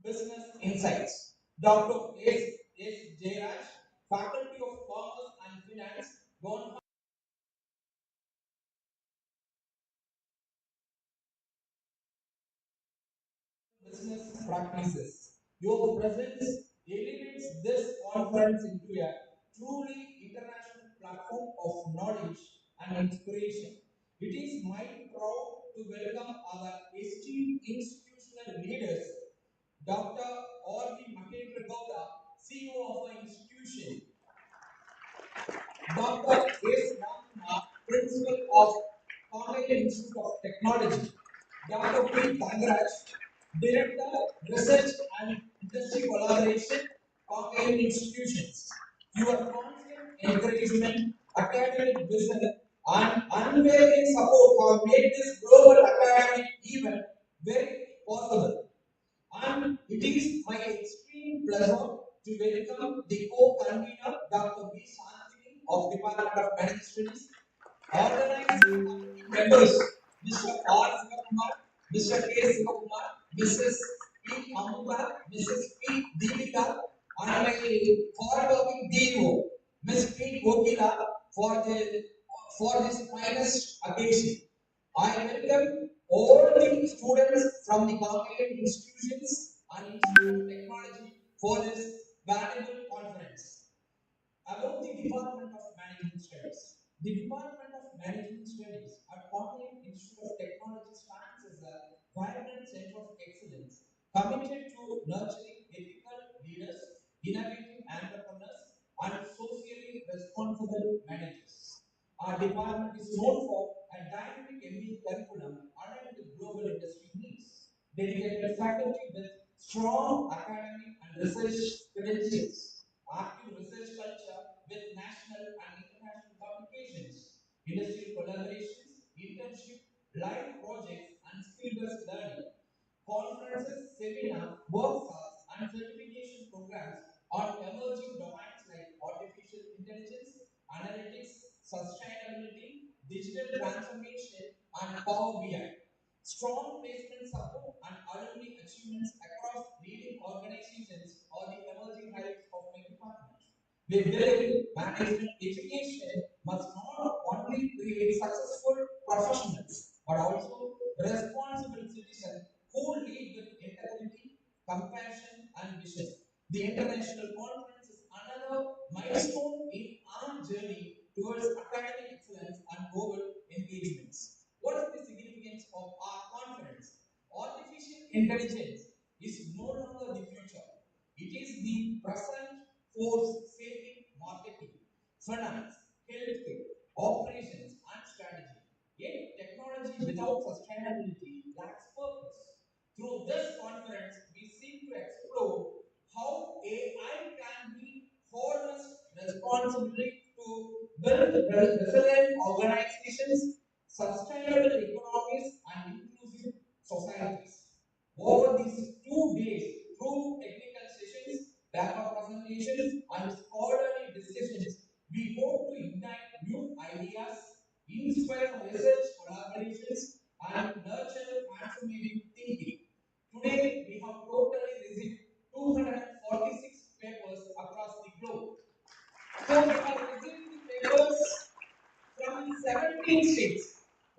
Business Insights. Dr. S. Jairaj, Faculty of Commerce and Finance, Government Business Practices. Your presence elevates this conference into a truly international platform of knowledge and inspiration. It is my proud to welcome our esteemed institutional leaders, Dr. R.V. Mahendra Gowda, CEO of our institution, Dr. S. Ramkumar, Principal of Kangeyam Institute of Technology, Dr. P. Tangaraj, Director, Research and Industry Collaboration, Kangeyam Institutions. Your constant encouragement, academic vision, and unwavering support have made this global academic event very possible. And it is my extreme pleasure to welcome the co-convener, Dr. B. Santini of Department of Medical Studies, organizing committee members, Mr. R. Sivakumar, Mr. K. Sivakumar, Mrs. P. Amruta, Mrs. P. Deepika, and my hard-working DO, Ms. P. Gokila, for this finest occasion. I welcome all the students from the Kangeyam Institutions and Institute of Technology for this valuable conference. About the Department of Management Studies. The Department of Management Studies at Kangeyam Institute of Technology stands as a vibrant center of excellence committed to nurturing ethical leaders, innovative entrepreneurs, and socially responsible managers. Our department is known for a dynamic MBA curriculum aligned with global industry needs, dedicated faculty with strong academic and research credentials, active research culture with national and international publications, industrial collaborations, internship, live projects, and skill-based learning, conferences, seminars, workshops, and certification programs on emerging domains like artificial intelligence, analytics, sustainability, digital transformation, and Power BI. Strong placement support and alumni achievements across leading organizations are the emerging highlights of my department. We believe management education must not only create successful professionals but also responsible citizens who lead with integrity, compassion, and vision. The international conference is another milestone in our journey towards academic excellence and global engagements. What is the significance of our conference? Artificial intelligence is no longer the future. It is the present force shaping marketing, finance, healthcare, operations, and strategy. Yet, technology without sustainability lacks purpose. Through this conference, we seek to explore how AI can be harnessed responsibly to build resilient organizations, sustainable economies, and inclusive societies. Over these 2 days, through technical sessions, paper presentations, and scholarly discussions, we hope to ignite new ideas, inspire research collaborations, and nurture transformative thinking. Today, we have totally received 246 papers across the globe. So, we have received the papers from 17 states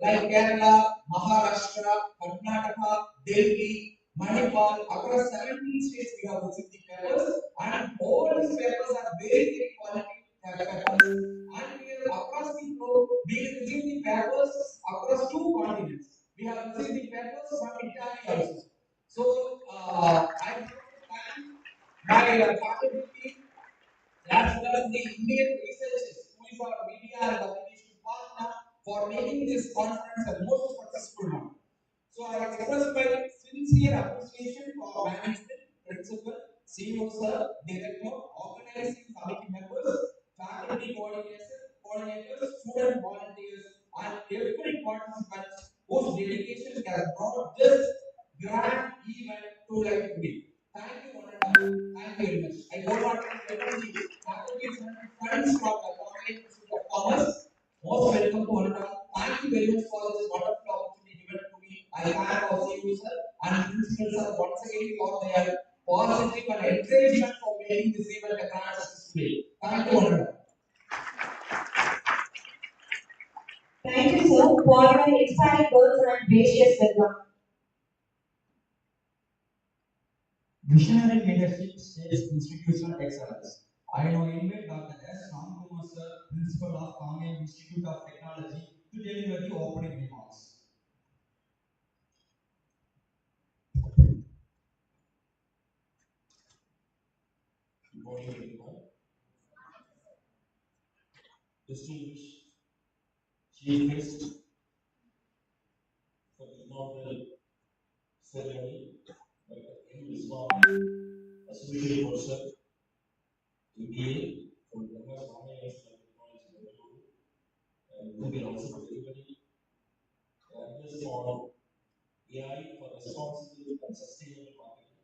like Kerala, Maharashtra, Karnataka, Delhi, Manipur. Across 17 states, we have received the papers, and all these papers are very, very quality papers. And we are across the globe, we receive the papers across 2 continents. We have received the papers from Italy also. So, I want to thank my faculty team as well as the Indian researchers who is our media and publication partner for making this conference a most successful one. So I express my sincere appreciation to our management, principal, CEO sir, director, organizing committee members, faculty coordinators, student volunteers, and every participant whose dedication has brought this grand event to life today. Thank you, one and all. Thank you very much. I go on to welcome the faculty friends from the Kangeyam Institute of Commerce. Most welcome to one and all. Thank you very much for this wonderful opportunity given to me. I thank our CEO sir and principal sir once again for their positive and encouragement for making this event a grand success today. Thank you, Honorable. Thank you, sir, for your inspiring words and gracious welcome. Visionary leadership shapes institutional excellence. I now invite Dr. S. Ramkumar sir, Principal of Kangeyam Institute of Technology, to deliver the opening remarks. Good morning, everyone. Distinguished Chief Guest for the inaugural ceremony, Dr. M. Viswanath, Associate Professor, MBA from Kangeyam Institutions of Technology, Bengaluru, and who will also deliver the address on AI for responsible and sustainable marketing.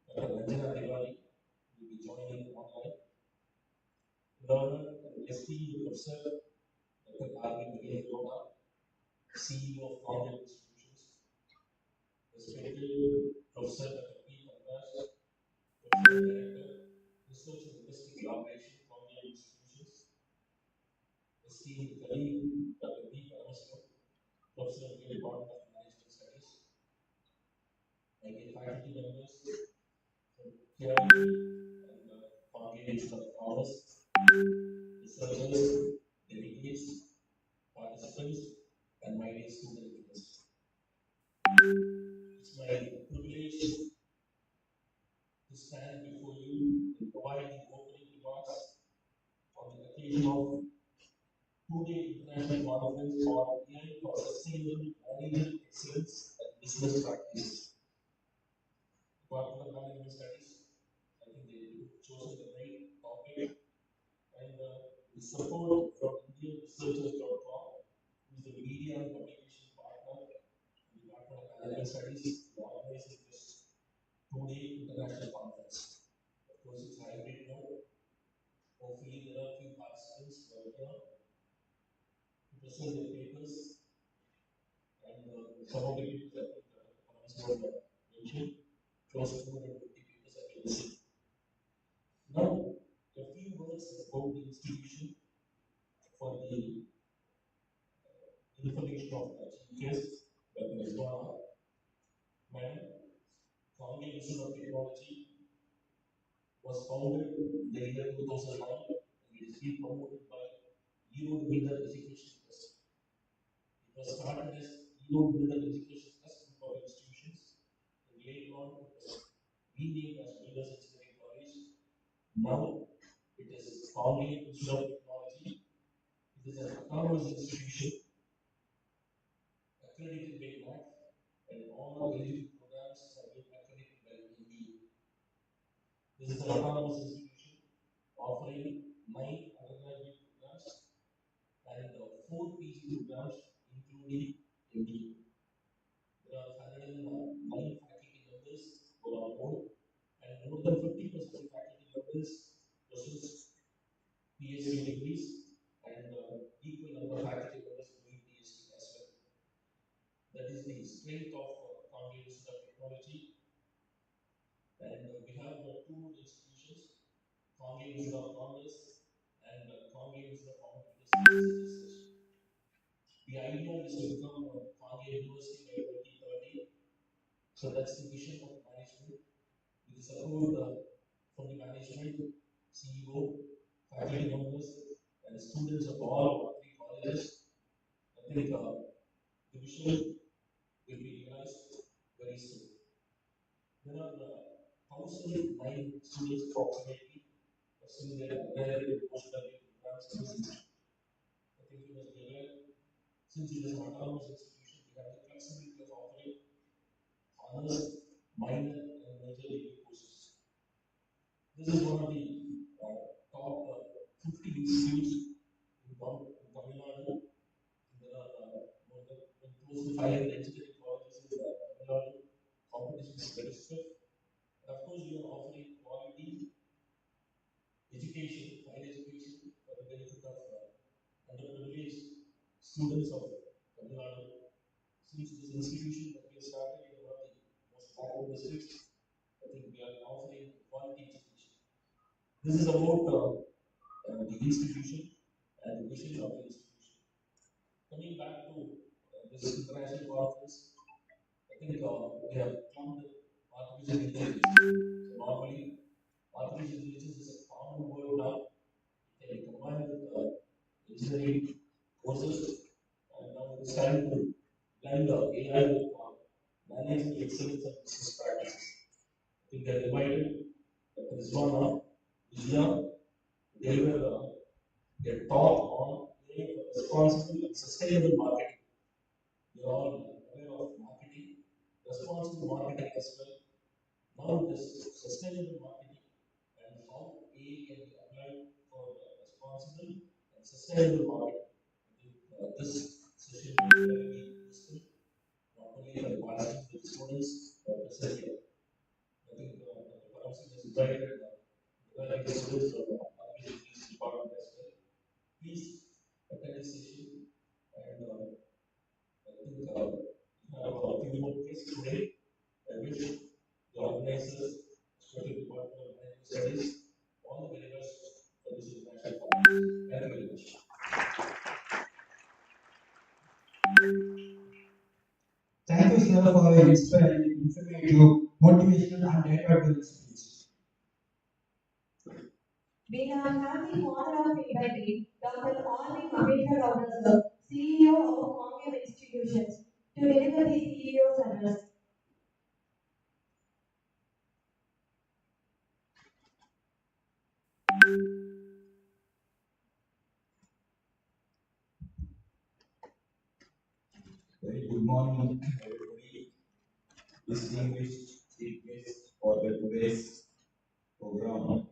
Dr. Ranjana Tiwari will be joining online. Learner and esteemed Professor Dr. R.V. Nagendra, CEO of Kangeyam Institutions, respected Professor Dr. P. Pankaj, Professor Director, Research and Industry Collaboration, Kangeyam Institutions, esteemed colleague Dr. B. Paramaswaran, Professor in the Department of Management Studies, my dear faculty members from KIT and Kangeyam Institute of Commerce, researchers, delegates, participants, and my dear student leaders. It's my privilege to stand before you and provide the opening remarks on the occasion of two-day international conference on AI for sustainable management excellence and business practices. Department of Management Studies, I think they chosen the right topic, and the support from IndianResearchers.com, who is the media and publication partner of the Department of Management Studies, to organizing this two-day international conference. Of course, it's hybrid mode. Hopefully, there are a few participants who are here to present their papers, and some of the papers that Dr. mentioned, close to 250 papers have been received. Now, a few words about the institution for the information of the chief guest, Dr. Viswanath. Madam, Kangeyam Institute of Technology was founded in the year 2009, and it is being promoted by Europe Builder Education Trust. It was started as Europe Builder Education Trust group of institutions, and later on it was renamed as Builders Engineering College. Now it is Kangeyam Institute of Technology. It is an autonomous institution accredited by NAC, and all eligible programs have been accredited by EBA. This is an autonomous institution offering 9 undergraduate programs and 4 PG programs, including MBA. There are 109 faculty members who are on board, and more than 50% of faculty members possess PhD degrees, and equal number of faculty members doing PhD as well. That is the strength of Kangeyam Institute of Technology. And we have two more institutions, Kangeyam Institute of Commerce and Kangeyam Institute of Pharmaceutical Sciences Research. The idea is to become Kangeyam University by 2030. So that's the vision of management, with the support from the management, CEO, faculty members, and students of all our 3 colleges. I think the vision will be realized very soon. There are 1,009 students approximately pursuing their undergraduate and postgraduate programs in this institution. I think you must be aware, since it is an autonomous institution, we have the flexibility of offering honors, minor, and major degree courses. This is one of the top 50 institutes in Tamil Nadu. There are more than close to 500 engineering colleges in Tamil Nadu. Competition is very stiff. And of course, we are offering quality education, higher education, for the benefit of underprivileged students of Tamil Nadu. Since this institution that we have started in one of the most backward districts, This is about the institution and the vision of the institution. Coming back to this international conference, I think we have clubbed artificial intelligence. So normally, artificial intelligence is a common word now. It can be combined with engineering courses, and now it is time to blend AI with management excellence and business practices. I think they have invited Rizwana, Vijaya, deliver a talk on responsible and sustainable marketing. We are all aware of marketing, responsible marketing as well. Now, this sustainable marketing and how AI can be applied for responsible and sustainable marketing. I think this session will be very useful, not only for the participants, but the students present here. I think Dr. Paramsingh has invited the students from Artificial Intelligence Department as well. Please attend this session, and I think we have a few more guests today. I wish the organizers, especially the Department of Management Studies, all the very best for this international conference. Thank you very much. Thank you, sir, for your inspiring, informative, motivational, and data-driven speech. We have had the honor of inviting Dr. R. V. Ambedkar, sir, CEO of Kangeyam Institutions, to deliver the CEO's address. Very good morning, everybody. Distinguished chief guest for the today's program,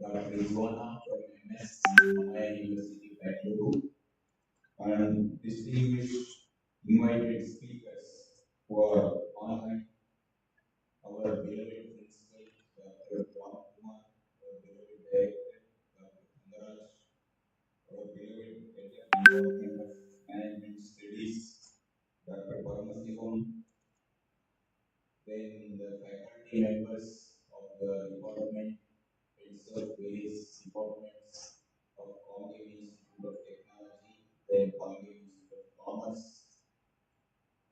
Dr. Rizwana from MS University, Bangalore, and distinguished invited speakers who are online, our beloved principal, Dr. Ramkumar, our beloved director, Dr. Thangaraj, our beloved head of Department of Management Studies, Dr. Paramasivam, then the faculty members of the department, heads of various departments of Kangeyam Institute of Technology, then Kangeyam Institute of Commerce,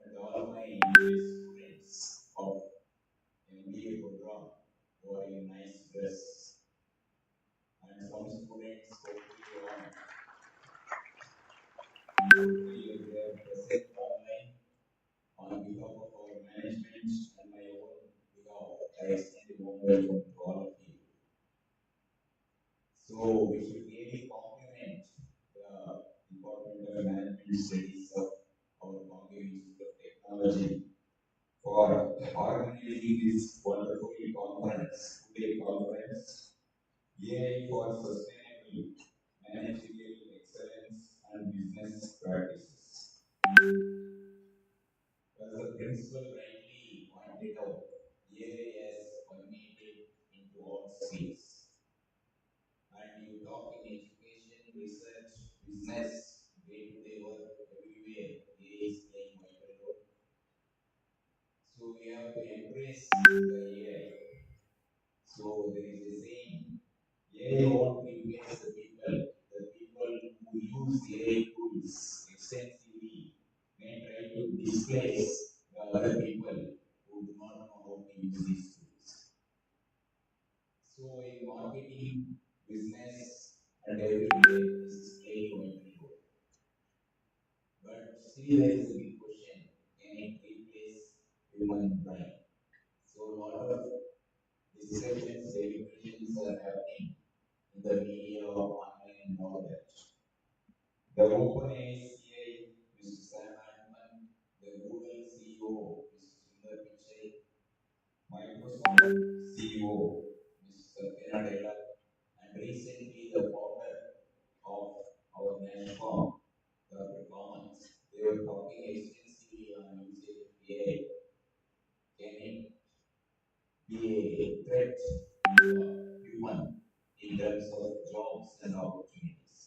and all my dear students of MBA program who are in nice dress, and some students hopefully they are present online. On behalf of our management and my own behalf, I extend a warm welcome to all of you. So we should really compliment the Department of Management Studies of our Kangeyam Institute of Technology for organizing this wonderful conference, two-day conference, AI for Sustainable Managerial Excellence and Business Practices. As the principal rightly pointed out, AI has permeated into all spheres. And you talk in education, research, business, day-to-day work, everywhere, AI is playing vital role. So we have to embrace the AI. So there is a saying, AI won't replace the people who use AI tools extensively may try to displace the other people who do not know how to use these tools. So in marketing, business, and everywhere, this is playing a vital role. But still there is a big question, can it replace human brain? So a lot of discussions, deliberations are happening in the media, online, and all that. The OpenAI CA, Mr. Sam Altman, the Google CEO, Mr. Sundar Pichai, Microsoft CEO, Mr. Satya Nadella, and recently the founder of our NASCOM, Dr. Kamath, they were talking extensively on usage of AI. Can it be a threat to human in terms of jobs and opportunities?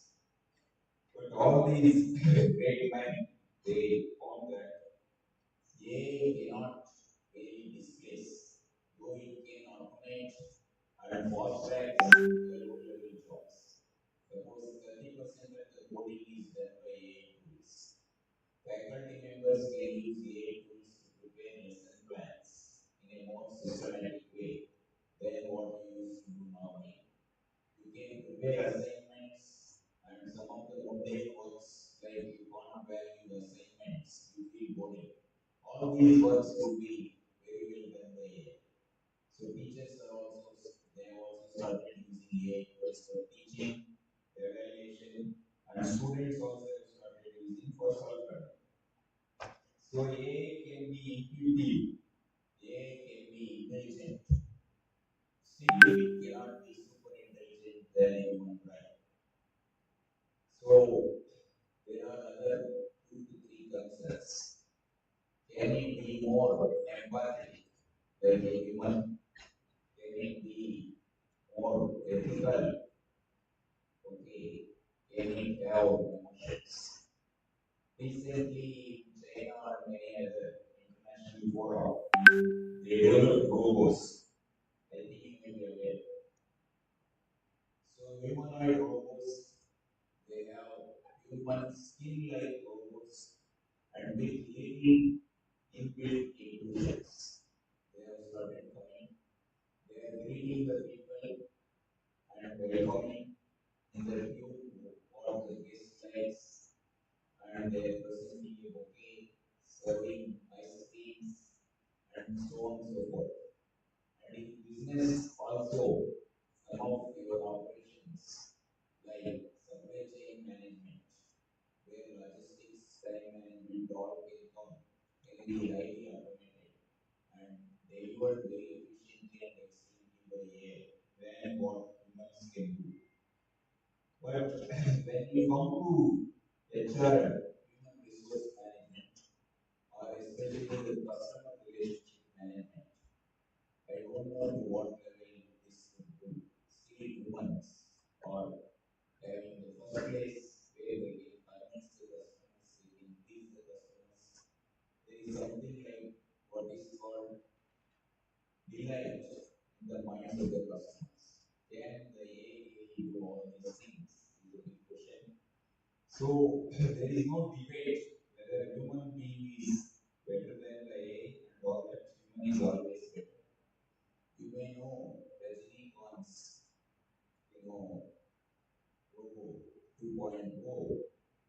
But all these great men, they found that AI cannot really displace, though it can automate and fast tracks low level jobs. Suppose 30% of the coding is done by AI tools. Faculty members can use AI tools to prepare lesson plans in a more systematic way than what you used to do normally. You can prepare assignments and some of the mundane works like you can't value the assignments, you feel boring. All these works will be very well done by AI. So teachers are also they have also started using AI tools for teaching, evaluation, and students also have started using for self-learning. So AI can be intuitive, AI can be intelligent. Still, it cannot be super intelligent than a human brain. So there are other 2 to 3 concerns. Can it be more empathic like a human? Can it be more ethical? Okay. Can it have emotions? Recently, in China and many other international fora, they developed robots. I think you may be aware. So humanoid robots, they have human skin-like robots and with little inbuilt intuitions. They have started coming. They are greeting the people and welcoming in the queue what the guest likes, and they are presenting a bouquet, serving ice creams, and so on and so forth. And in business also, some of your operations like supply chain management, where logistics, time management, all can be highly automated and delivered very efficiently and excellently by AI than what humans can do. But when you come to HR, human resource management, or especially the customer relationship management, I don't know to what level this could do. Still humans are having the first place where they can convince the customers, they can please the customers. There is something like what is called delight in the minds of the customers. Can the AI really do all these things? Is a big question. So there is no debate whether human being is better than the AI and all that. Human is always better. You may know Rajinikanth's, Robo 2.0,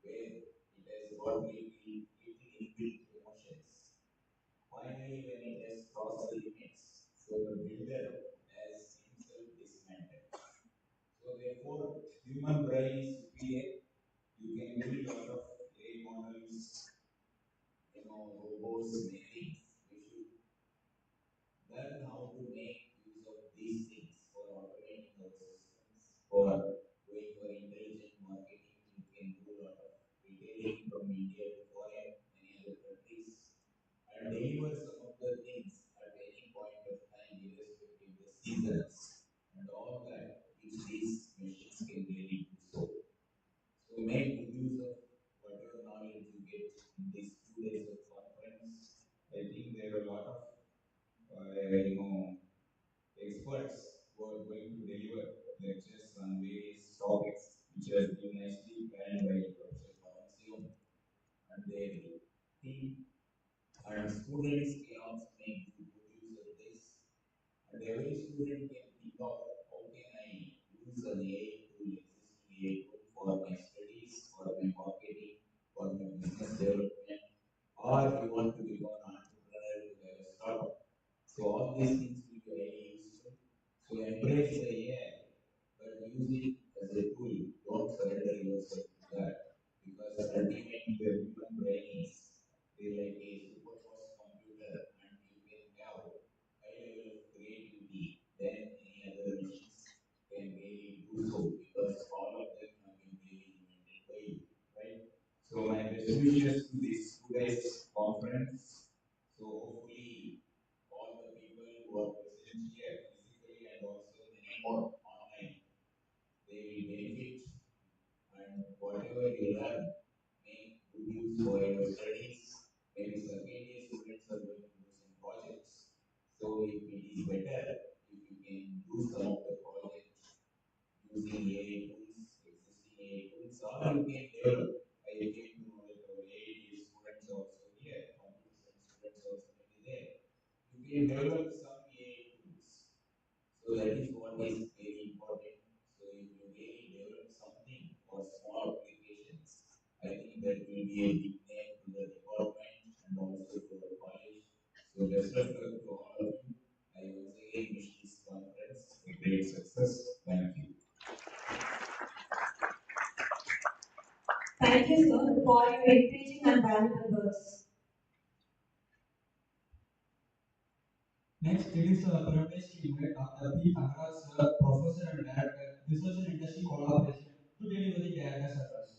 where it has got little inbuilt emotions. Finally, when it has crossed the limits, so the builder has himself dismantled. So therefore, human brain is superior. You can build a lot of AI models, robots, many things. We should learn how to make use of these things for automating our systems, for going for intelligent marketing. You can do a lot of retailing from India to foreign, many other countries, and deliver some of the things at any point of time, irrespective of the seasons and all that, which these machines can really do so. So make good use of whatever knowledge you get in these 2 days of conference. I think there are a lot of experts who are going to deliver lectures on various topics, which has been nicely planned by Professor Kangeyam and their team. And students can also make good use of this. And every student can think of how can I use an AI tool, existing AI tool for my studies, for my marketing, for my business development, or you want to become an entrepreneur to have a startup. So all these things will be very useful. So embrace the AI, but use it as a tool. Don't surrender yourself to that, because ultimately the human brain is like a super fast computer, and you can have high level of creativity than any other machines can really do so, because all of them have been really invented by you, right? So my best wishes to this 2 days conference. So hopefully all the people who are present here physically and also many more online, they So that is what is very important. So if you really develop something for small applications, I think that will be a big name to the department and also to the college. So best of luck to all of you. I once again wish this conference a great success. Thank you. Thank you, sir, for your encouraging and valuable words. Next, it is a privilege to invite Dr. P. Tangaraj, sir, Professor and Director, Research and Industry Collaboration, to deliver the Director's address.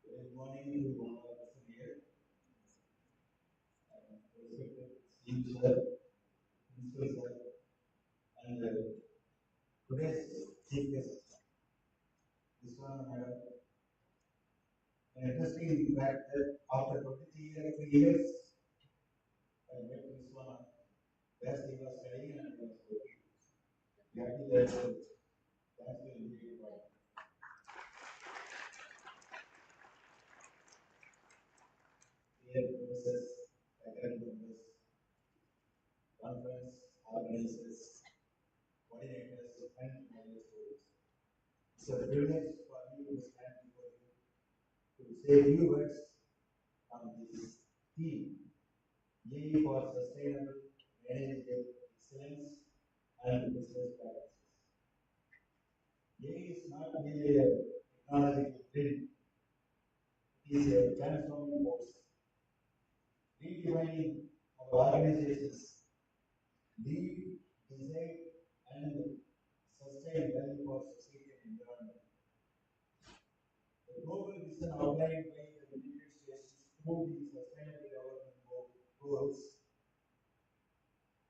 Good morning to all of us here. Respected CEO sir, Principal sir, and today's chief guest, Vishwana madam. An interesting fact that after 23 years, I met Vishwana where he was studying and I was working. Happy that that will be required. Dear professors, faculty members, conference organizers, coordinators, and my students. It's a privilege for me to stand before you to say a few words on this theme, A for sustainable managerial excellence and business practices. A is not merely a technological trend, it is a transforming force, redefining our organizations, lead, design, and sustain value for society and environment. The global vision outlined by the United States through the Sustainable Development Goals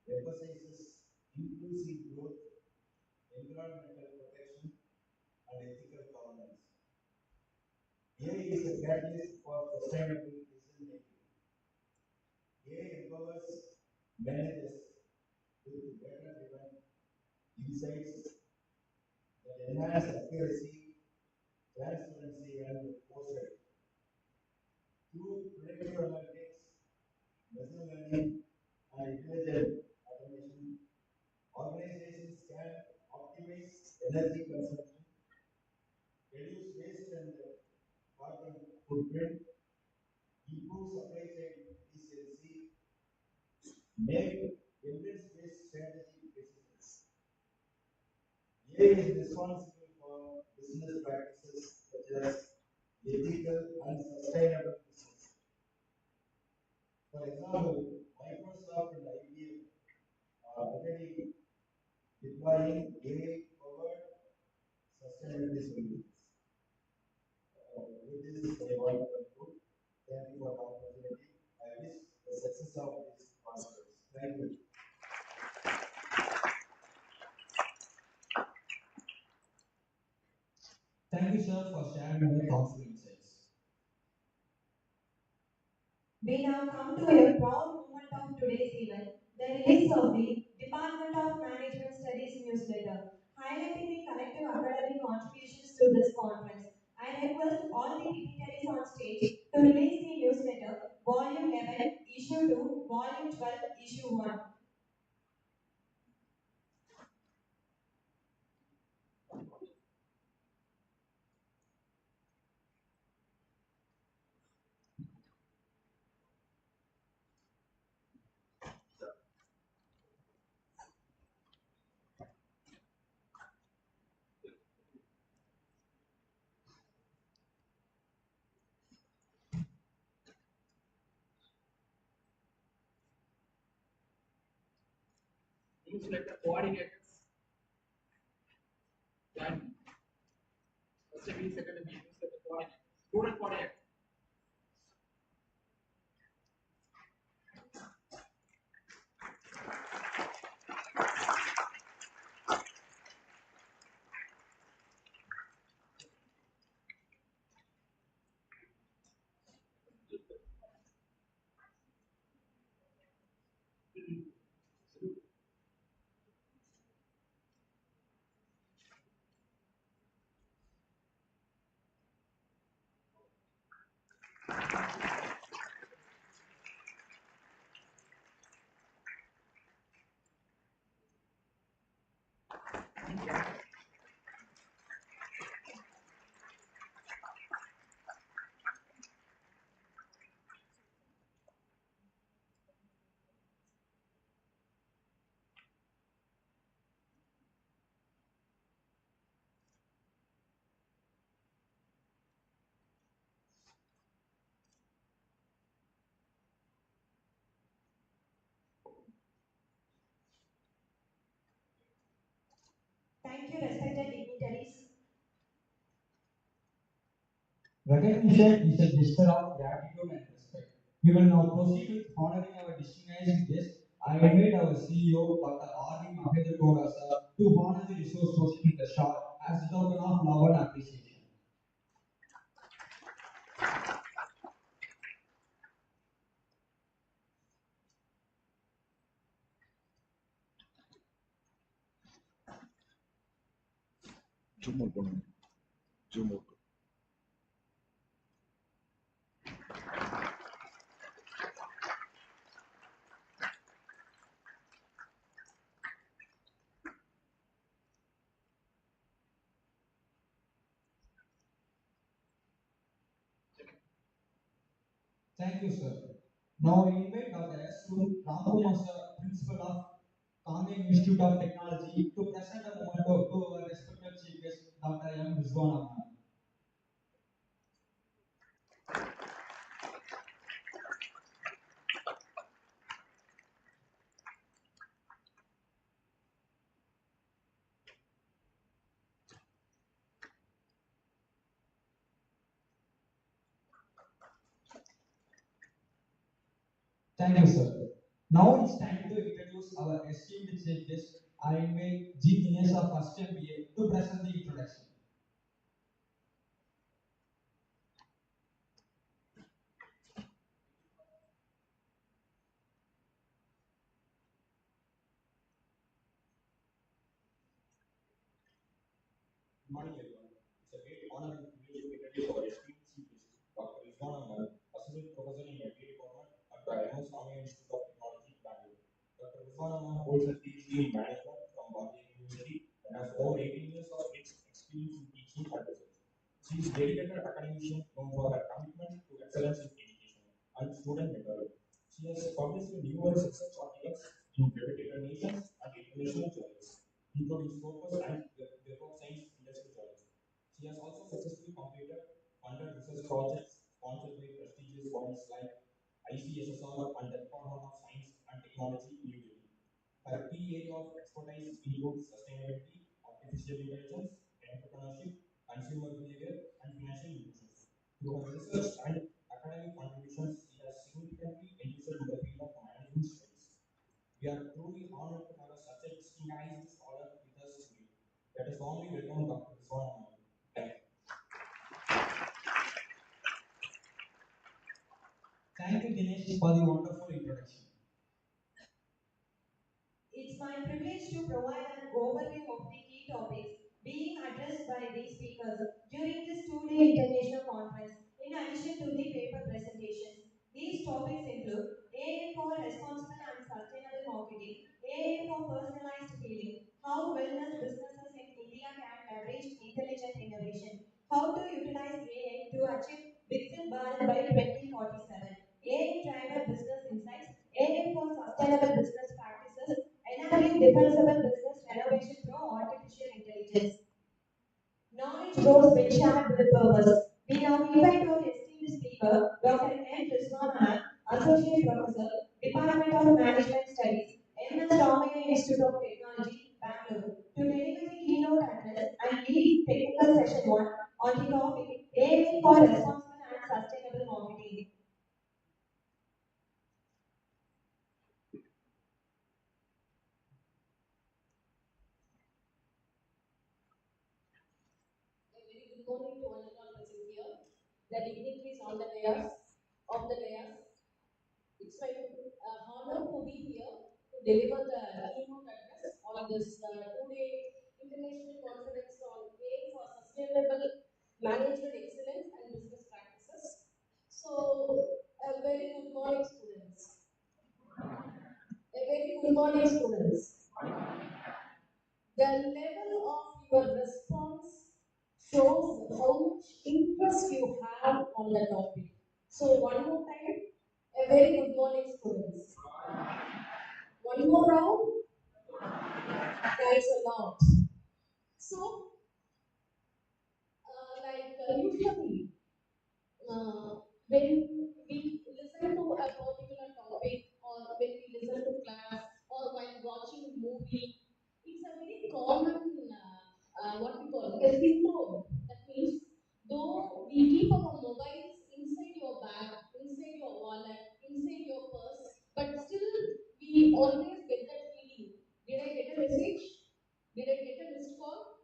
emphasizes inclusive growth, environmental protection, and ethical governance. AI is a catalyst for sustainable decision making. AI empowers managers with data-driven insights that enhance accuracy, transparency, and foresight. Through predictive analytics, machine learning, and intelligent automation, organizations can optimize energy consumption, reduce waste and carbon footprint, improve supply chain efficiency, make evidence-based strategic decisions. AI is responsible for business practices such as ethical and sustainable business. For example, Microsoft and IBM are already deploying AI-powered sustainability solutions. With this, I want to conclude. Thank you for the opportunity. I wish the success of this conference. Thank you. Thank you, sir, for sharing your thoughtful insights. We now come to a proud moment of today's event, the release of the Department of Management Studies newsletter, highlighting the collective academic contributions to this conference. I request all the dignitaries on stage to release the newsletter, Volume 11, Issue 2, Volume 12, Issue 1. Newsletter coordinators, then first and second newsletter coordinator, student coordinator. Thank you, respected dignitaries. Recognition is a gesture of gratitude and respect. We will now proceed with honoring our distinguished guest. I invite our CEO, Dr. R.V. Mahendra Gowda sir, to honor the resource person in the shop as a token of love and appreciation. Zoom out பண்ணுங்க. Zoom out. Thank you, sir. Now I invite Dr. S. Ramkumar sir, Principal of Kangeyam Institute of Technology, to present a memento to our respected chief guest, Dr. M. Rizwana. Thank you, sir. Now it's time to introduce our esteemed chief guest. I invite G. Dinesh of First MBA to present the introduction. Good morning, everyone. It's a great honor and privilege to introduce our esteemed chief guest, Dr. Rizwana Ma'am, Associate Professor in MBA Department at the IMS Kangeyam Institute of Technology, Bangalore. Dr. Rizwana Ma'am holds a PhD in Management from Bombay University and has over 18 years of rich experience in teaching and research. She is a dedicated academician known for her commitment to excellence in education and student mentoring. She has published numerous research articles in reputed nations and international journals, including Scopus and Web of Science industry journals. She has also successfully completed funded research projects sponsored by prestigious bodies like ICSSR and the Department of Science and Technology, New Delhi. Her key area of expertise includes sustainability, artificial intelligence, entrepreneurship, consumer behavior, and financial inclusion. Through her research and academic contributions, she has significantly enriched in the field of management studies. We are truly honored to have such a distinguished scholar with us today. Let us warmly welcome Dr. Rizwan. Thank you. Thank you, Dinesh, for the wonderful introduction. It's my privilege to provide an overview of the key topics being addressed by these speakers during this two-day international conference, in addition to the paper presentations. These topics include AA for responsible and sustainable marketing, AA for personalized healing, how wellness businesses in India can leverage intelligent innovation, how to utilize AI to achieve Viksit Bharat by 2047, AI-driven business insights, AI for sustainable business practices, enabling defensible business renovation through artificial intelligence. Knowledge grows when shared with purpose. We now invite our esteemed speaker, Dr. M. Rizwana, Associate Professor, Department of Management Studies, MS Ramaya Institute of Technology, Bangalore, to deliver the keynote address and lead technical session 1 on the topic AI for responsible and sustainable marketing. A very good morning to all and all present here. The dignitaries on the dais, of the dais. It's my honor to be here to deliver the keynote address on this two-day international conference on AI for sustainable management excellence and business practices. So, a very good morning, students. A very good morning, students. The level of your response shows how much interest you have on the topic. So one more time, a very good morning, students. One more round. Thanks a lot. So, usually, when we listen to a particular topic, or when we listen to class, or while watching movie, it's a very common what we call a syndrome. That means though we keep our mobiles inside your bag, inside your wallet, inside your purse, but still we always get that feeling. Did I get a message? Did I get a missed call?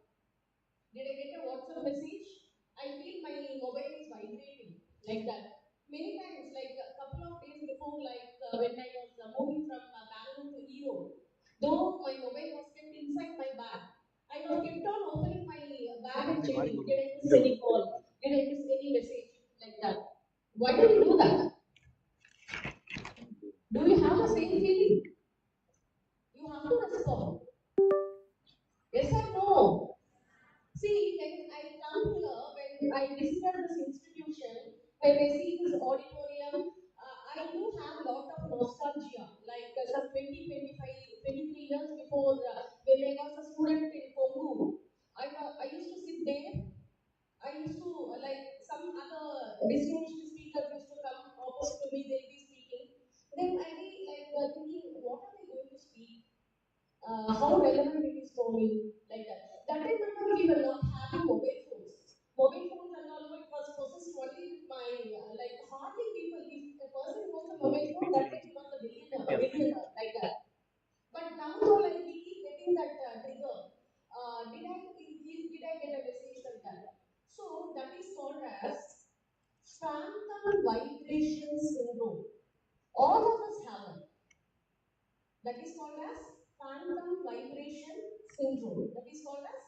Did I get a WhatsApp message? I feel my mobile is vibrating like that. Many times, like a couple of days before, when I was moving from Bangalore to Europe, though my mobile was kept inside my bag, I was kept on opening my bag and checking, did I miss any call? Did I miss any message? Like that. Why do we do that? Do you have the same feeling? You have to respond. Yes or no? See, when I come here, when I visited this institution, when I see this auditorium, I do have a lot of nostalgia. Like some 20, 25, 23 years before, when I was a student in Kongu, I used to sit there. I used to, like some other distinguished speakers used to come opposite to me, they'll be speaking. Then I be thinking, what are they going to speak? How relevant it is for me, like that. That time we were not having mobile phones. Mobile phones and all, it was possessed only with my, hardly people, if a person owns a mobile phone, that time he was a billionaire, like that. But now, though, like we keep getting that trigger. Did I get a message like that? So that is called as phantom vibration syndrome. All of us have it. That is called as phantom vibration syndrome. That is called as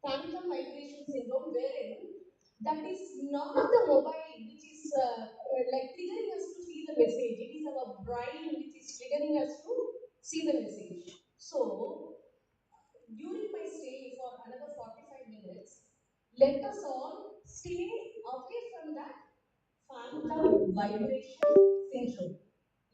phantom vibration syndrome, wherein that is not the mobile which is triggering us to see the message. It is our brain which is triggering us to see the message. So, during my stay for another 45 minutes, let us all stay away from that phantom vibration syndrome.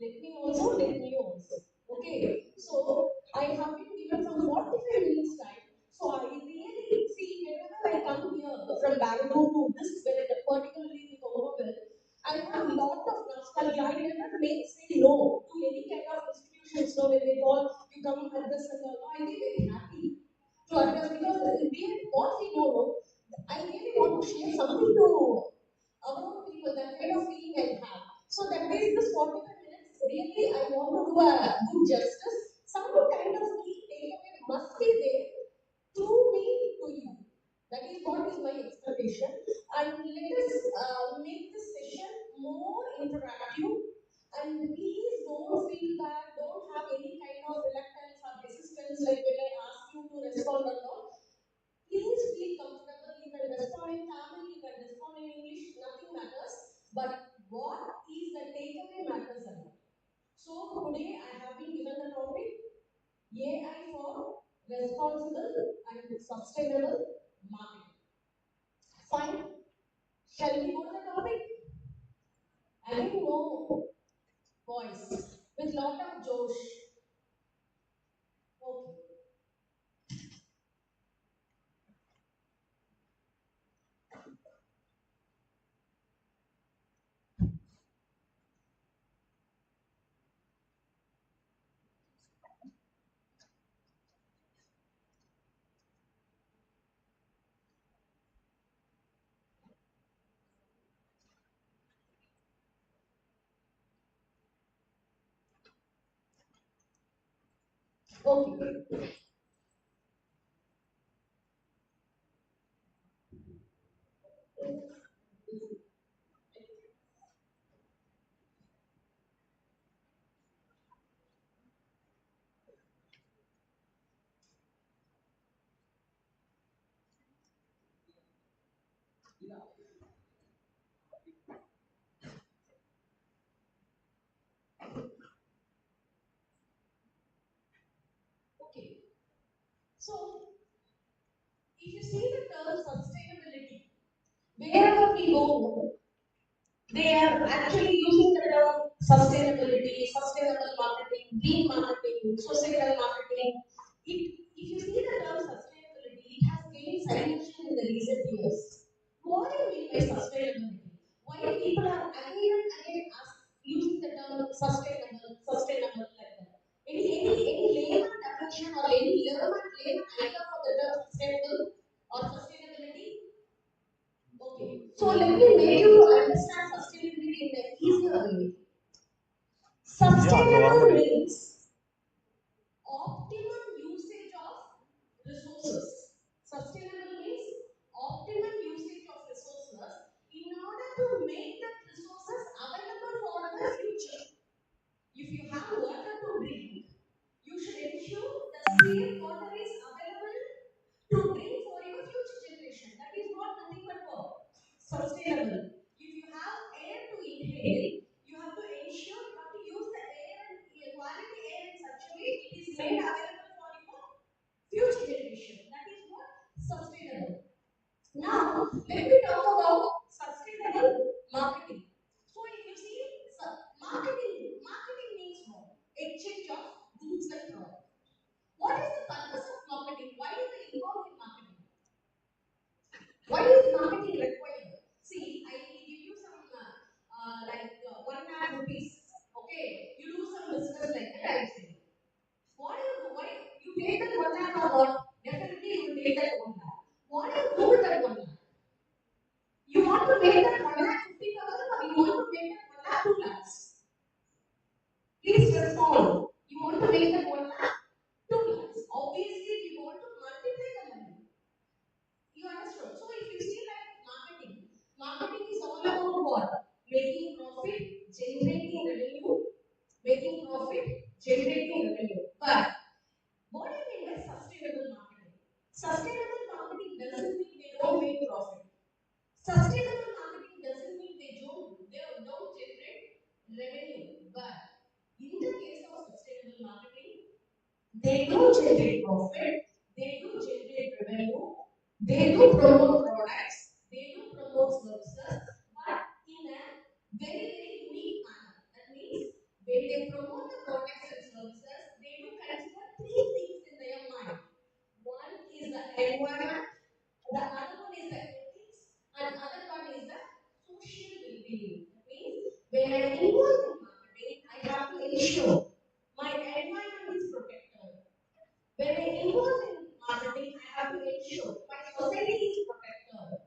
Let me also. Okay, so I have been given some 45 minutes time. So I really see whenever I come here from Bangalore to this bed, particularly the Congo, I have a lot of nostalgia. I never say no to any kind of institutions. So when they call, you come address and all, I get very happy to address because what we know, I really want to share something to our own people, that kind of feeling I have. So that means this 45 minutes, really, I want to do a good justice. Some kind of key takeaway must be there to me, to you. That is what is my expectation. And let us make this session more interactive. And please don't feel bad, don't have any kind of reluctance or resistance like when I ask you to respond or not. Please feel comfortable. You can respond in Tamil, you can respond in English, nothing matters. But what is the takeaway matters a lot. So today I have been given the topic AI for responsible and sustainable marketing. Fine. Shall we go to the topic? Again, no voice with lot of Josh. Okay. Okay. Okay. So don't know. They are actually using the term sustainability, sustainable marketing, green marketing, societal marketing. If you see the term sustainability, it has gained significance in the recent years. What do you mean by sustainability? Why people are again and again using the term sustainable like that? Any layman definition or any layman idea for the term sustainable or sustainability? Okay, so let me make you understand sustainability in an easier way. Sustainable means optimum usage of resources. Sustainable means optimum usage of resources in order to make that resources available for the future. If you have water to drink, you should ensure the same water is available to drink for your future generation. That is not nothing but sustainable. If you have air to inhale, you have to ensure you have to use the air and quality air in such a way it is made available for your future generation. That is what sustainable. Now, let me talk about sustainable marketing. So, if you see, marketing means what? Exchange of goods and products. What is the purpose of marketing? Why do we involve in marketing? Why is marketing required? See, I will give you some like 1 lakh rupees. Okay, you do some business like that. I say, what do you do? Why you take that 1 lakh or what? Definitely you will take that 1 lakh. What do you do with that 1 lakh? You want to make that 1,50,000 or you want to make that 1 lakh 2 lakhs? Please respond. You want to make that 1 lakh 2 lakhs. Obviously, we want to multiply the money. You understand? So if you see like marketing is all about what? Making profit, generating revenue, making profit, generating revenue. But what do you mean by sustainable marketing? Sustainable marketing doesn't mean they don't make profit. Sustainable marketing doesn't mean they don't generate revenue. But in the case of sustainable marketing, they do generate profit, they do generate revenue, they do promote products, they do promote services, but in a very unique manner. That means when they promote the products and services, they do consider three things in their mind. One is the environment, the other one is the ethics, and the other one is the social well-being. That means when I involve in marketing, I have to ensure my environment is protected. When I involve in marketing, I have to ensure my society is protected.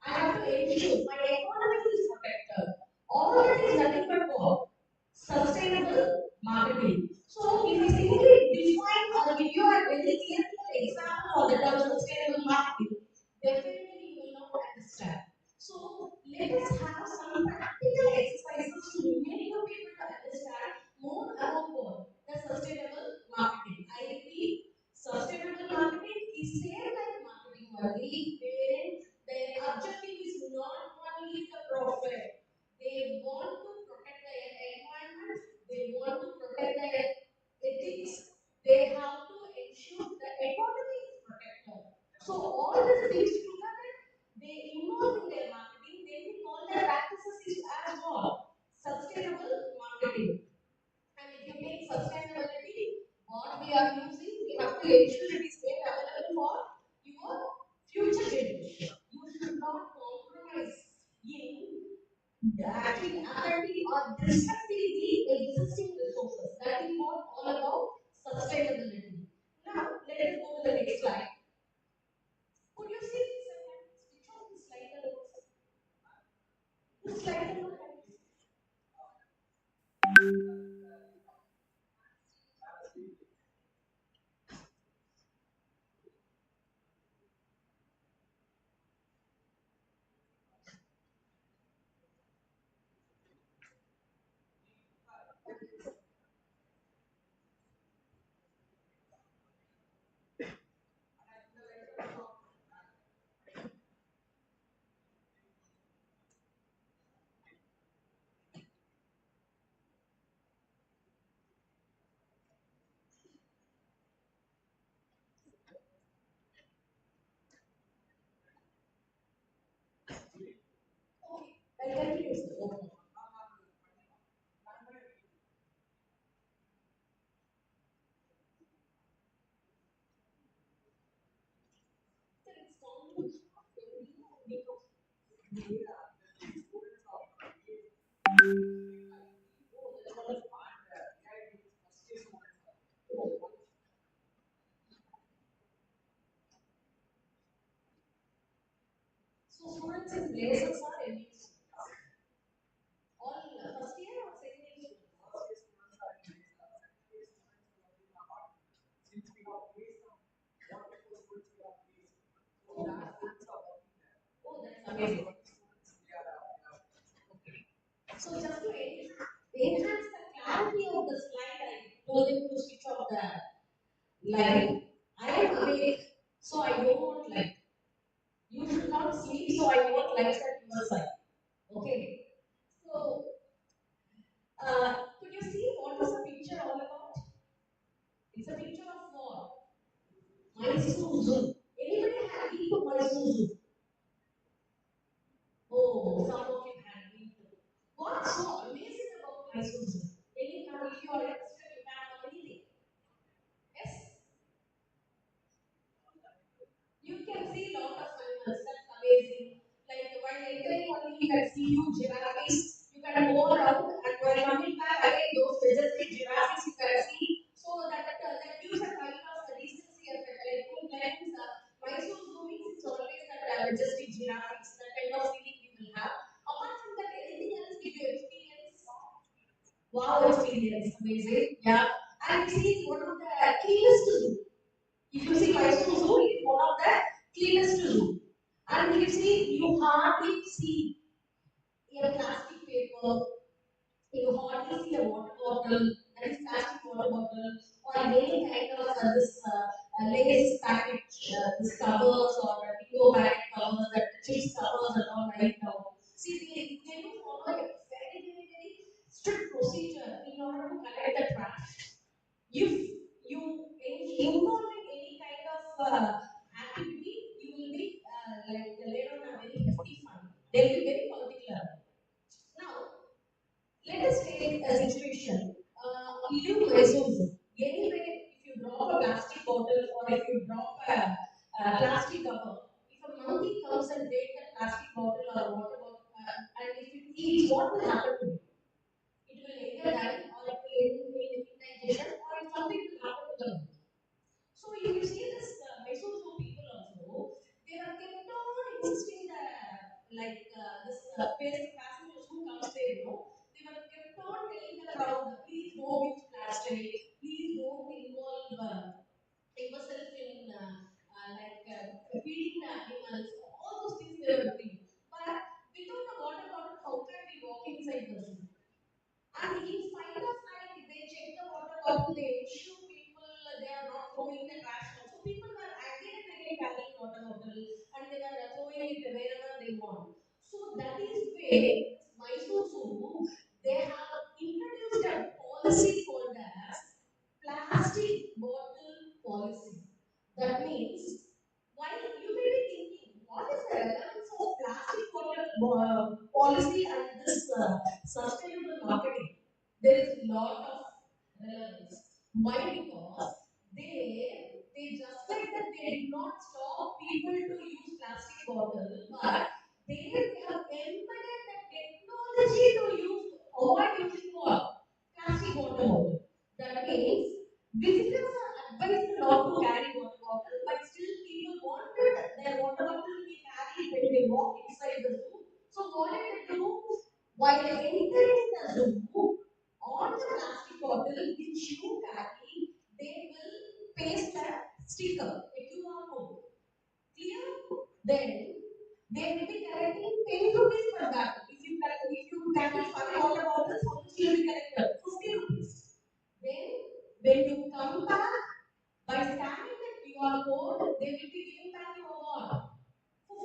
I have to ensure my economy is protected. All that is nothing but what? Sustainable marketing. So, if I simply define or give you a very clear example of the term sustainable marketing, definitely you will not understand. So, let us have some practical exercises to make you people to understand more about what? The sustainable marketing. I repeat, sustainable marketing is same like marketing only, wherein their objective is not only the profit. They want to protect their environment, they want to protect their ethics, they have to ensure the economy is protected. So all these things together, they involve in their marketing, then we call their practices is as what? Sustainable marketing. And if you take sustainability, what we are using, we have to ensure it is made available for your future generation. You should not compromise in actually affecting or disrupting the existing resources. That is what all about sustainability. Now, let us go to the next slide. Could you see this? Switch off the slide alone. This slide alone. I'll continue, sir. No problem. Sir, it's common. So students in places are MBA all first year or second year students? Oh, that's amazing. So just to enhance the clarity of the slide, I told them to switch off the light. I am awake, so I don't want light. You should not sleep, so I want lights at your side. Okay. So, could you see what is the picture all about? It's a picture of what? Mysore Zoo. Anybody had been to Mysore Zoo? Oh, some of you had been to. What's so amazing about Mysore Zoo? Any time if you are interested, you can have anything. Yes? You can see lot of animals. That's amazing. Like while entering only, you can see huge giraffes. You can go around, and while coming back again, those majestic giraffes you can see. So that gives a kind of a recency effect. Like two times, Mysore Zoo means it's always that majestic giraffes. That kind of feeling we will have. Apart from that, anything else did you experience? Wow, experience, amazing. Yeah, and this is one of the cleanest zoo. If you see Mysore Zoo, it is one of the cleanest zoo. And if you see, you hardly see a plastic paper, you hardly see a water bottle, that is plastic water bottle, or any kind of lace package, this covers or bingo packet covers, that chips covers and all right now. See, they do follow a very strict procedure in order to collect the trash. If you involve in any kind of activity, you will be like laid on a very hefty fine. They will be very particular. Now, let us take a situation. You Mysore, anyway, if you drop a plastic bottle or if you drop a plastic cover, if a monkey comes and takes that plastic bottle or water bottle, and if it eats, what will happen to it? It will either die or it will end in indigestion or something will happen to the monkey. So if you see this Mysore Zoo people also, they were kept on insisting that this passengers who comes there, they were kept on telling the crowd, please don't use plastic, please don't involve yourself in feeding the animals, all those things they were doing. But without a water bottle, how can we walk inside the zoo? And in spite of that, they check the water bottle, they issue people, they are not throwing the trash out. So people were again and again carrying water bottle and they were throwing it wherever they want. So that is where Mysore Zoo, they have introduced a policy called as plastic bottle policy. That means, while you may be thinking, what is the relevance of plastic bottle policy and this sustainable marketing? There is a lot of relevance. Why? Because they just like that they did not stop people to use plastic bottle, but they have embedded the technology to avoid using what? Plastic water bottle. That means visitors are advised not to carry water bottle, but still people wanted their water bottle to be carried when they walk inside the zoo. So what did they do? While entering the zoo, on the plastic bottle which you carry, they will paste a sticker, a QR code. Clear? Then they will be collecting 10 rupees per bottle. If you carry 5 water bottles, how much will be collected? 50 rupees. Then when you come back, by scanning the QR code, they will be giving back your what?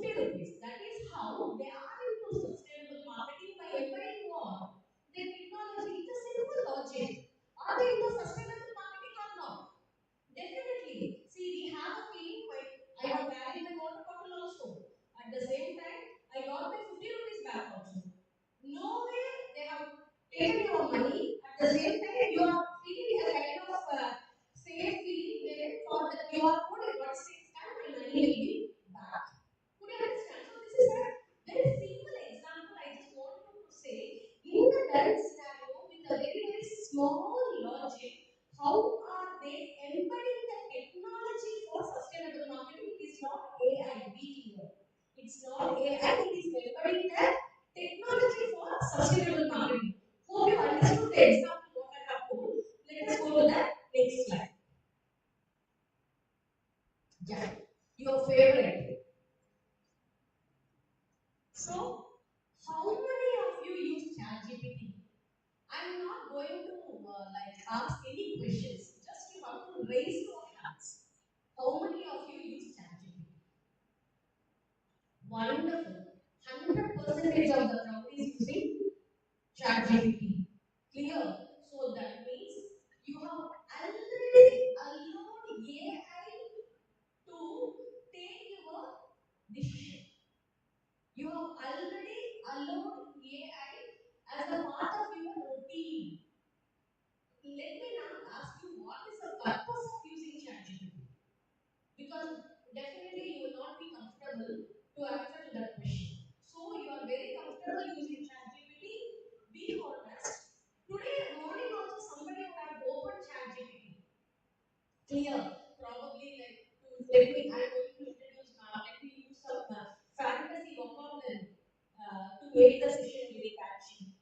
50 rupees. That is how they are into sustainable marketing by embedding what? The technology. It's a simple logic. Are they into sustainable marketing or not? Definitely. See, we have a feeling when I have carried my water bottle also. At the same time, I got my 50 rupees back also. Clear. Probably like to let me. I'm going to introduce now. Let me use some fantasy vocabulary to make the session very catchy.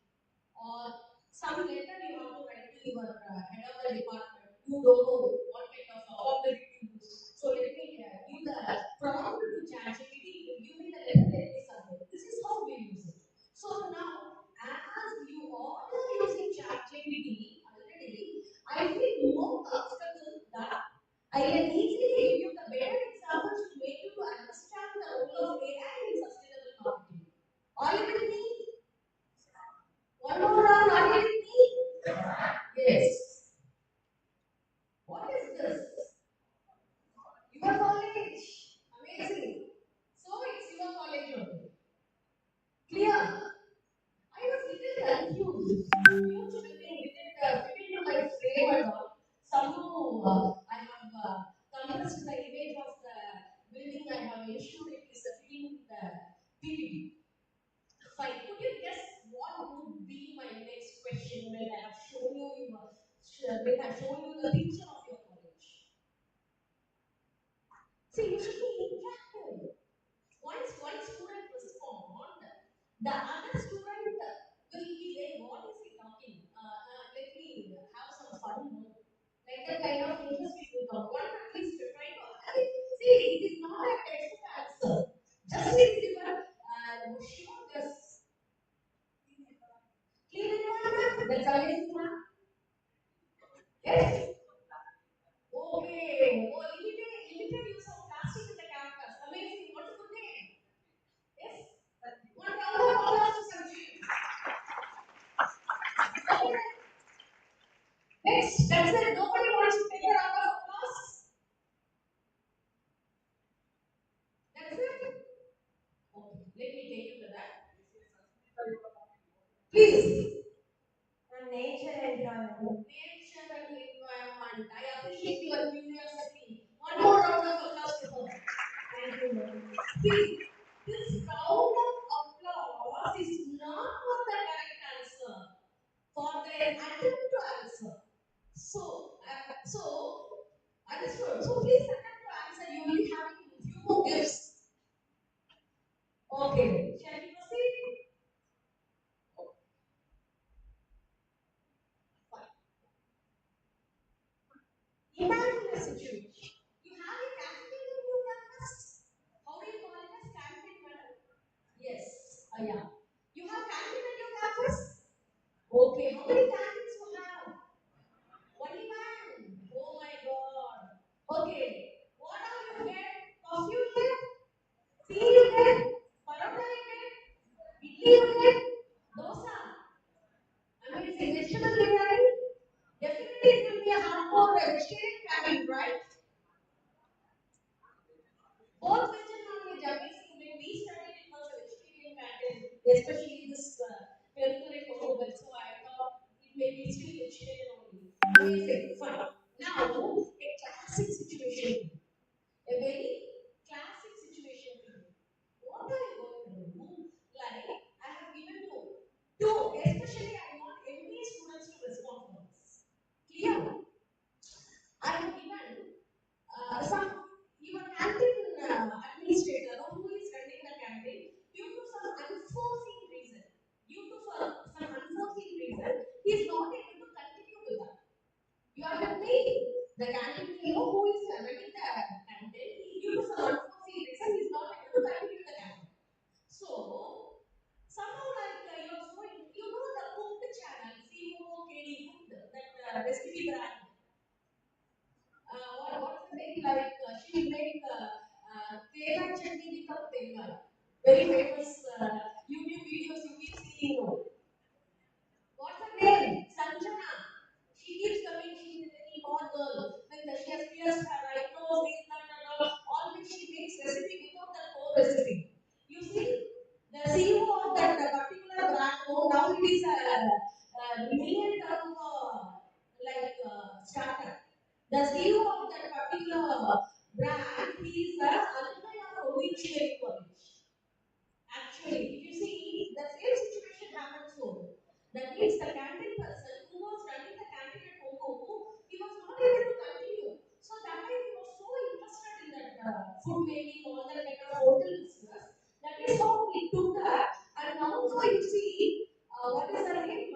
Or some letter you have to write to your head of the department. You don't know what kind of vocabulary to use. So let me give the prompt to ChatGPT. Give me the letter. Let me submit. This is how we use it. So now, as you all are using ChatGPT already, I feel more comfortable that I can easily give you the better examples to make you to understand the role of AI in sustainable marketing. Are you with me? One more round, are you with me? Yes. What is this? Your college. Amazing. So it's your college only. Clear? I was little confused. Huge building, did it fit into my frame or not? Somehow I have compressed the image of the building. I have ensured it is fitting the PPT. Fine. Could you guess what would be my next question when I have shown you when I have shown you the picture of your college? See, you should be interactive. Once one student responds, the other student will be like, what is he talking? Let me have some fun more. Like that kind of interest will come. One at least try to see, it is not a textbook answer. Just it is your sure guess. Clean environment, that's amazing, ma'am. Yes? Okay. Oh, limited use of plastic in the campus. Amazing. What's a good name? Yes? One round of applause to Sanjeev. Okay. Next, that's it. Nobody wants to take a round of applause. That's it. Okay. Let me take you to that. Please. On nature environment. Nature and environment. I appreciate your curiosity. One more round of applause to her. Thank you, ma'am. See, this round of applause is not for the correct answer, for their attempt to answer. So, understood. So please attempt to answer. You will be having few more gifts. Okay. Shall we proceed? Imagine a situation. You have a canteen in your campus. How do you call it as canteen, madam? Yes. Yeah. You have canteen at your campus? Okay. How many canteens you have? Only one. Oh my God. Okay. What are you get? Coffee you get? Tea you get? Parota you get? Idli you get? Dosa. Amazing. Vegetable biryani? Definitely it will be a hardcore vegetarian canteen, right? Both veg and non-veg. Amazing. When we studied, it was a vegetarian canteen, especially this peripheral Kokoban. So I thought it may be still vegetarian only. Amazing. Fine. Now, a classic situation. A very classic situation to you. What are you going to do? Like, I have given you two, especially I want MBA students to respond for this. Clear? I have given some your canteen administrator or who is running the canteen due to some unforeseen reason, he is not able to continue with that. You are with me? The canteen fellow who is running the canteen, due to some unforeseen reason, he is not able to continue the canteen. So somehow like you are so you know the cooked channel, COOKD cooked, that recipe brand. What's the name? Like she will make Tega chutney become Tenga. Very famous YouTube videos you keep seeing. What's her name? Sanjana. She keeps coming. She is a very hot girl. With she has pierced her eyebrows, this, that, and all. Always she makes recipe without the core recipe. You see, the CEO of that particular brand, oh, now it is a million term like startup. The CEO of that particular brand, he is the alumni of Engineering College. Actually, if you see, the same situation happens so. That means the canteen person who was running the canteen at Hokoku, he was not able to continue. So food making, all that kind of hotel business. That is how we took that. And also you see, what is the name?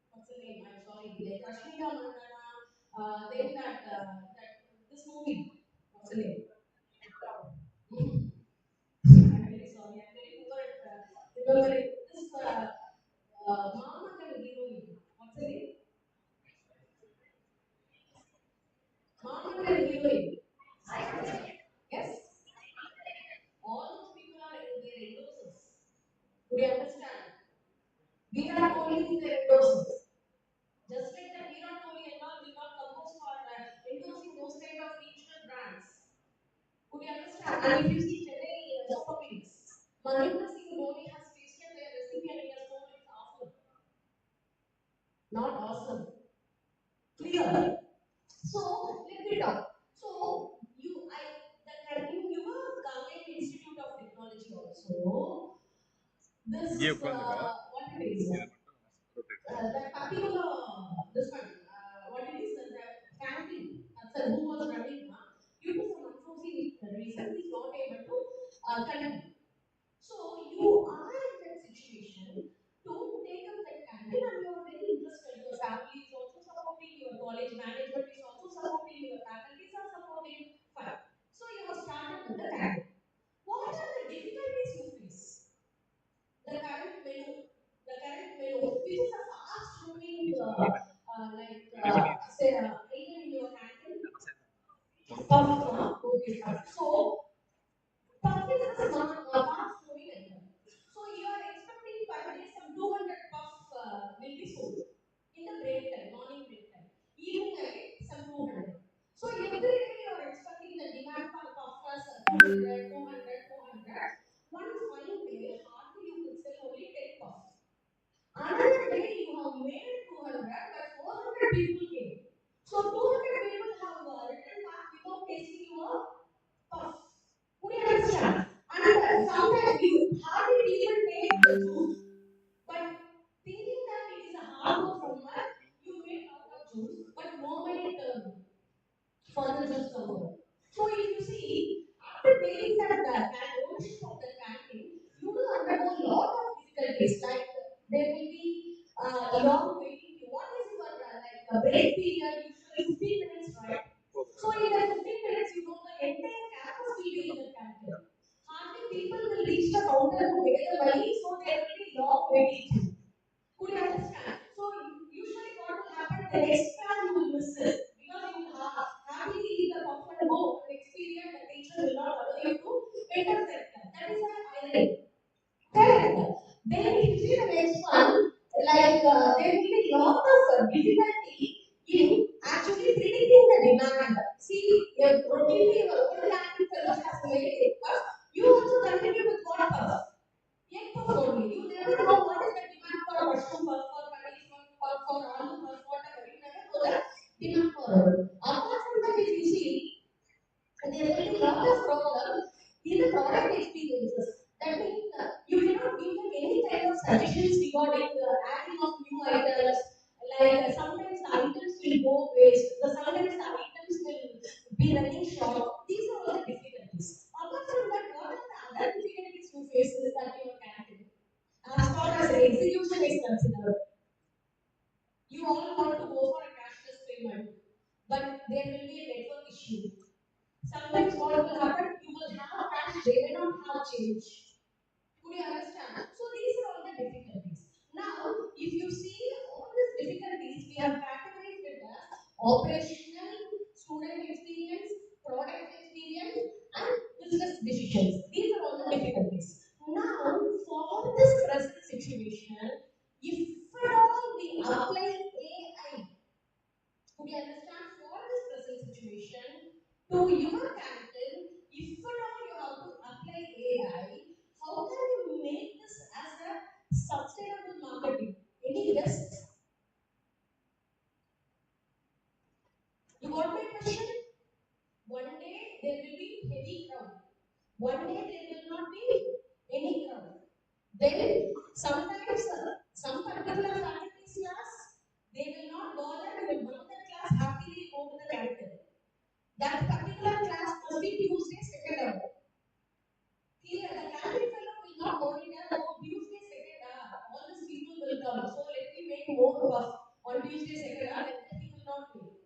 What's the name? I'm sorry. Like Rashmika Mandana. Then that this movie. What's the name? I'm very sorry. I'm very poor at remembering this Mama and heroine. What's the name? Mama and heroine. Yes? All those people are in their endorses. Do you understand? Virat Kohli is their endorses. Just like that, Virat Kohli and all will not compose for endorsing those kind of regional brands. Could you understand? And if you see Chennai Super Kings, Mahendra Singh Dhoni has tasted their recipe and he has told it's awesome. Not awesome. Clear. So let me talk. So in your Kangeyam Institute of Technology also, this what it is, that particular this one, what it is, the canteen, who was running, due to some unforeseen reason, he is not able to continue. So you are in that situation to take up that canteen and you are very interested. Your family is also supporting, your college management is also supporting, your faculties are supporting. Fine. So you have started with the canteen. What are the difficulties you face? The current menu, which is a fast moving, say, item in your canteen. Puff, okay, fine. So puff is a fast moving item. So you are expecting per day some 200 puff will be sold in the break time, morning break time. Evening again some 200. So every day you are expecting the demand for puff was 200, 200, 200. One fine day, hardly you could sell only 10 puffs. Another day you have made 200, but 400 people came. So 200 people have returned back without tasting your puff. Would you understand? And sometimes you hardly people take the juice, but thinking that it is a hard work somewhere, you made lot of juice, but nobody turned for the juice somewhere. So if you see, after taking that ownership of the canteen, you will undergo a lot of difficulties. Like there will be long waiting queue. What is your break period? Usually 15 minutes, right? So in that 15 minutes, you know the entire campus will be in the canteen. Hardly people will reach the counter to pay the money, so there will be long waiting queue. Could you understand? So usually what will happen? The next class you will miss it because you will happily eat the puff and go. Next period the teacher will not allow you to enter that class. That is why I read. Correct. Then if you see the next one, there will be lot of difficulty in actually predicting the demand. See, routinely your old active fellows has made it, but you also continue with what puff? Egg puff only. You never know what is the demand for mushroom puff, for paneer puff, for aloo puff, whatever. You never know the demand for it. Apart from that, if you see, there will be lot of problem in the product experiences. That means you cannot give them any kind of suggestions regarding the adding of new items. Sometimes the items will go waste. Sometimes the items will be running short. These are all the difficulties. Apart from that, what are the other difficulties you face is that you are canteen? As far as the execution is considered, you all want to go for a cashless payment, but there will be a network issue. Sometimes what will happen? You will have cash, they may not have change. Could you understand? So these are all the difficulties. Now, if you see all these difficulties, we have categorized it as operational, student experience, product experience, and business decisions. These are all the difficulties. Now, for this present situation, if at all we apply AI, could you understand? For this present situation, to your canteen, if at all you have to apply AI, how can you make this as a sustainable marketing? Any guess? You got my question? One day there will be heavy crowd. One day there will not be any crowd. Then sometimes some particular faculty's class, they will not bother, they will bunk the class, happily go to the canteen. That particular class Tuesday, second hour. Clear, the canteen fellow will not monitor, oh, Tuesday, second hour. All these people will come. So let me make more puff on Tuesday, second hour, and then he will not pay.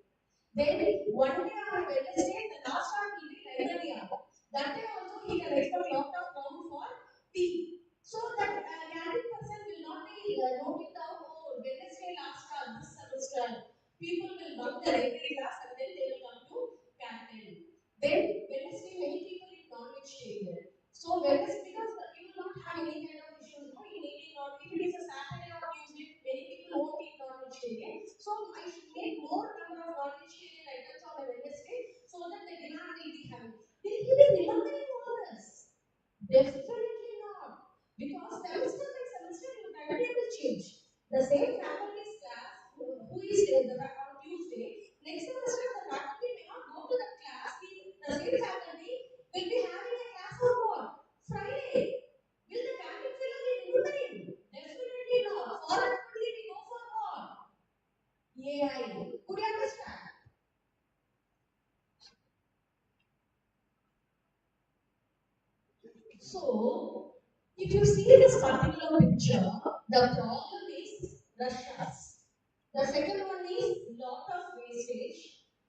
Then one day on Wednesday, the last hour will be library hour. That day also he can expect lot of crowd for tea. So that canteen person will not be noting down, oh, Wednesday last hour, this semester. People will bunk their every class and then they will come to canteen. Then Wednesday, many people eat non-veg there. So Wednesday, because you will not have any kind of issues, no, in eating non. If it is a Saturday or Tuesday, many people won't eat non-vegetarian. So I should make more number of non-vegetarian items on a Wednesday so that the demand will be high. Will he be remembering all this? Definitely not. Because semester by semester your timetable change. The same faculty's class who is in the on Tuesday, next semester the faculty may not go to that class. The same faculty will be having a class on what? Friday. Will the canteen fellow be remembering? Definitely not. For everybody we go for what? AI. Could you understand? So, if you see this particular picture, the problem is rushes. The second one is lot of wastage.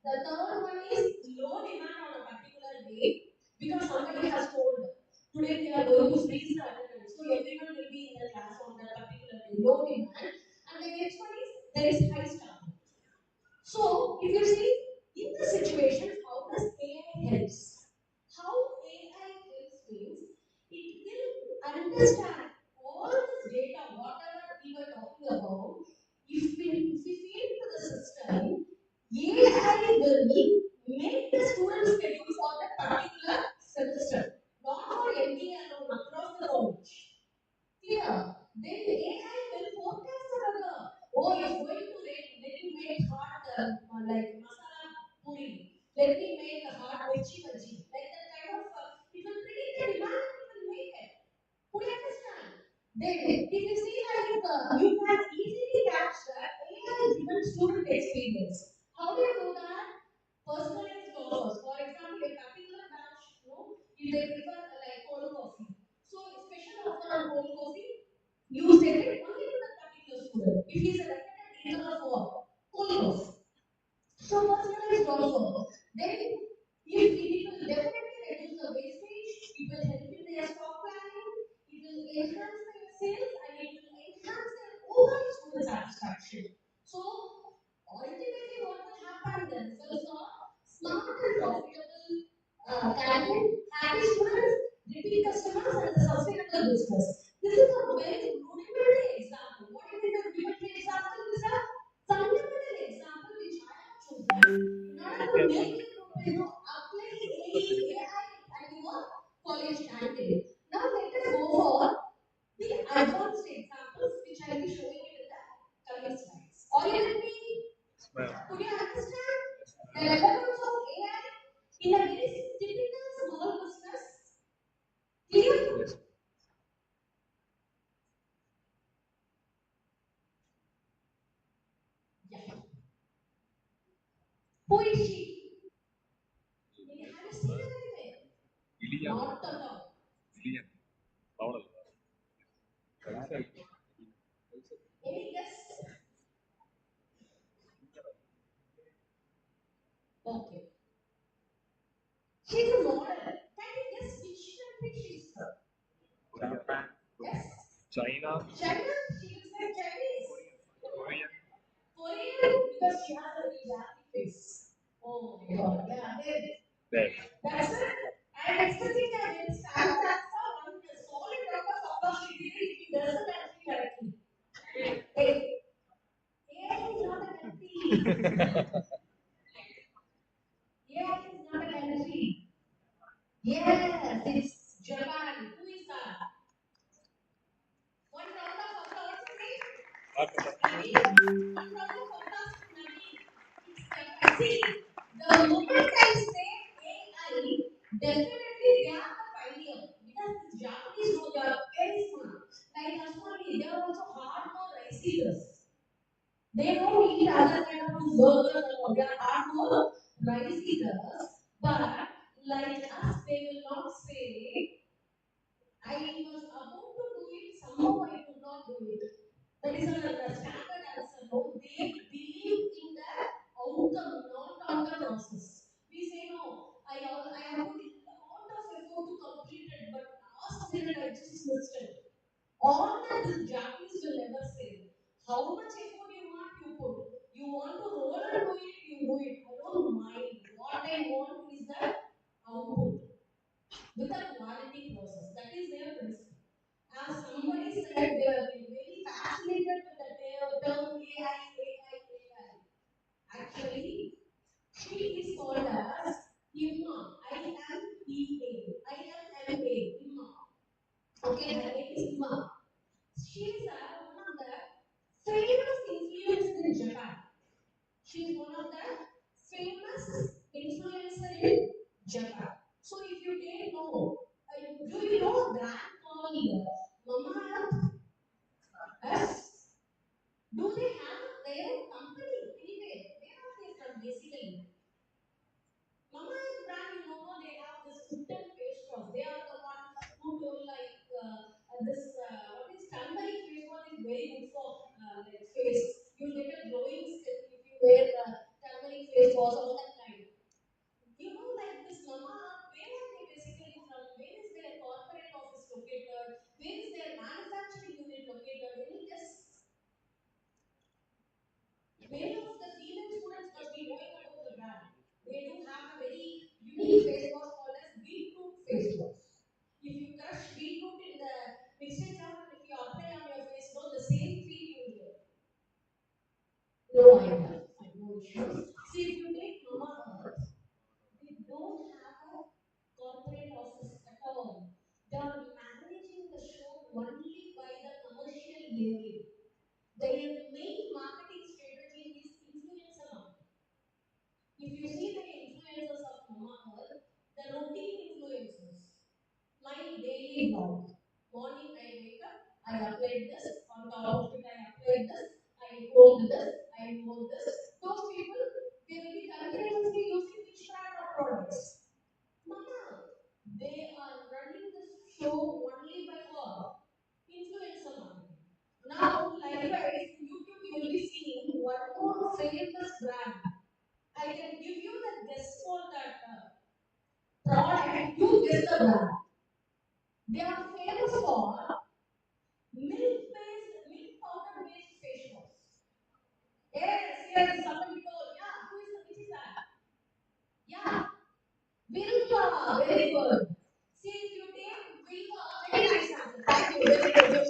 The third one is low demand on a particular day because somebody has told today we are going to freeze the attendance. So everyone will be in the class on that particular day. Low demand. And the next one is there is high staff. So if you see in this situation, how does AI helps? How AI helps means it will understand all this data, whatever we were talking about. If we feed into the system, AI will make the student schedule for that particular semester, not for MBA alone across the college. Clear? Then AI will forecast the weather. Oh, it's going to rain. Let me make hot like masala puri. Let me make a hot mirchi bhaji. Like that kind of, it will predict the demand and it will make it. Could you understand? Then, if you see like you can easily catch the AI-driven student experience. How do you do that? Personalized offers. For example, a particular batch, if they prefer like cold coffee. So, a special offer on cold coffee, you send it only to that particular student. If he is a recommended drinker of what? Cold coffee. So, personalized offer. Then, if it will definitely reduce the wastage, it will help in their stock planning, it will enhance their sales, and it will enhance their overall student satisfaction. So, ultimately, what will happen? The results are smart and profitable canteen, happy students, repeat customers, and the sustainable business. This is a very rudimentary example. What is the rudimentary example? This is a fundamental example which I have chosen in order to make you apply AI at your college canteen. Now let us go for the advanced examples which I will be showing you in the coming slides. Are you with me? Could you understand the relevance of AI in a very typical small business? Clear? Yeah. Who is she? Have you seen her anywhere? Not at all. Any guess? Okay. She's a model. Can you guess which country she's from? Yes? China? She looks like Chinese. Korean because she has a very jagged face. Oh my god. Yeah, that's it. I'm expecting that when Sam that's one solid round of applause she did it, he doesn't actually correctly. Hey, AI is not a country. AI is not a country. Yes, it's Japan. Who is that? One round of applause, please. Naveen. One round of applause to Naveen. It's Japan. See, the moment I say AI, definitely they are the pioneer because the Japanese know they are very smart. Like us only, they are also hardcore rice eaters. They don't eat other kind of burgers or they are hardcore rice eaters. But like us process. We say no, I have put a lot of effort to complete it, but last minute I just missed it. All that this Japanese will never say. How much effort you put. You want to roll and do it, you do it. I don't mind. What I want is that output with a quality process. That is their principle. As somebody said, they have been very fascinated with the term AI. Actually, she is called as Imma. IMEA. IMMA. Imma. Okay, her name is Imma. She is one of the famous influencers in Japan. She is one of the famous influencer in Japan. So if you didn't know, do you know a brand called Mama Earth? Do they have their own company anyway? Where are they from basically? Mama Earth brand, you know, they have this food and face wash. They are the one who told like what is turmeric face wash is very good for like face. You get a glowing skin if you wear turmeric face wash all that kind. You know, like this Mama Earth, where are they basically from? Where is their corporate office located? Where is their manufacturing unit located? Any guess? Many of the female students must be knowing about the brand. They do have a very unique face wash called as beetroot face wash. If you crush beetroot in the mixture jar and if you apply on your face, no, the same feel you will get. No idea. No issues. See, if you take Mama Earth, they don't have a corporate office at all. They are managing the show only by the commercial labeling. Their main marketing strategy is influencer marketing. If you see the influencers of Mama Earth, the routine influencers, my daily vlog. Morning I wake up, I applied this, on top of it I applied this, I told this, I wore this. Those people, they will be continuously using which brand of products? Mama, they are running this show only by what? Influencer marketing. Now, likewise, in YouTube, you will be seeing one more famous brand. I can give you the guess for that product. You guess the brand. They are famous for milk powder based face wash. Yes, somebody told. Yeah, which is that? Yeah, Vilva. Very good. See, if you take Vilva, very nice answer. Thank you. Very good.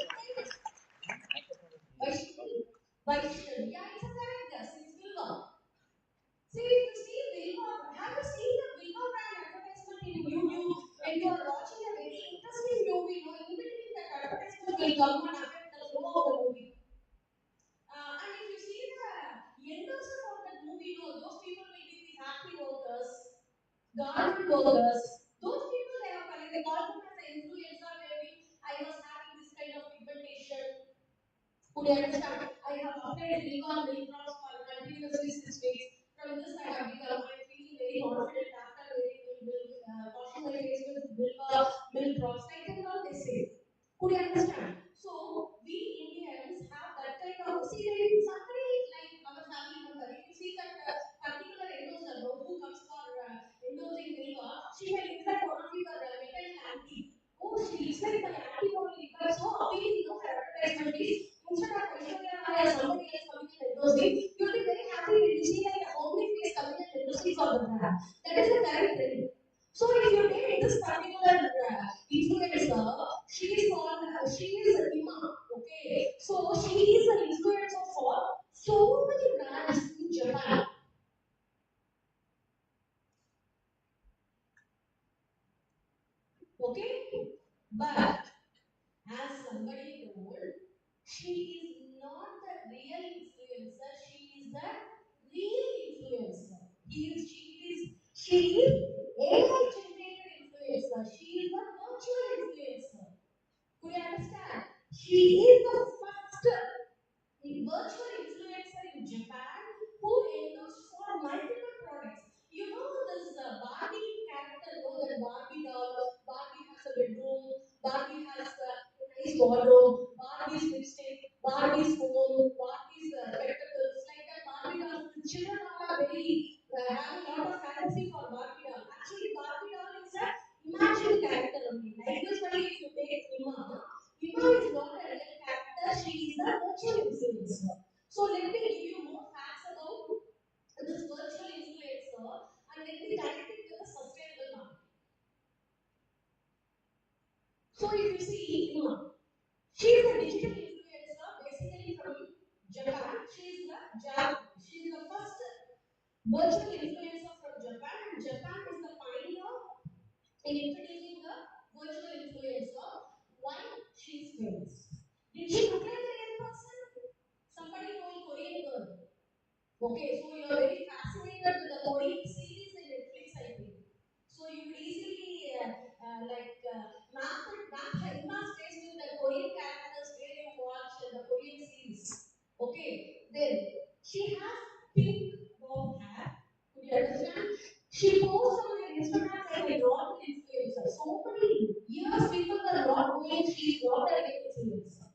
Vaishnavi. Yeah, it's a correct guess. It's Vilva. See, if you see Vilva, have you seen the Vilva brand advertisement in YouTube? When you are watching a very interesting movie, no, in between that advertisement will come and affect the flow of the movie. And if you see the endorser of that movie, no, those people will be the factory workers, garment workers. Those people they have connected. They call them as an influencer. Maybe I was having this kind of pigmentation. Could you understand? I have applied Vilva milk drops for continuously 6 weeks. From this, I have become. I am feeling very confident after washing my face with Vilva milk drops. Like that, all they say. Could you understand? So we Indians have that kind of. See, there is somebody like our family member. If you see that particular endorser who comes for endorsing Vilva, she may look like one of your maternal auntie. Oh, she looks like my auntie only. But so appealing, no, her advertisement is instead of Aishwarya Rai or somebody else coming and endorsing, you'll be very happy when you see like a homely face coming and endorsing for the brand. That is a correct trend. So if you take this particular influencer, she is Ima, okay? So she is an influencer for so many brands in Japan. Okay? But as somebody told, she is not the real influencer, she is the real influencer. She is AI generated influencer. She is the virtual influencer. Could you understand? She is the first virtual influencer in Japan who endorsed for multiple products. You know this Barbie character, know that Barbie doll, Barbie has a bedroom, Barbie has a nice wardrobe, Barbie's lipstick, Barbie's phone, Barbie's spectacles, like that Barbie dolls. The children are very have a lot of fantasy for Barbie doll. Actually, Barbie doll is a imagined character only. Likewise, only if you take Ima is not a real character. She is a virtual influencer. So let me give you more facts about this virtual influencer and let me connect it with the sustainable marketing. So if you see Ima, she is a digital influencer basically from Japan. She is the first virtual influencer from Japan, and Japan is the pioneer in introducing the virtual influencer. Why she is famous? Did she look like a real person? Somebody told Korean girl. Okay, so you are very fascinated with the Korean series in Netflix, I think. So you could easily map Ima's face with the Korean characters where you watch the Korean series. Okay, then she has pink bob hair. Could you understand? She posts on her Instagram like a normal influencer. So many years people were not knowing she is not a real influencer.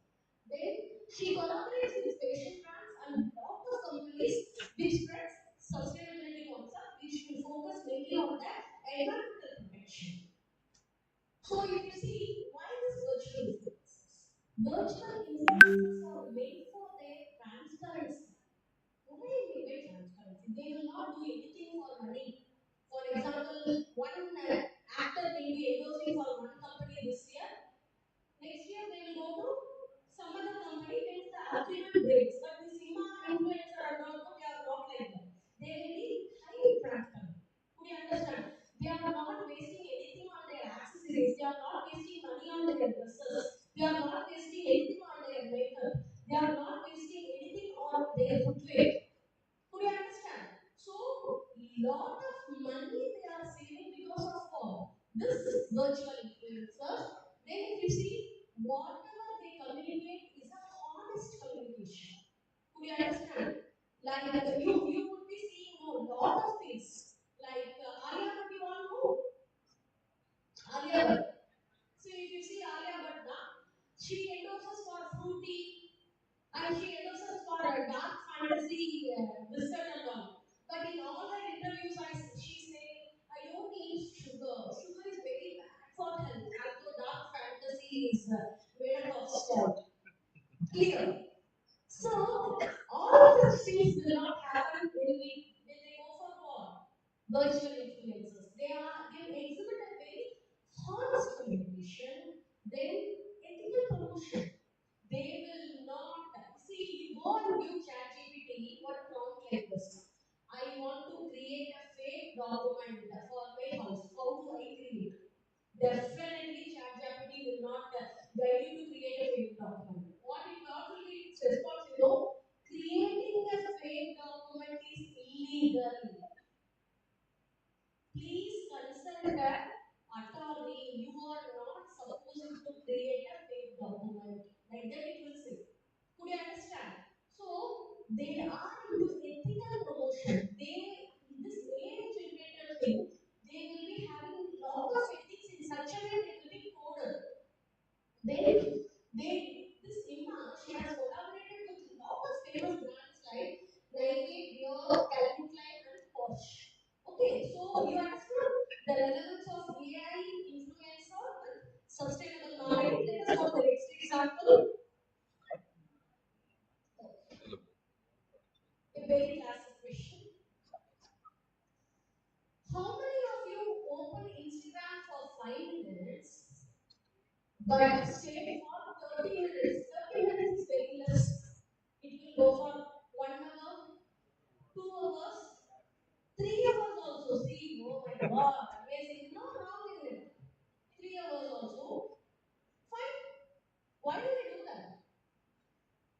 Then she collaborates with fashion brands and lot of companies which spreads sustainability concept which will focus mainly on the environmental protection. So if you see why this virtual influencers? Virtual influencers are made for their transparency. Why they get transparency? They will not do anything for money. For example, one actor will be endorsing for one company this year. Next year they will go to some other company when the agreement breaks. But the Sima influencer and all, they are not like that. They will be highly transparent. Could you understand? They are not wasting anything on their accessories. They are not wasting money on their dresses. They are not wasting anything on their makeup. They are not wasting anything on their footwear. Could you understand? So, lot of money they are saving because of this virtual influencers. Then if you see, whatever they communicate is a honest communication. Could you understand? Like you would be seeing a lot of things. Like Alia Bhatt, you all know? Alia Bhatt. So if you see Alia Bhatt, she endorses for fruity and she endorses for a dark fantasy biscuit and all. But in all her interviews, she says, I don't eat sugar. Sugar is very bad for health, although dark fantasy is made up of salt. Clear. So all of these things will not happen when they go for what? Virtual influencers. They exhibit a very honest communication, then ethical promotion. They will not see you go and give ChatGPT what prompt like this. I want to create a fake document for my house. How do I create? Definitely ChatGPT will not guide you to create a fake document. What will be its response? Creating a fake document is illegal. Please consult an attorney. You are not supposed to create a fake document. Like that it will say. Could you understand? So they are into ethical promotion. This AI generated thing, they will be having a lot of ethics in such a way that will be coded. This Ima, she has collaborated with a lot of famous brands like Nike, Dior, Calvin Klein, and Porsche. Okay, so you understood the relevance of AI influencer and sustainable marketing. Let us go to the next example. A very classic question. How many of you open Instagram for 5 minutes but stay for 30 minutes? 30 minutes is very less. It will go for 1 hour, 2 hours, 3 hours also. See, oh my god, amazing. No wrong in it. 3 hours also. Fine. Why do we do that?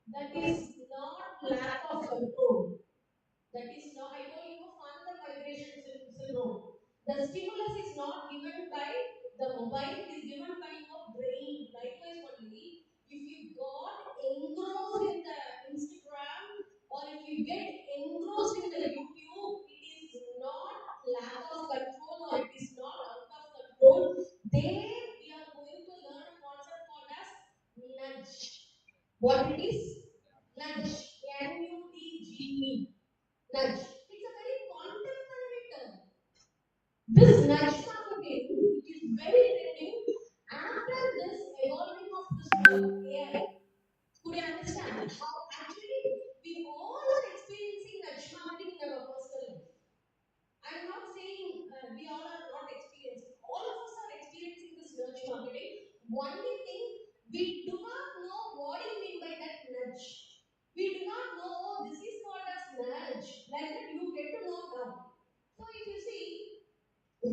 That is not lack of control. That is not, I told you, fun the vibration syndrome. The stimulus is not given by the mobile, it is given by your brain. Likewise, only if you got engrossed in the Instagram or if you get engrossed in the YouTube, it is not lack of control or it is not out of control. There we are going to learn a concept called as nudge. What it is? Nudge. Nudge. It's a very contemporary This nudge marketing, it is very trending after this evolving of this AI. Could you understand how actually we all are experiencing nudge marketing in our personal life? I'm not saying we all are not experiencing. All of us are experiencing this nudge marketing. Only thing, we do not know what you mean by that nudge. We do not know, oh, this is called as nudge. Like that, you get to know now. So if you see,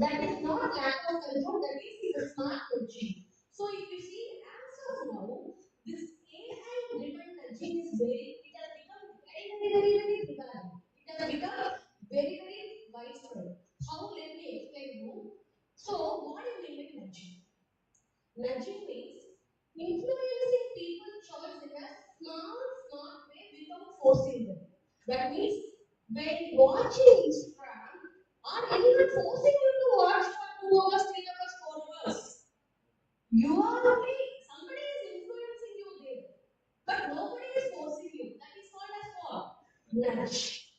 that is not lack of control, that is the smart nudging. So if you see, as of now, this AI driven nudging is it has become very prevalent. It has become very widespread. How? Let me explain you. So what do you mean by nudging? Nudging means influencing people's choice in a smart way without forcing them. That means when watching Instagram, or anyone forcing you to watch for 2 hours, 3 hours, 4 hours, you are okay. Somebody is influencing you there, but nobody is forcing you. That is called as what? Nudge.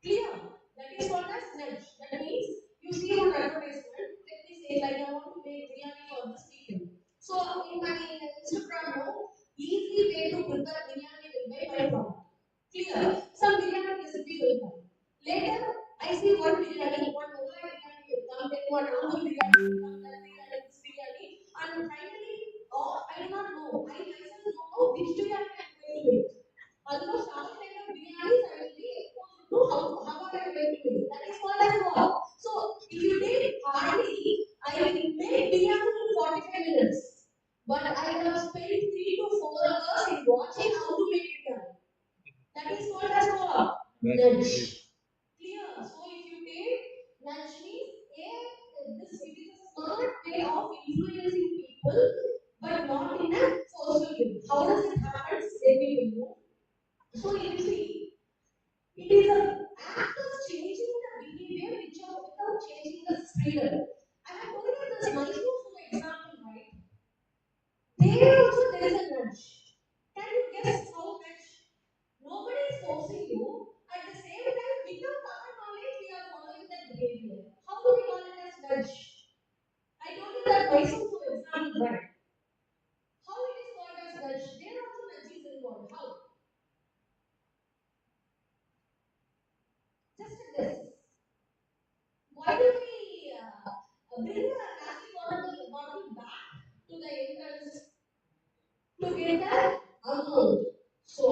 Clear? That is called as nudge. That means you see one advertisement. Let me say, like I want to make biryani for this people. So in my Instagram now, easy way to prepare biryani will be my product. Clear? Some biryani recipe will come. Later, I see one biryani, one Mughlai biryani will come, then one Andhra biryani will come, that biryani, this biryani, and finally, I do not know. I myself don't know which biryani I am going to make. Almost all kind of biryanis I will be exposed to how I am going to make. That is called as what? So if you take hardly, I will make biryani in 45 minutes. But I have spent 3 to 4 hours in watching how to make biryani. That is called as what? Nudge. Clear? So if you take nudge means it is a smart way of influencing people, but not in a forceful way. How does it happen? Let me tell you. So if you see, it is an act of changing the behavior without changing the freedom. I have told you this Mysore example, right? There also there is a nudge. Can you guess how nudge? Nobody is forcing you. At the same time, without our knowledge, we are following that behavior. How do we call it as nudge? I told you that Mysore example, right? How it is called as nudge? There also nudge is involved. How? Just a guess. Why do we bring a plastic bottle back to the entrance to get the amount? So,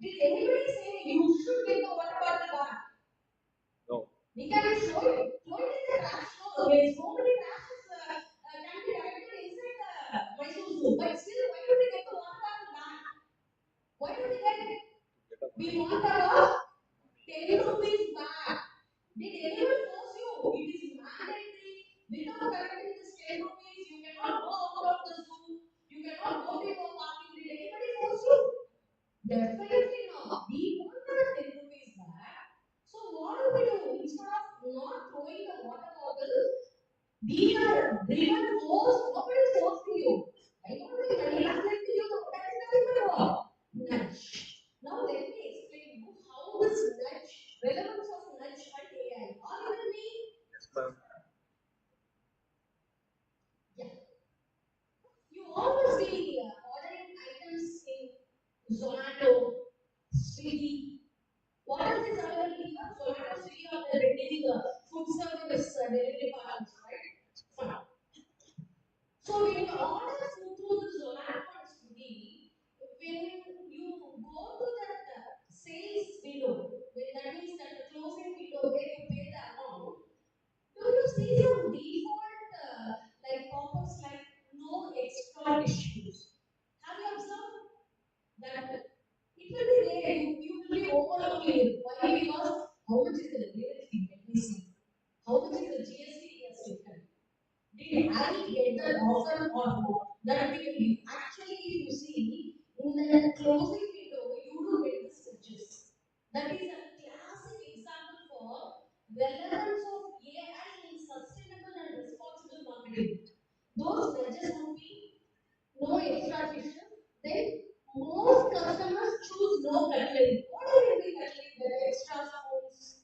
did anybody say you should get the water bottle back? No. We can throw it in the trash. No, there is so many trashes can be directed inside the Mysore Zoo. But still, why do we get the water bottle back? Why do we get it? We want our 10 rupees back. Did anyone force you? It is mandatory. Without collecting this 10 rupees, you cannot go out of the zoo. You cannot go to your parking. Did anybody force you? Definitely not. We want our 10 rupees back. So what do we do? Instead of not throwing the water bottle, we are driven forced. Nobody is forcing you. I don't think money. I'm letting you know that is nothing but what? Nudge. Now let me explain you how this nudge, relevance of nudge and AI. Are you with me? Yes, ma'am. Yeah. You always be ordering items in Zomato, Swiggy. What else is available here? Zomato, Swiggy are the leading food service delivery partners, right? Fine. So when you order food through the Zomato and Swiggy, when you go to that sales window, that means that the closing window where you pay the amount, do you see some default like pop-ups like no extra tissues? Have you observed that it will be there? You will be overlooking it. Why? Because how much is the GST? Let me see. How much is the GST he has taken? Did I get that offer or not? That we will be. Actually, if you see in the closing window, you do get the switches. That is a classic example for relevance of AI in sustainable and responsible marketing. Those nudges would be no extra tissues. Then most customers choose no cutlery. What do you mean cutlery? There are extra spoons,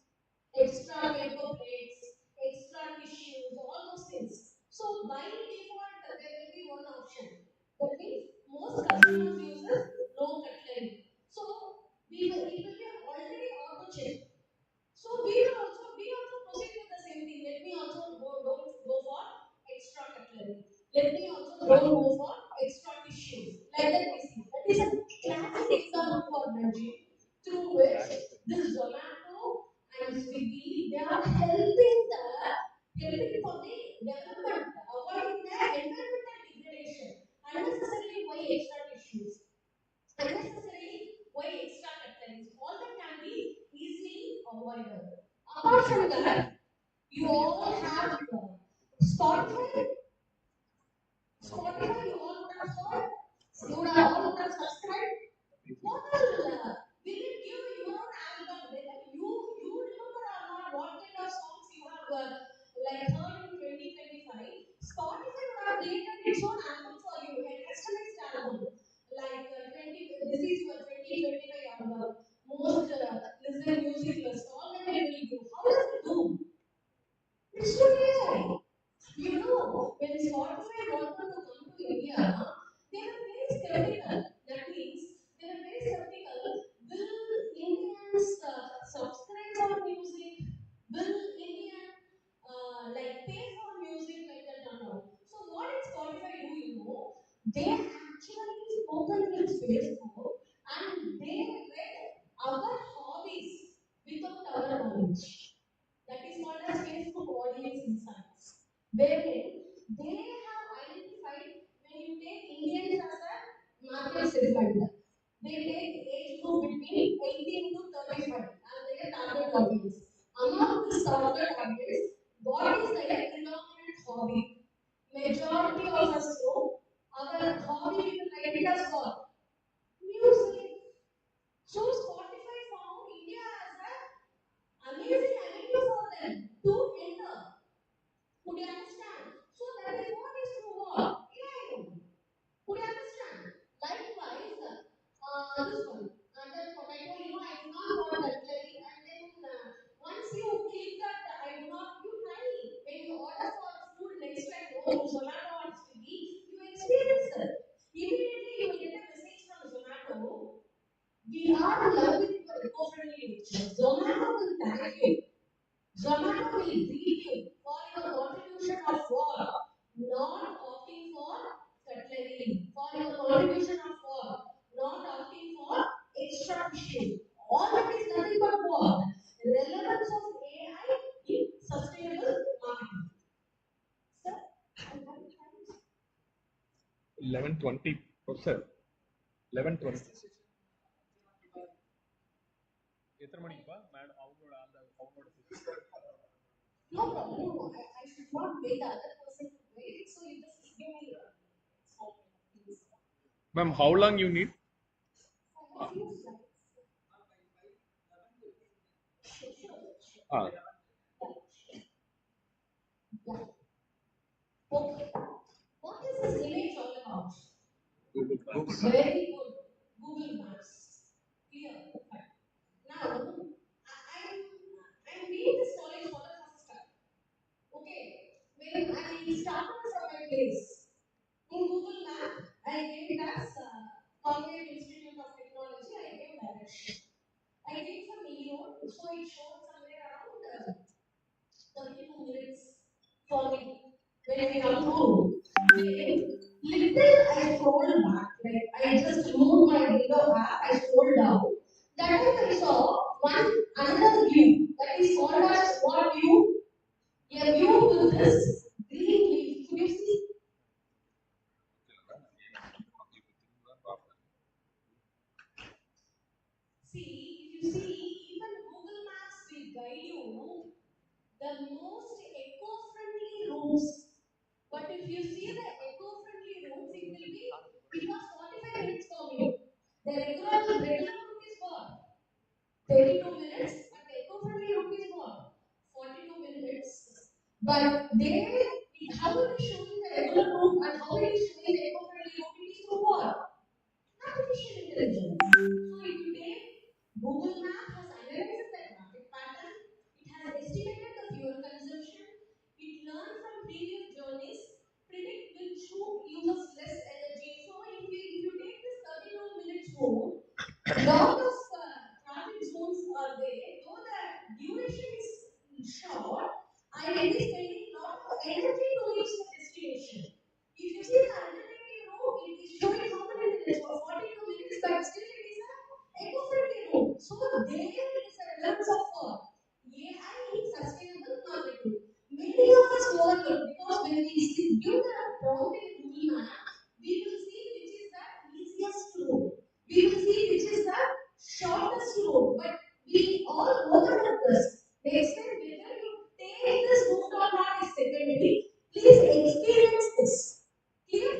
extra paper plates, extra tissue, by default, there will be one option. That means most customers uses no cutlery. So it will be already auto check. So we also proceed with the same thing. Let me also don't go for extra cutlery. Let me also don't go for extra tissues. Like that we see. That is a classic example for nudging through which this Zomato and Swiggy, they are helping for the development, avoiding the environmental degradation. Unnecessarily why extra tissues? Unnecessarily why extra cutleries? All that can be easily avoided. Apart from that, you all have Spotify. Spotify, you all would have heard. You would have all would have subscribed. What will it give your own album? Whether you remember or not, what kind of songs you have like heard in 2025? Spotify would have created its own album for you, a customized album. Like 20, this is your 2025 album. Most listened music list. All that it will give. How does it do? It's so AI. You know, when Spotify wanted to come to India, they were very skeptical. That means they were very skeptical. Will Indians subscribe for music? Will Indian like pay for music like that or not? So what did Spotify do? You know, they actually spoken with Facebook and they read our hobbies without our knowledge. That is called as Facebook audience insights, wherein they have identified when you take Indians as a market segment, they take age group between 18 to 35 as their target audience. Among this target audience, what is their predominant hobby? Majority of us know our hobby, we will write it as what? Music. So Spotify found India as an amazing avenue for them to enter. Could you understand? So that is what is through what? AI. Could you understand? Likewise, this one. That's what I told you. I do not want cutlery. And then once you click that, I do not. You try when you order for food next time. Go to Zomato or Swiggy. You experience it. Immediately you will get a message from Zomato. We are in love with your eco-friendly nature. Zomato will thank you. Zomato will greet you for your contribution of what? Not opting for cutlery. For your contribution of what? Not opting for extra tissue. All that is nothing but what? Relevance of AI in sustainable marketing. Sir, I have time. 11:20%. 11:20. எத்தனை மணிக்குப்பா madam அவங்களோட அவங்களோட No problem. No, I should not wait the other person to wait. So you just give me small things. Ma'am, how long you need? I have few slides. Ah. Yeah. Okay. What is this image all about? Google Maps. Very good. Google Maps. Clear. Fine. Now, I'm being this knowledge for the first time. Okay. When I started from my place, in Google Map, I gave it as Kangeyam Institute of Technology. I gave direction. I came from Europe, so it showed somewhere around 32 minutes for me when I come home. Then, little I scrolled back, like I just moved my window up, I scrolled down. That time I saw another view that is called as what view? A view with this green leaf. Could you see? See, if you see, even Google Maps will guide you the most eco-friendly routes. But if you see the eco-friendly routes, it will be because 45 minutes for me. The regular route is what? 32 minutes, and the eco-friendly route is what? 42 minutes. But how it is showing the regular route and how it is showing the eco-friendly route, it is through what? Artificial intelligence. So if you take Google Map has analyzed the traffic pattern, it has estimated the fuel consumption, it learned from previous journeys, example because when we see, give the prompt in Google Map, we will see which is the easiest route. We will see which is the shortest route. But we all overlook this. Next time, whether you take this route or not is secondary. Please experience this. Clear?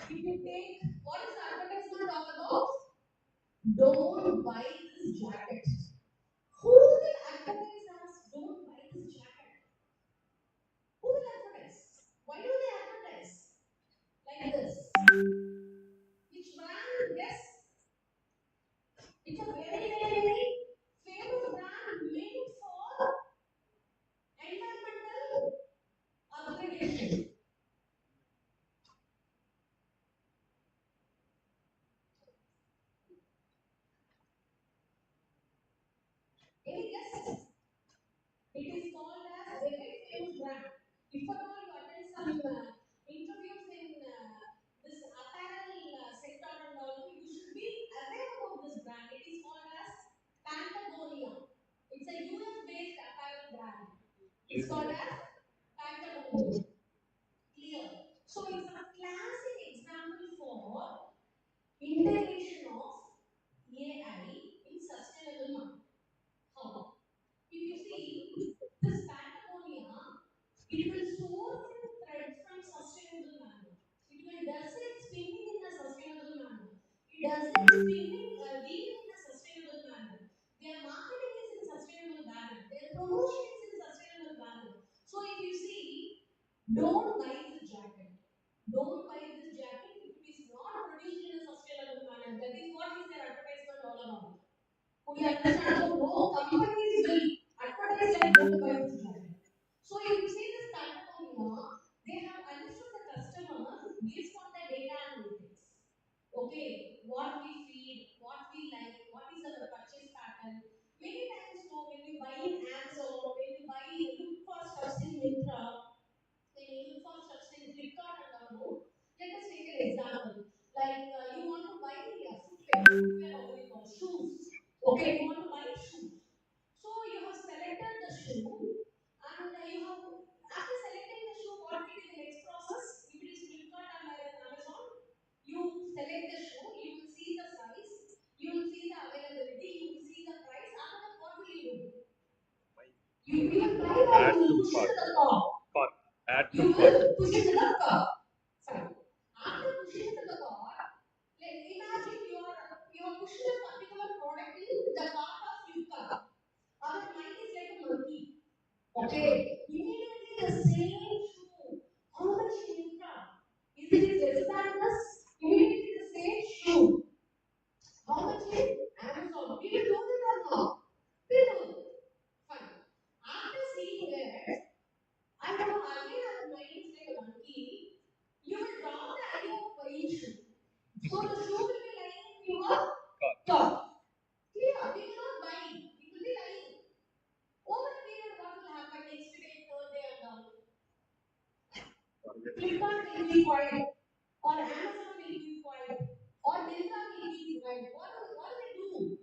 If you take, what is the advertisement all about? Don't buy this jacket. Who will advertise us? Don't buy this jacket. Who will advertise? Why do they advertise like this? Which brand? Yes, it's a very, very, very famous brand made for environmental upgradation. Any guess? It is called as a very famous brand. If at all you attend some interviews in this apparel sector and all, you should be aware about this brand. It is called as Patagonia. It's a US based apparel brand. It's called as Patagonia. Clear. So it's a classic example for integration of AI in sustainable manner. How? If you see this Patagonia, it will source in threads from sustainable manner. It will does it spinning in a sustainable manner. It does it spinning, weaving in a sustainable manner. Their marketing is in sustainable manner. Their promotion is in sustainable manner. So if you see, don't buy this jacket. Don't buy this jacket if it is not produced in a sustainable manner. That is what is their advertisement all about. We understand. So no companies will advertise like don't buy this jacket. So if you see this Patagonia, they have understood the customer based on the data analytics. Okay, what we feed, what we like, what is our purchase pattern. Many times, so when we buy in Amazon, when we buy, look for stuff in Myntra, when you look for stuff in Flipkart and all, let us take an example. Like you want to buy footwear, how do we call shoes? Okay, you want to buy shoes. So you have selected the shoe, and you have after selecting the shoe, what will be the next process? If it is Flipkart and Amazon, you select the shoe, you will see the size, you will see the availability, you will see the price. After that, what will you do? You will buy or you will push it to the cart. You will push it to the cart. Fine. After pushing it to the cart, like imagine you are pushing a particular product in the cart of Flipkart. Our mind is like a monkey. Okay. Immediately the same shoe. How much income? Is it less than this? Immediately the same shoe. How much in Amazon? We will do it or not? We will do it. Fine. After seeing that, I don't know, again our mind is like a monkey. You will drop the idea of buying shoe. So the shoe will be lying in your cart. Clear? We will not buy. It will be lying. Over a period, what will happen next day, third day, and all? Flipkart will be quiet, or Amazon will be quiet, or Myntra will be quiet. What do they do?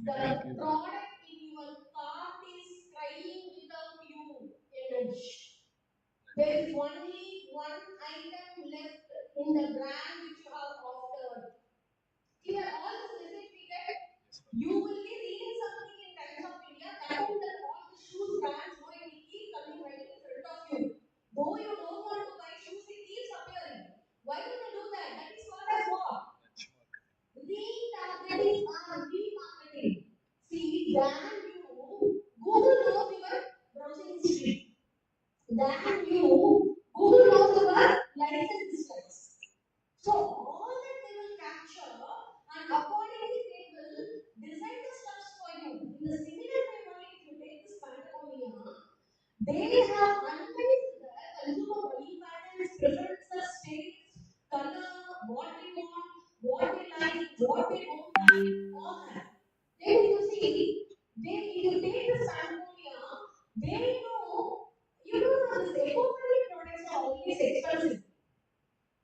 The product in your cart is crying without you, energy. There is only one item left in the brand which you have offered. Clear? All this message we get. You will be reading something in Times of India that is that all the shoes brands will keep coming right in front of you. Though you don't want to buy shoes, it keeps appearing. Why do they do that? That is called as what? Retargeting or remarketing. See, than you, Google knows your browsing history. Than you, Google knows your license distance. So all that they will capture, and accordingly they will design the steps for you. In the similar way, only if you take this Patagonia, they have analyzed the consumer buying patterns, preferences, taste, color, what they want, what they like, what they don't like, all that. Then if you see, if you take this Patagonia, they know, you know, these eco-friendly products are always expensive.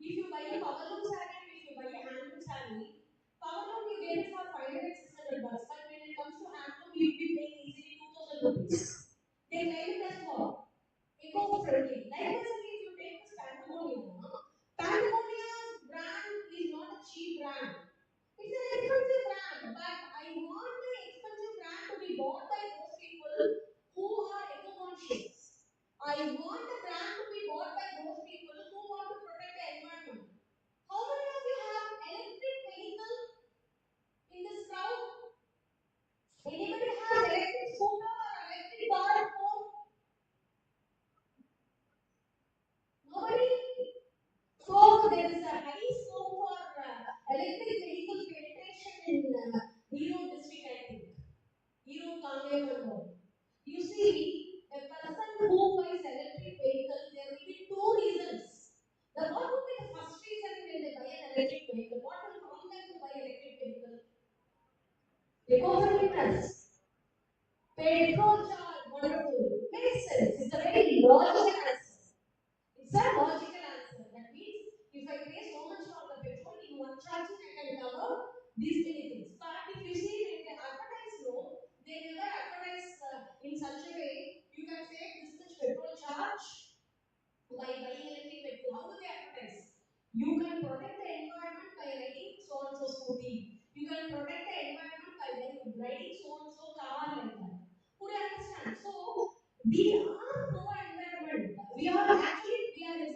If you buy a powerloom saree and if you buy a handloom saree, powerloom you get it for 500 600 bucks. you'll be paying easily 2,000 rupees. They claim it as what? Eco-friendly. Likewise, if you take this Patagonia brand is not a cheap brand. It's an expensive brand, but I want the expensive brand to be bought by those people who are eco-conscious. I want the brand to be bought by those people who want to protect the environment. How many of you have electric vehicle in this crowd? Anybody has electric scooter or electric car at home? Nobody? So there is a high scope for electric vehicle penetration in Erode district, I think. Erode, Kangeyam. You see, a person who buys electric vehicle, there will be two reasons. What would be the first reason when they buy an electric vehicle? What will prompt them to buy electric vehicle? Eco-friendliness. Petrol charge, wonderful. Makes sense. It's a very logical answer. It's a logical answer. That means if I pay so much for the petrol, in one charging I can cover these many things. But if you see when they advertise they never advertise in such a way. You can save this much petrol charge by buying electric vehicle. How do they advertise? You can protect the environment by riding so and so scooty. You can protect the environment by riding so and so car like that. Could you understand? So we are pro-environment. We are exhibiting the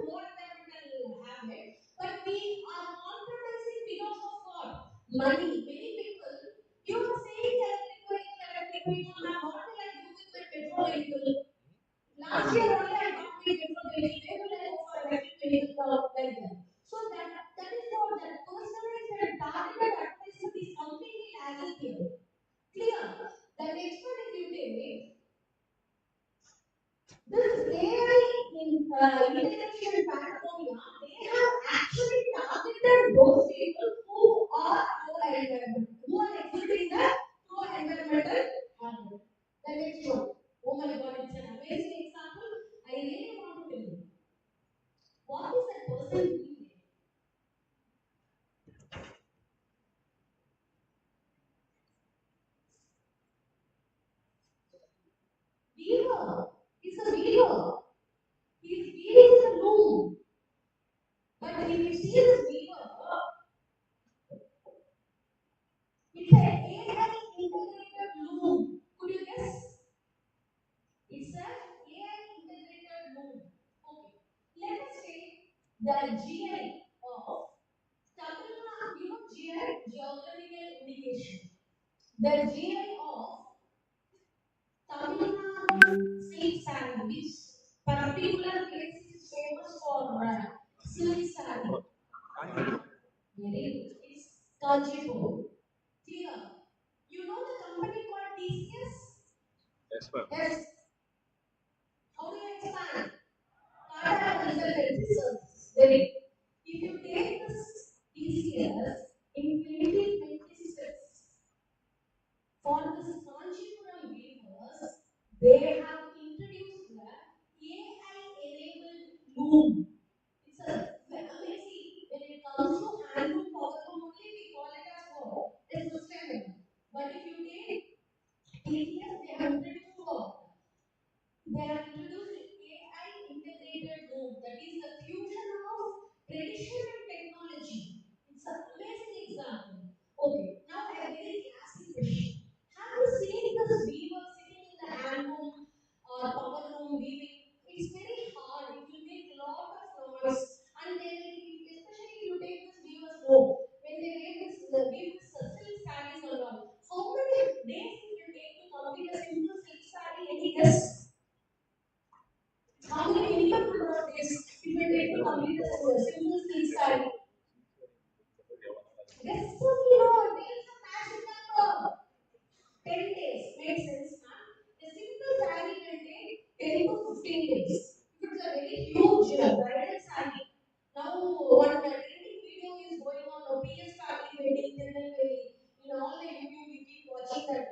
pro-environmental habit, but we are compromising because of what? Money. Many people, you are saying electric vehicle. Now what will I do with my petrol vehicle? Last year only I got my petrol vehicle. Where will I go for electric vehicle like that? So that is what that personalized and targeted advertisement is completely lacking here. Clear? The next one, if you take this AI integration Patagonia, they have actually targeted those people who are pro-environment, who are exhibiting the pro-environmental habit. The next one. Oh my God, it's an amazing example. I really want to tell you. What is that person doing there? Weaver. He's a weaver. He's weaving in the loom. But if you see this weaver, it's an AI integrated loom. Could you guess? It's an AI integrated loom. Okay. Let us take the GI of Tamil Nadu. You know GI, geographical indication. The GI of Tamil Nadu silk saree, which particular place is famous for silk saree. Very good. It's Kangeyam. Clear. You know the company called TCS? Yes, ma'am. Yes. How do you expand? Tata Consultancy Services. Very good. If you take this TCS in 2026 for this Kanchipuram weavers, they have introduced the AI-enabled loom. It's a amazing. When it comes to handloom power loom, only we call it as what? As sustainable. But if you take TCS, they have introduced what? They have introduced AI integrated loom. That is the fusion of tradition and technology. It's an amazing example. Okay, now a very classic question. Have you seen this weaver sitting in the handloom or power loom weaving? It's very hard. It will make a lot of noise. And they will, especially if you take this weaver's robe, when they weave this silk sarees or all. How many days it will take to complete a simple silk saree? Any guess? How many minimum number of days it will take to complete a simple silk saree? Yes, so we know there is a magic number. 10 days. Makes sense, huh? A simple saree can take 10 to 15 days. If it's a very huge bridal saree. Now, one trending video is going on PS family wedding, Tirunelveli. In all the YouTube, we keep watching that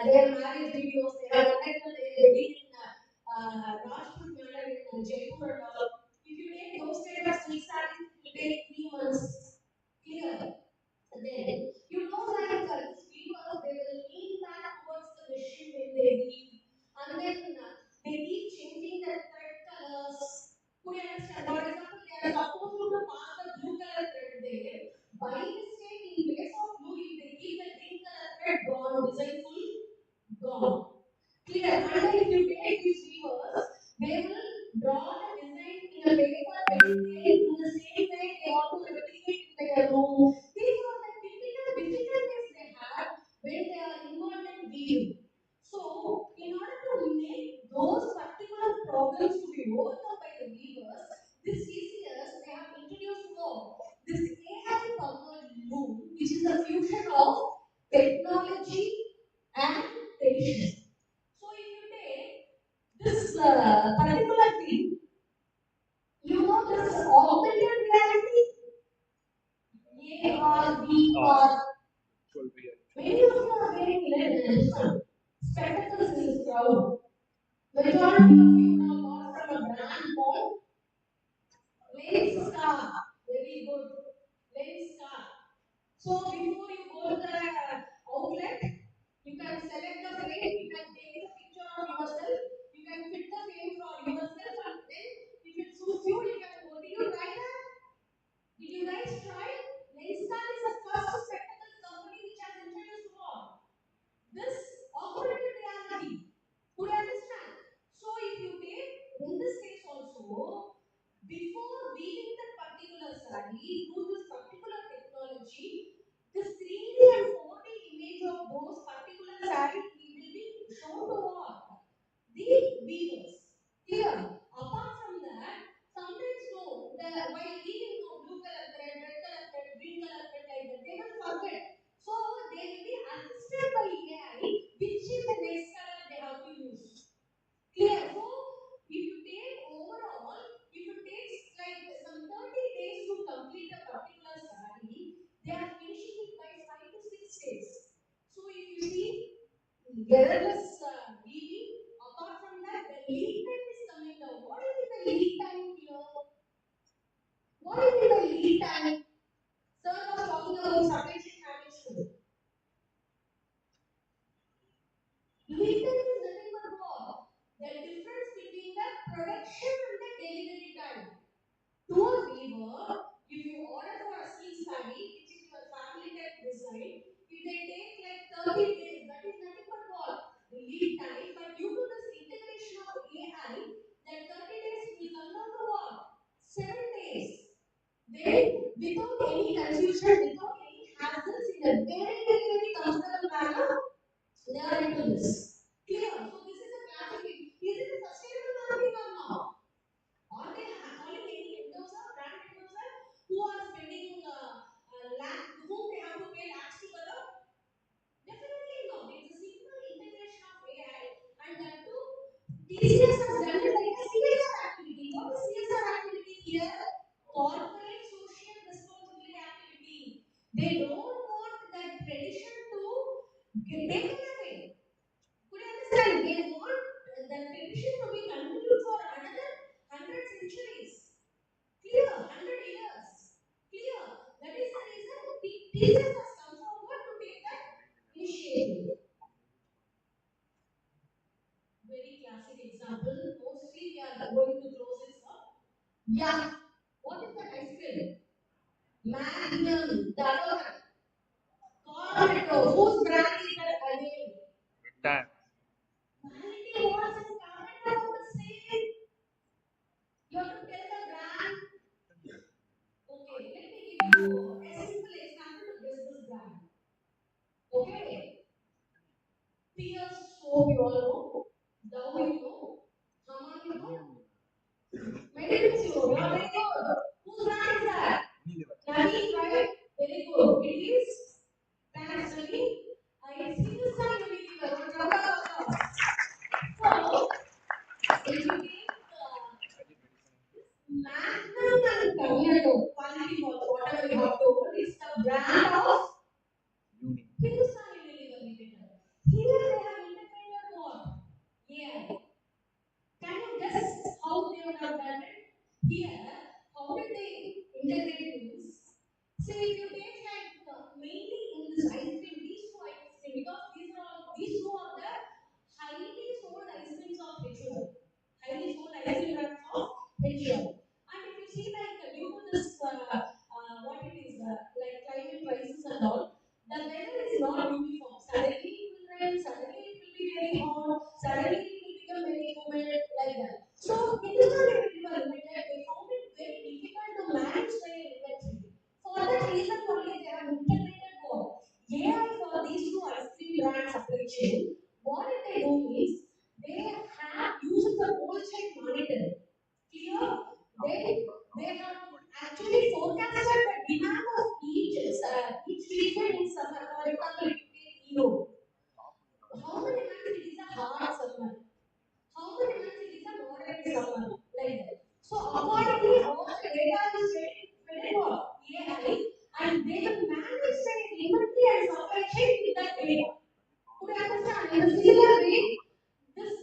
their marriage videos. They have conducted their wedding in Rajput manner in Jaipur and all. If you take those kind of silk sarees, it will take 3 months. Clear? farmer. Clear. And if you take these weavers, they will draw the design in a paper very same in the same way they want to replicate in their room. These are the typical difficulties they have when they are involved in weaving. So, in order to make those particular problems to be overcome by the weavers, this TCS they have introduced this AI powered loom, which is a fusion of technology and tradition. So if you take this particular thing, you know this augmented reality, AR, VR. Many of you are wearing spectacles in this crowd. Majority of you would have bought from a brand called Lenskart. Very good. Lenskart. So before you go to the outlet, you can select the frame, you can take a picture of yourself, you can fit the frame for yourself, and then if it suits you, you can go. Did you try that? Did you guys try? Lenskart is the first spectacle company which has introduced what? This augmented reality. Could you understand? So if you take in this case also, before weaving that particular saree through this particular technology, this 3D and 4D image of those particular sarees will be shown to what? The weavers. Clear? Apart from that, sometimes no, while weaving no blue color thread, red color thread, green color thread like that, they will forget. So they will be assisted by AI, which is the next color they have to use. Clear? So if you take overall, if it takes like some 30 days to complete a particular saree, they are finishing it by 5 to 6 days. So if you see errorless weaving, apart from that, the lead time is coming down. What is the lead time here? What is the lead time? Sir was talking about supply chain management. Lead time is nothing but what? The difference between the production and the delivery time. To a weaver, if you order for a silk saree, which is your family type design, if they take like 30 days, that is nothing but what? The lead time. But due to this integration of AI, that 30 days will come down to what? 7 days. Then, without any confusion, without any hassles, in a very comfortable manner, they are into this. Clear? So this is a classic. Is it a sustainable farming or not? Are they calling any endorsers, brand endorsers, who are spending lakh, whom they have to pay lakhs together? Definitely not. It's a simple integration of AI, and that too, TCS has done it like a CSR activity. What is CSR activity here? Corporate social responsibility activity. They don't want that tradition to get taken away. Could you understand? They want the tradition to be continued for another 100 centuries. Clear? 100 years. Clear? That is the reason teachers has come forward to take that initiative. Very classic example. Mostly we are going to close this up. Yeah. What is that ice cream? Magnum, the other one. Cornetto. Whose brand is that again? Quality was and comment about the same. You have to tell the brand. Okay, let me give you a simple example to guess this brand. Okay, Pierce soap you all know, Dove you know, Haman you know, many things you know. You are very good. Whose brand is that? Naveen, right? Very good. It is. Thanks, Naveen. It's Hindustan Unilever. One round of applause. So, if you take Magnum and Cornetto, quality watch, whatever you have told, it's the brand of chain. What they do is they have used the cold chain monitoring. Clear? They have actually forecasted the demand of each region in summer. For example, if you take Europe, how many months it is a hot summer? How many months it is a moderate summer? Like that. So accordingly, all the data is fed in what? AI, and they will manage the inventory and supply chain with that data. Could you understand? In a similar way, this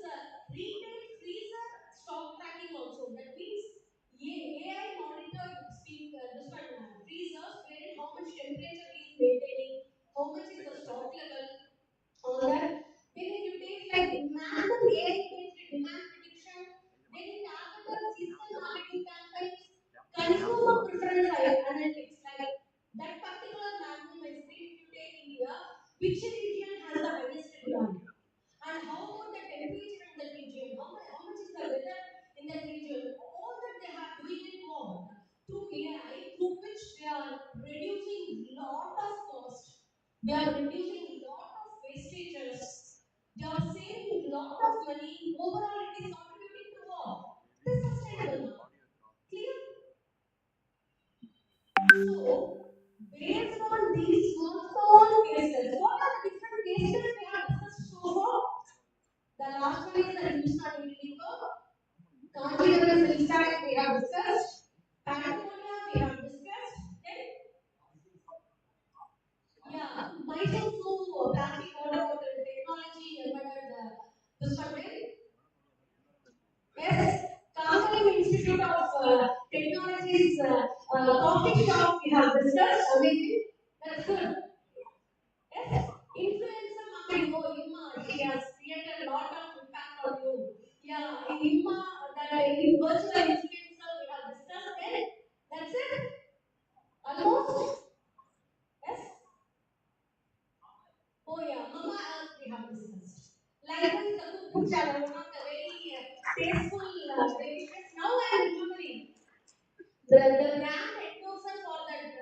retail freezer stock tracking also. That means AI monitored this one freezers wherein how much temperature is maintaining, how much is the stock level, all that. Then if you take like manual AI-based demand prediction, then targeted seasonal marketing campaigns, consumer preference analytics, like that particular manual messaging, if you take India, which region has the highest demand? And how about the temperature in that region? How much is the weather in that region? All that they are doing it what? Through AI, through which they are reducing lot of cost. They are reducing lot of wastages. They are saving lot of money. Overall, it is contributing to what? The sustainable. Clear? So, based on these small cases, what are the different cases we have discussed so far? The last one is the Hindustan Unilever, Kangeyam Institutions we have discussed, Patagonia we have discussed, then yeah, Mysore plastic water bottle technology embedded this one then yes, Kangeyam Institute of Technologies coffee shop we have discussed, amazing, that's good. Yes, influencer marketing. Oh, Imma, she has created a lot of impact on you. Yeah, Imma, that in virtual influencer we have discussed it. That's it. Almost. Yes. Oh yeah, Mama Earth we have discussed. Likewise, the cookbook channel, one of the very tasteful, delicious. Now I am remembering the brand endorser for that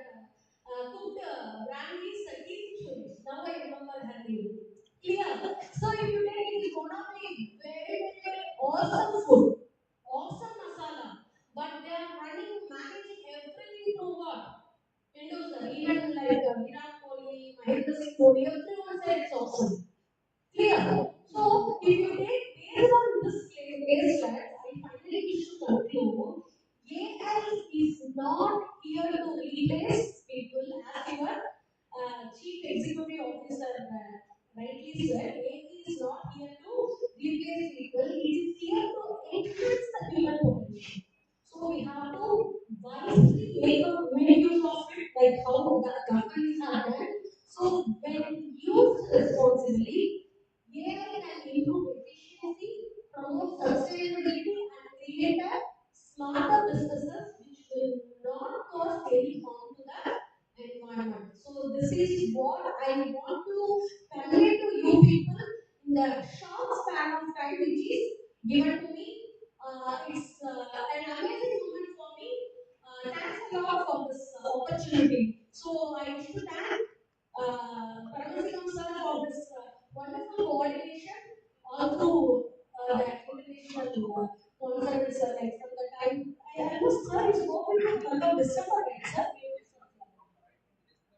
cooked brand is Easy Choice. Now I remember her name. Clear. So if you take it is one of the very, very awesome food, awesome masala, but they are running, managing everything through what? Endorser. Even like Virat Kohli, Mahendra Singh Dhoni, everyone said it's awesome. Clear. So if you take based on this case study, I finally wish to conclude AI is not here to replace people, as your chief executive officer rightly said. AI is not here to replace people. It is here to enhance the human potential. So we have to wisely make use of it, like how the companies have done. So when used responsibly, AI can improve efficiency, promote sustainability, and create a smarter businesses which will not cause any harm to the environment. So this is what I want to convey to you people in the short span of time which is given to me. It's an amazing moment for me. Thanks a lot for this opportunity. So I wish to thank Paramasikam sir for this wonderful coordination all through the international conference like from the time I almost sir is hoping to come December, right, sir?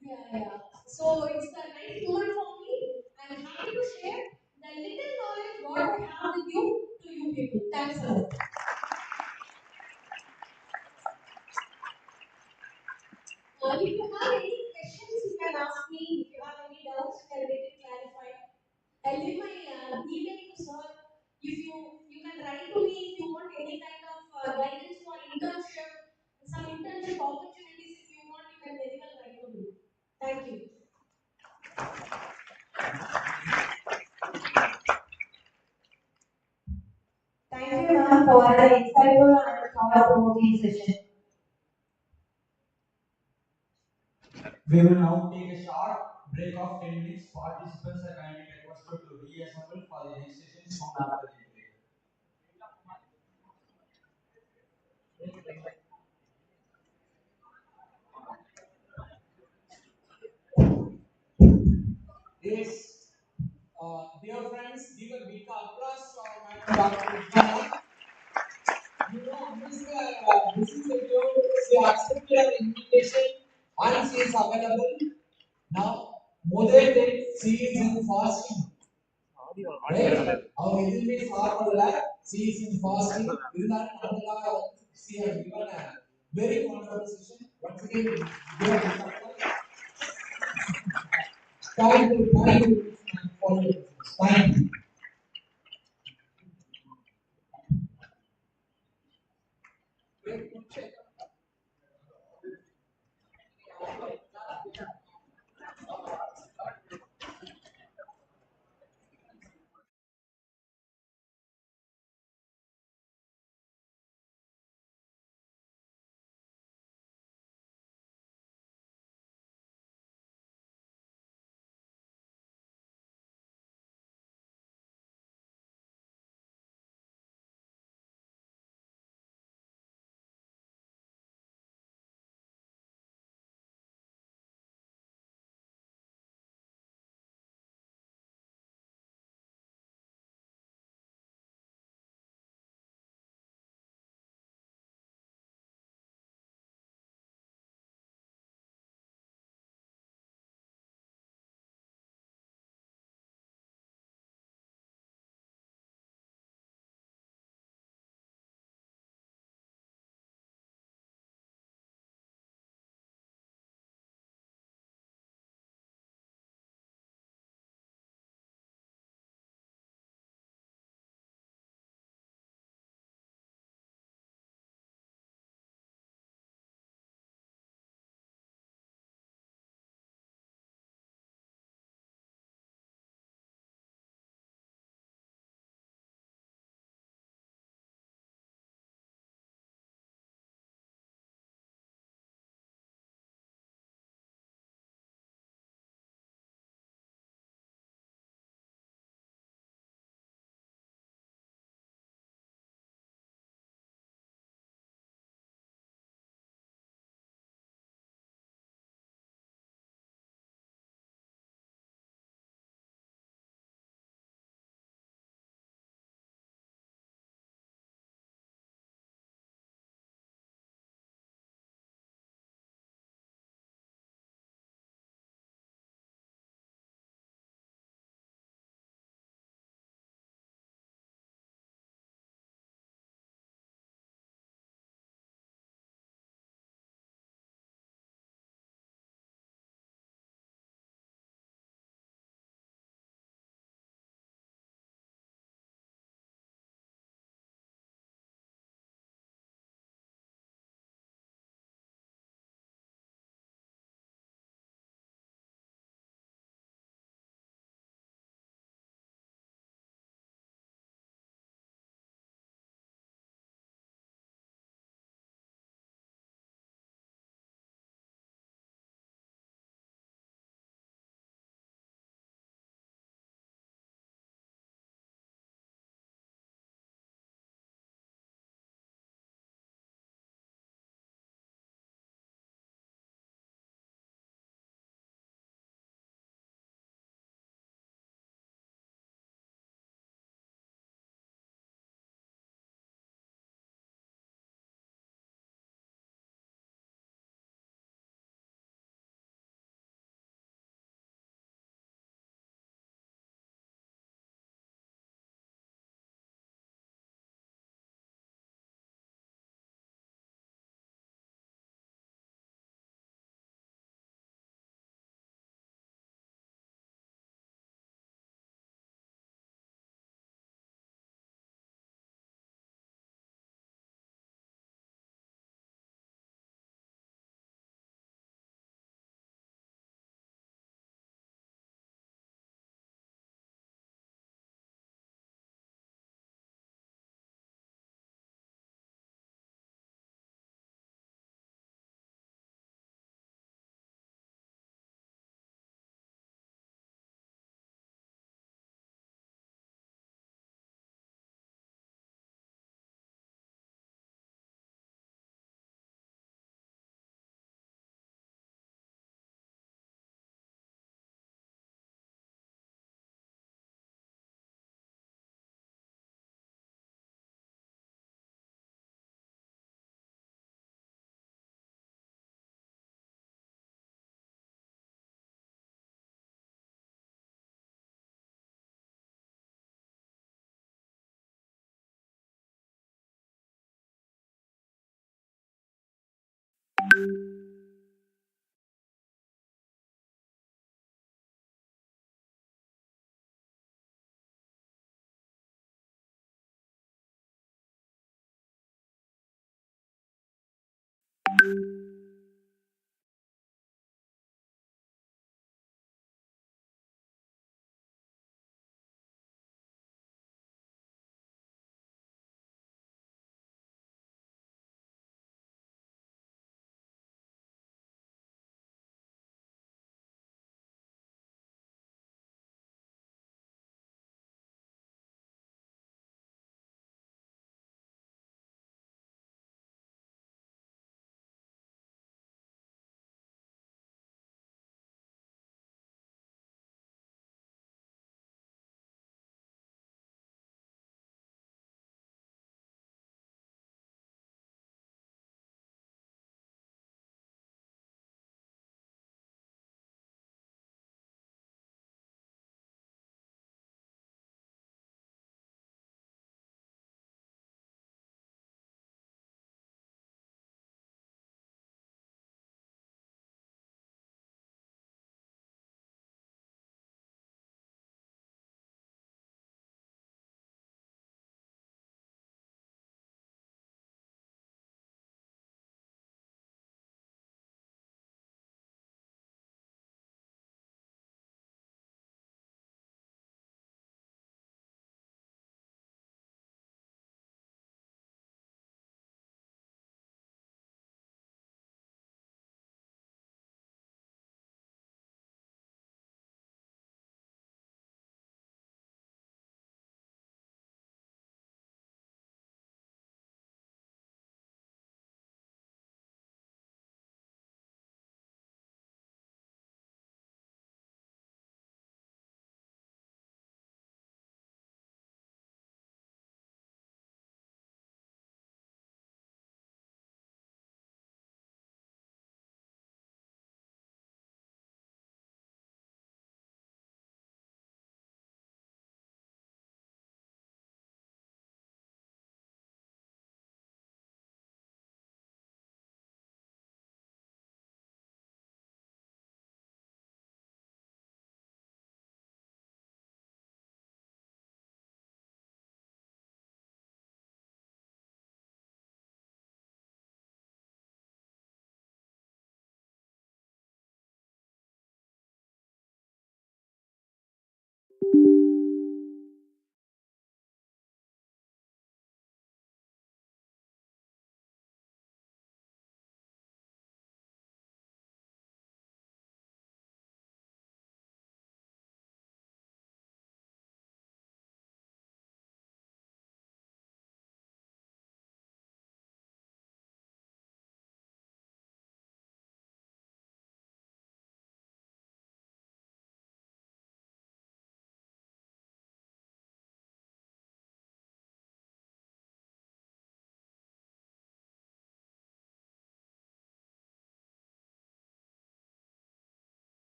Yeah. So it's a nice moment for me. I'm happy to share the little knowledge what I have with you to you people. Thanks a lot. If you have any questions, you can ask me. If you have any doubts, you can get it clarified. I'll leave my email to sir. If you can write to me if you want any kind of guidance for internship, some internship opportunities. If you want, you can very well write to me. Thank you. Thank you, ma'am, for an insightful and thought-provoking session. We will now take a short break of 10 minutes. Participants are kindly requested to reassemble for the next session soon after the break. Yes, You know, this is scheduled. She accepted an invitation and she is available. Now, முதல் date she is in fasting. Right? அவர் எதுவுமே சாப்பிடல. She is in fasting. இருந்தாலும் நமக்காக she has given a very conversation. Once again, thank you for your thank you.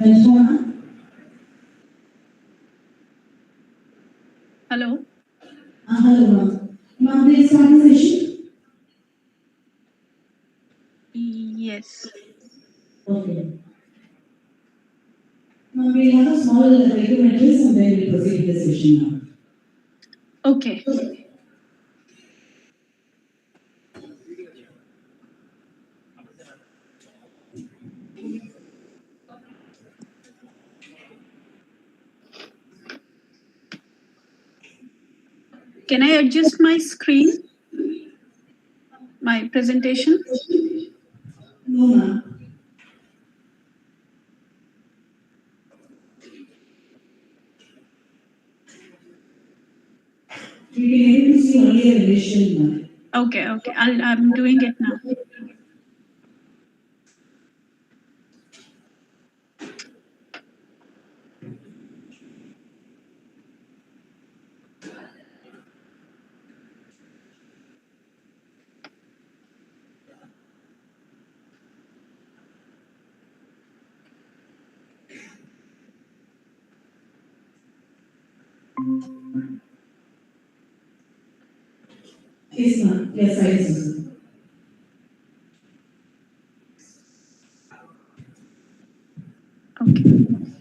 Hello. Hello, ma'am. Ma'am, please start the session. Yes. Okay. Ma'am, we have a small documentaries and then we'll proceed with the session now. Okay. Can I adjust my screen? My presentation? No, ma'am. We can able to see only a relation, ma'am. Okay. I'm doing it now. Yes, ma'am. Yes, I see. Okay.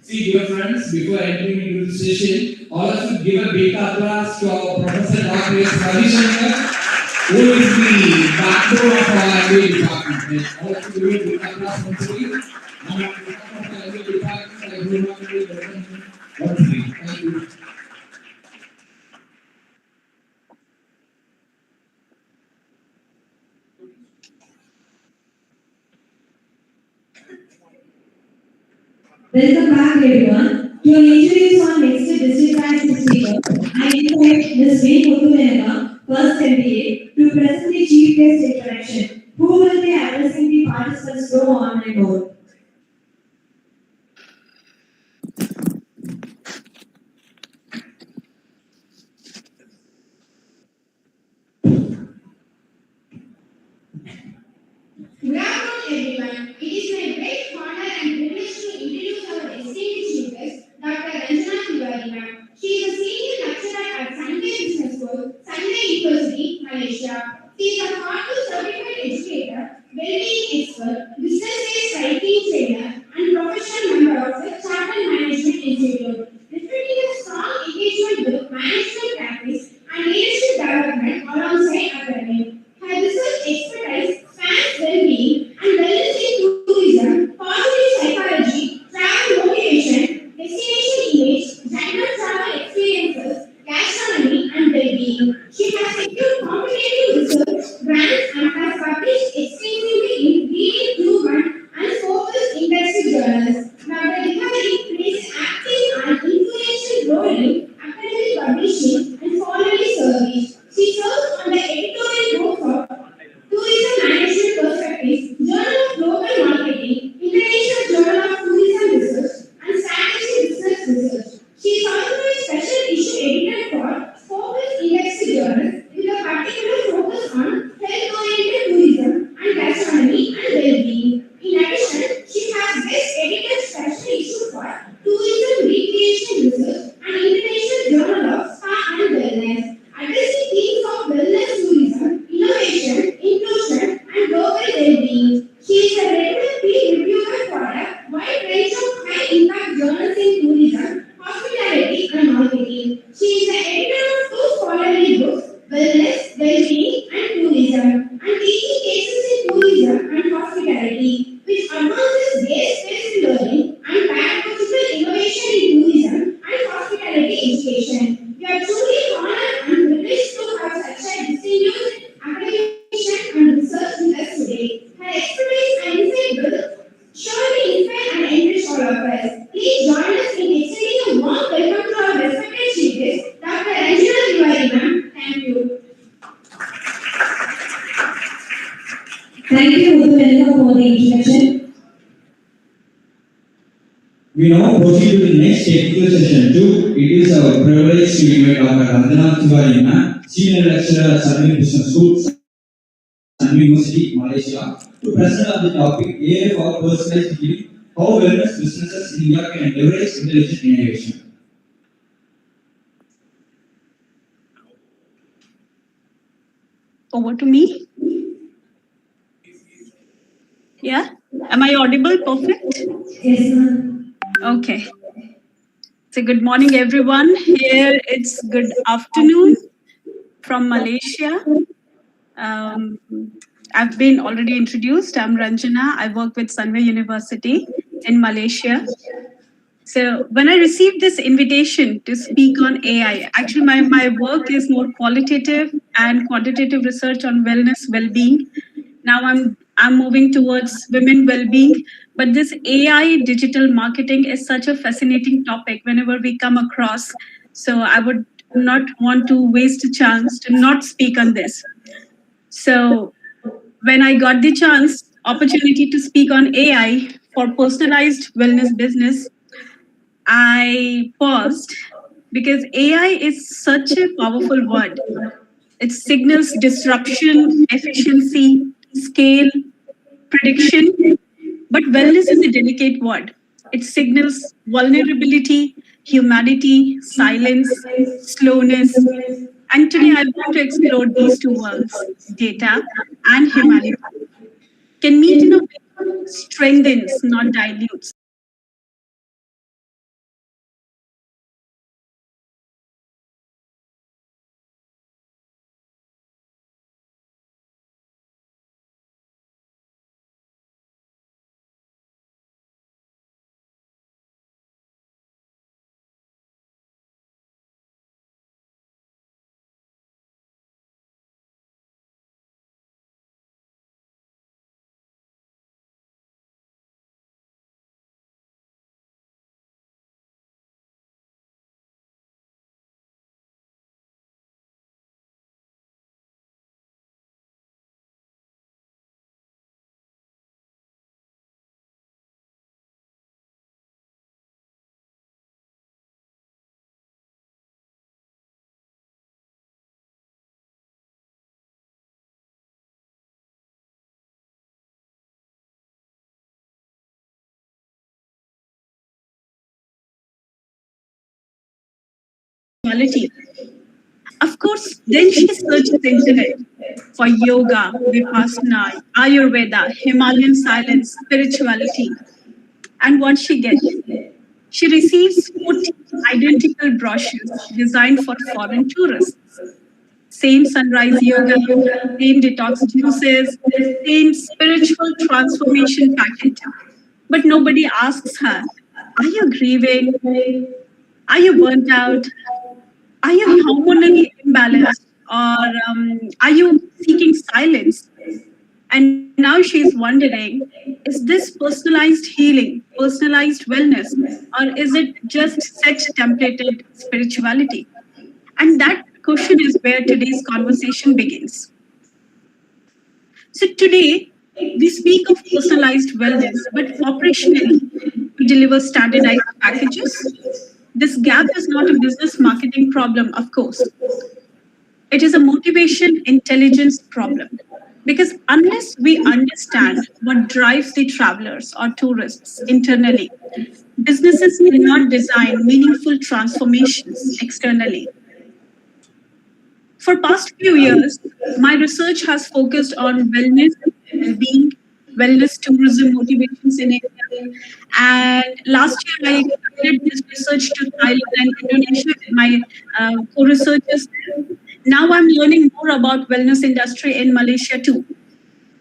See, dear friends, before entering into the session, all of you give a big applause to our Professor Dr. S. Ravi Shankar, who is the backbone of our MBA department. All of you give a big applause once again. On behalf of the MBA department, I do not welcome him once again. Thank you. Welcome back, everyone. To introduce our next district bank speaker, I invite Ms. V. Muthuvenga, first MBA, to present the chief guest introduction, who will be addressing the participants through online mode. Good afternoon, everyone. It is my great honor and privilege to introduce our esteemed chief guest, Dr. Ranjana Tiwari ma'am. She is a senior lecturer at Kangeyam Business School, Sunday University, Malaysia. She is a hardcore certified educator, well-being expert, business-based writing trainer, and professional member of the Chartered Management Institute. Reflecting a strong engagement with management practice and leadership development alongside academic. Her research expertise spans well-being and wellness in tourism, positive psychology, travel motivation, destination image, gender travel experiences, gastronomy, and well-being. She has secured competitive research grants and has published extensively in leading human and focused industry journals. Dr. Tiwari plays an active and influential role in academic publishing and scholarly service. She serves on the editorial board of Tourism Management Perspectives, Journal of Global Marketing, International Journal of Tourism Research, and Strategic Business Research. She is also a special issue editor for focused industry journals with a particular focus on health-oriented tourism and gastronomy and well-being. In addition, she has guest edited special issue for Tourism Recreation Research and International Journal of Spa and Wellness, addressing themes of wellness tourism, innovation, inclusion, and global well-being. She is a regular peer reviewer for a wide range of high-impact journals in tourism, hospitality, and marketing. She is the editor of two scholarly books, Wellness, Well-being, and Tourism, and teaching cases in tourism and hospitality, which advances base-based learning and pedagogical innovation in tourism and hospitality education. We are truly honored and privileged to have such a distinguished academician and research with us today. Her expertise and insight will surely inspire and enrich all of us. Please join us in extending a warm welcome to our respected chief guest, Dr. Ranjana Tiwari ma'am. Thank you. Thank you, Muthuvenga, for the introduction. We now proceed to the next technical session 2. It is our privilege to invite Dr. Ranjana Tiwari ma'am, Senior Lecturer at Tamil Nadu Business School, Sunday University, Malaysia, to present on the topic AI for personalized healing how wellness businesses in India can leverage intelligent innovation. Over to me. Yeah? Am I audible? Perfect? Yes, ma'am. Okay. So good morning, everyone. Here it's good afternoon from Malaysia. Um, I've been already introduced. I'm Ranjana. I work with Sunway University in Malaysia. So when I received this invitation to speak on AI, actually my work is more qualitative and quantitative research on wellness, well-being. Now I'm moving towards women well-being, but this AI digital marketing is such a fascinating topic whenever we come across. So I would not want to waste a chance to not speak on this. So when I got the opportunity to speak on AI for personalized wellness business, I paused because AI is such a powerful word. It signals disruption, efficiency, scale, prediction, but wellness is a delicate word. It signals vulnerability, humanity, silence, slowness. And today I want to explore these two worlds, data and humanity, can meet in a way that strengthens, not dilutes. Quality. Of course, then she searches the internet for yoga, vipassana, Ayurveda, Himalayan silence, spirituality. And what she gets? She receives 40 identical brochures designed for foreign tourists. Same sunrise yoga, same detox juices, same spiritual transformation package. But nobody asks her, are you grieving? Are you burnt out? Are you hormonally imbalanced? Or are you seeking silence? And now she's wondering, is this personalized healing, personalized wellness, or is it just set templated spirituality? And that question is where today's conversation begins. So today, we speak of personalized wellness, but operationally, we deliver standardized packages. This gap is not a business marketing problem, of course. It is a motivation intelligence problem. Because unless we understand what drives the travelers or tourists internally, businesses cannot design meaningful transformations externally. For past few years, my research has focused on wellness, well-being, wellness tourism motivations in India. And last year, I expanded this research to Thailand and Indonesia with my co-researchers. Now I'm learning more about wellness industry in Malaysia too.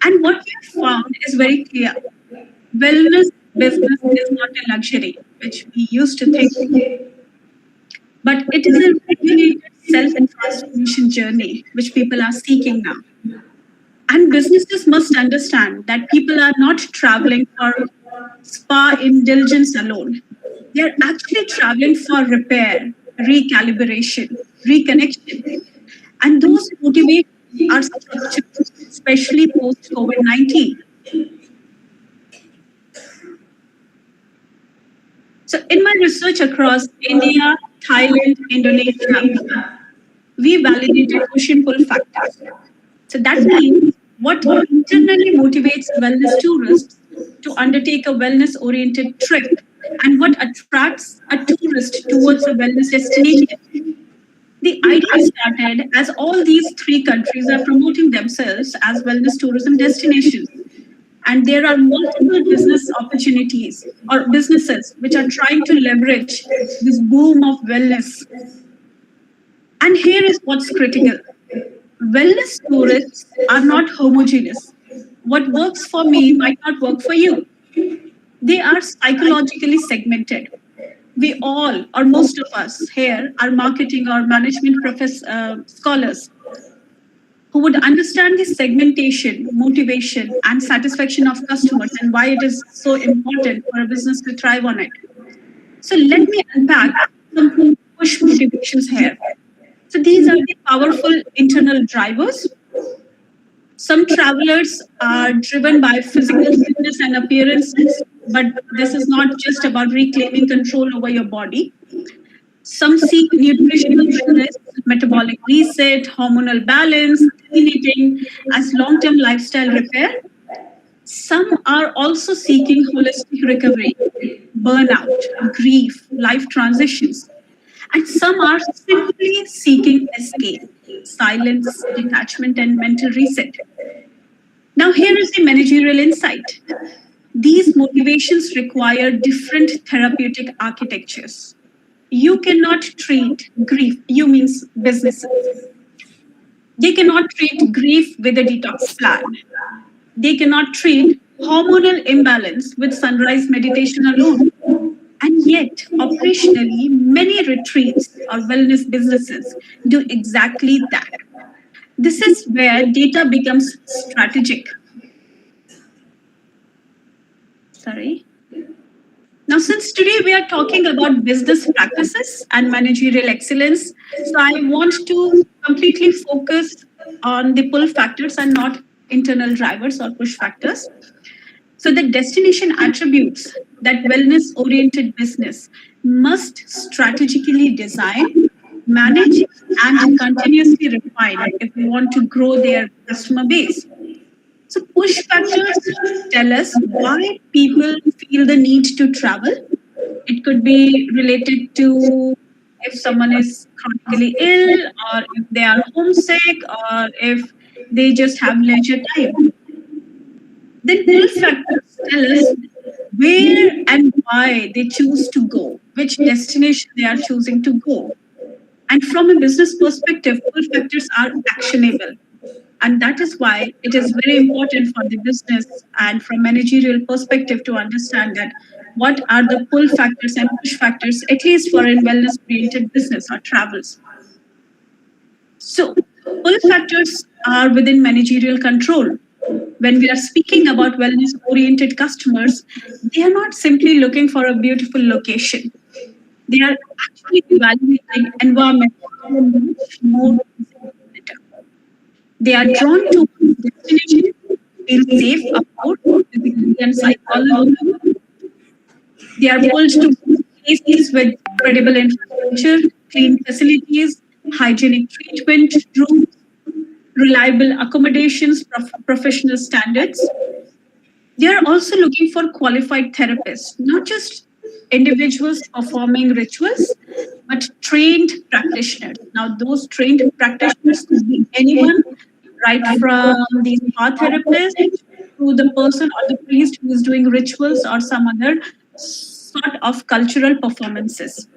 And what we found is very clear. Wellness business is not a luxury, which we used to think, but it is a regulated self-transformation journey which people are seeking now. And businesses must understand that people are not traveling for spa indulgence alone. They're actually traveling for repair, recalibration, reconnection. And those motivations are structured, especially post COVID 19. So, in my research across India, Thailand, Indonesia, we validated push and pull factors. So, that means what internally motivates wellness tourists to undertake a wellness oriented trip and what attracts a tourist towards a wellness destination. The idea started as all these three countries are promoting themselves as wellness tourism destinations. And there are multiple business opportunities or businesses which are trying to leverage this boom of wellness. And here is what's critical: wellness tourists are not homogeneous. What works for me might not work for you. They are psychologically segmented. We all, or most of us here, are marketing or management scholars who would understand the segmentation, motivation, and satisfaction of customers and why it is so important for a business to thrive on it. So let me unpack some push motivations here. So these are the powerful internal drivers. Some travelers are driven by physical fitness and appearances, but this is not just about reclaiming control over your body. Some seek nutritional wellness, metabolic reset, hormonal balance, clean eating as long term lifestyle repair. Some are also seeking holistic recovery, burnout, grief, life transitions. And some are simply seeking escape, silence, detachment, and mental reset. Now, here is the managerial insight. These motivations require different therapeutic architectures. You cannot treat grief, you means businesses. They cannot treat grief with a detox plan. They cannot treat hormonal imbalance with sunrise meditation alone. And yet, operationally, many retreats or wellness businesses do exactly that. This is where data becomes strategic. Sorry. Now, since today we are talking about business practices and managerial excellence, so I want to completely focus on the pull factors and not internal drivers or push factors. So, the destination attributes that wellness oriented business must strategically design, manage, and continuously refine if we want to grow their customer base. So, push factors tell us why people feel the need to travel. It could be related to if someone is chronically ill, or if they are homesick, or if they just have leisure time. Then pull factors tell us where and why they choose to go, which destination they are choosing to go. And from a business perspective, pull factors are actionable. And that is why it is very important for the business and from managerial perspective to understand that what are the pull factors and push factors, at least for a wellness oriented business or travels. So, pull factors are within managerial control. When we are speaking about wellness oriented customers, they are not simply looking for a beautiful location. They are actually evaluating environment much more. They are drawn to destination, feel safe, about physically and psychologically. They are pulled to places with credible infrastructure, clean facilities, hygienic treatment rooms, reliable accommodations, professional standards. They are also looking for qualified therapists, not just individuals performing rituals, but trained practitioners. Now, those trained practitioners could be anyone, right from the spa therapist to the person or the priest who is doing rituals or some other sort of cultural performances.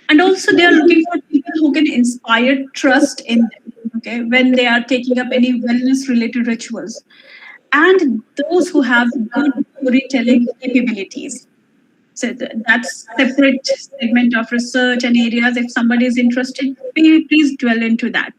And also, they are looking for people who can inspire trust in them, okay, when they are taking up any wellness related rituals. And those who have good storytelling capabilities. So that's separate segment of research and areas. If somebody is interested, please dwell into that.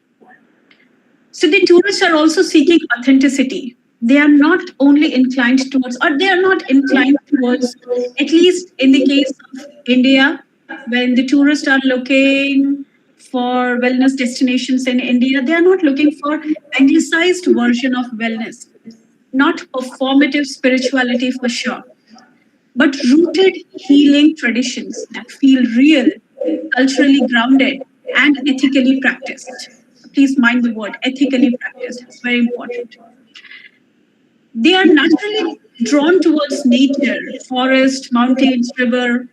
So the tourists are also seeking authenticity. They are not only inclined towards, or they are not inclined towards, at least in the case of India, when the tourists are looking for wellness destinations in India, they are not looking for anglicized version of wellness, not performative spirituality for sure, but rooted healing traditions that feel real, culturally grounded, and ethically practiced. Please mind the word ethically practiced, it's very important. They are naturally drawn towards nature, forest, mountains, river,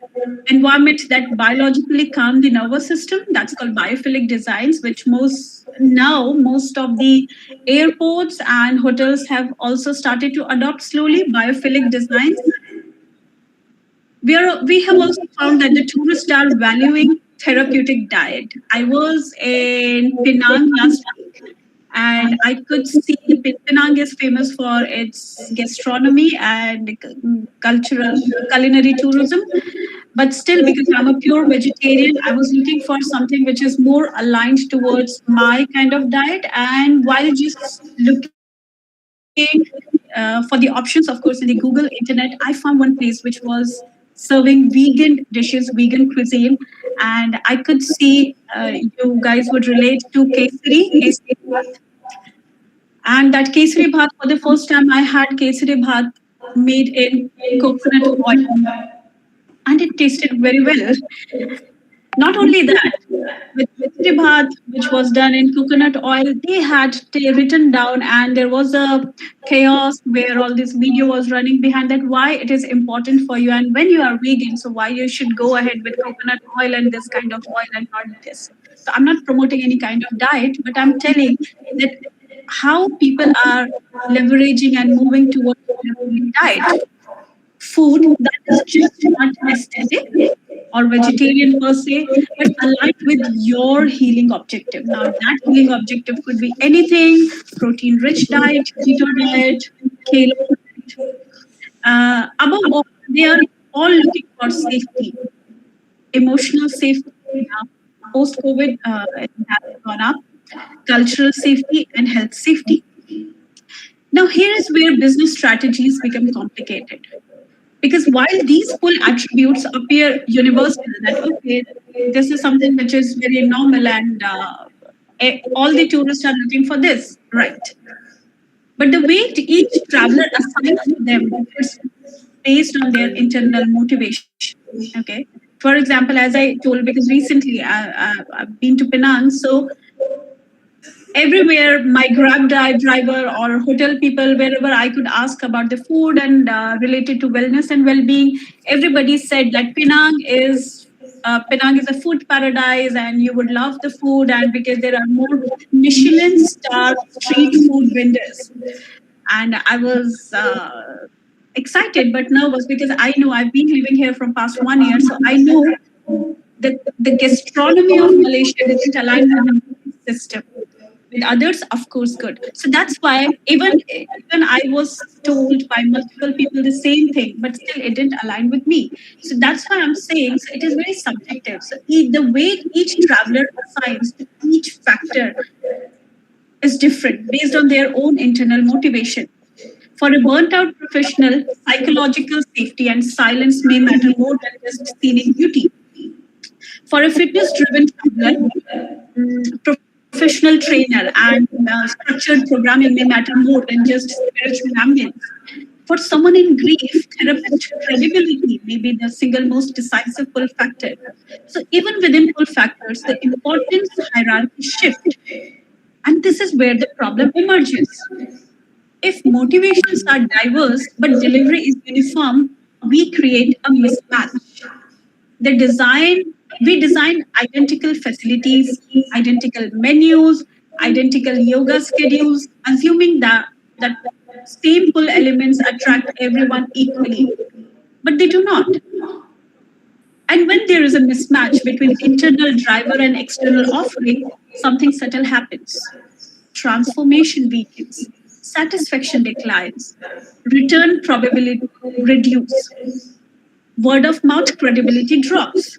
environment that biologically calm the nervous system. That's called biophilic designs, which most of the airports and hotels have also started to adopt slowly biophilic designs. We have also found that the tourists are valuing therapeutic diet. I was in Penang last week, and I could see Penang is famous for its gastronomy and cultural culinary tourism. But still, because I'm a pure vegetarian, I was looking for something which is more aligned towards my kind of diet. And while just looking for the options, of course, in the Google Internet, I found one place which was serving vegan dishes, vegan cuisine, and I could see you guys would relate to kesari bhat. And that kesari bhat, for the first time, I had kesari bhat made in coconut oil, and it tasted very well. Not only that, with Kesari Bhat, which was done in coconut oil, they had written down, and there was a chaos where all this video was running behind that why it is important for you, and when you are vegan, so why you should go ahead with coconut oil and this kind of oil and not this. So I'm not promoting any kind of diet, but I'm telling that how people are leveraging and moving towards a diet food that is just not aesthetic or vegetarian per se, but aligned with your healing objective. Now, that healing objective could be anything: protein rich diet, keto diet, keto diet. Above all, they are all looking for safety, emotional safety. Now, post COVID, it has gone up, cultural safety, and health safety. Now, here is where business strategies become complicated. Because while these full attributes appear universal, that okay, this is something which is very normal and all the tourists are looking for this, right? But the weight each traveler assigns to them differs based on their internal motivation. Okay. For example, as I told, because recently I've been to Penang, so everywhere my driver or hotel people, wherever I could ask about the food and related to wellness and well-being, everybody said that Penang is a food paradise and you would love the food, and because there are more Michelin star street food vendors. And I was excited but nervous because I know I've been living here from past 1 year, so I know that the gastronomy of Malaysia didn't align with the system. With others, of course, good. So that's why even I was told by multiple people the same thing, but still it didn't align with me. So that's why I'm saying, so it is very subjective. So the weight each traveler assigns to each factor is different based on their own internal motivation. For a burnt out professional, psychological safety and silence may matter more than just scenic beauty. For a fitness driven traveler, professional trainer and structured programming may matter more than just spiritual ambience. For someone in grief, therapist credibility may be the single most decisive pull factor. So even within pull factors, the importance hierarchy shift. And this is where the problem emerges. If motivations are diverse but delivery is uniform, we create a mismatch. The design We design identical facilities, identical menus, identical yoga schedules, assuming that same pull elements attract everyone equally, but they do not. And when there is a mismatch between internal driver and external offering, something subtle happens. Transformation weakens, satisfaction declines, return probability reduce, word of mouth credibility drops,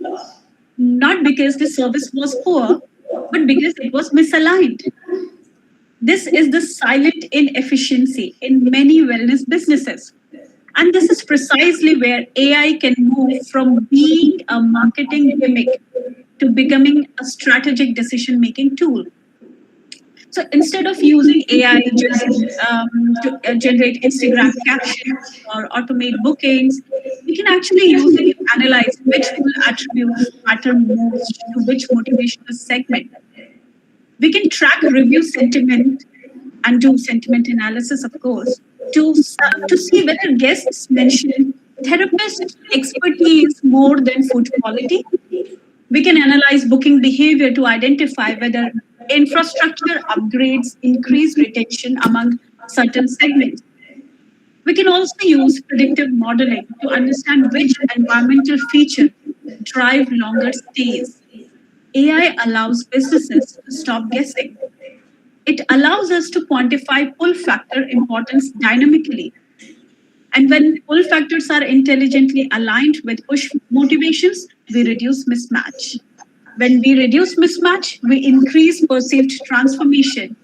not because the service was poor, but because it was misaligned. This is the silent inefficiency in many wellness businesses. And this is precisely where AI can move from being a marketing gimmick to becoming a strategic decision making tool. So instead of using AI just to generate Instagram captions or automate bookings, we can actually use it to analyze which full attributes matter most to which motivational segment. We can track review sentiment and do sentiment analysis, of course. to see whether guests mention therapist expertise more than food quality. We can analyze booking behavior to identify whether infrastructure upgrades increase retention among certain segments. We can also use predictive modeling to understand which environmental features drive longer stays. AI allows businesses to stop guessing. It allows us to quantify pull factor importance dynamically. And when pull factors are intelligently aligned with push motivations, we reduce mismatch. When we reduce mismatch, we increase perceived transformation.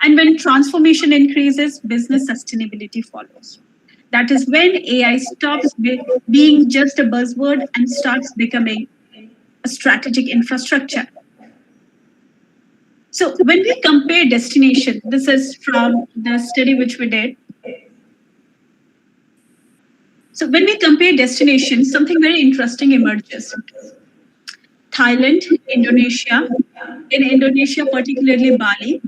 And when transformation increases, business sustainability follows. That is when AI stops being just a buzzword and starts becoming a strategic infrastructure. So when we compare destination, this is from the study which we did. So when we compare destinations, something very interesting emerges. Thailand, Indonesia, in Indonesia, particularly Bali,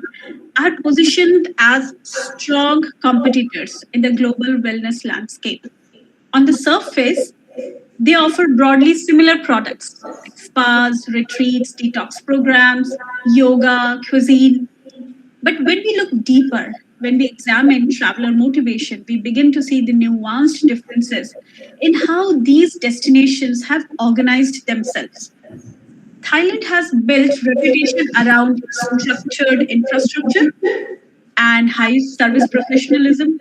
are positioned as strong competitors in the global wellness landscape. On the surface, they offer broadly similar products like spas, retreats, detox programs, yoga, cuisine. But when we look deeper, when we examine traveler motivation, we begin to see the nuanced differences in how these destinations have organized themselves. Thailand has built reputation around structured infrastructure and high service professionalism.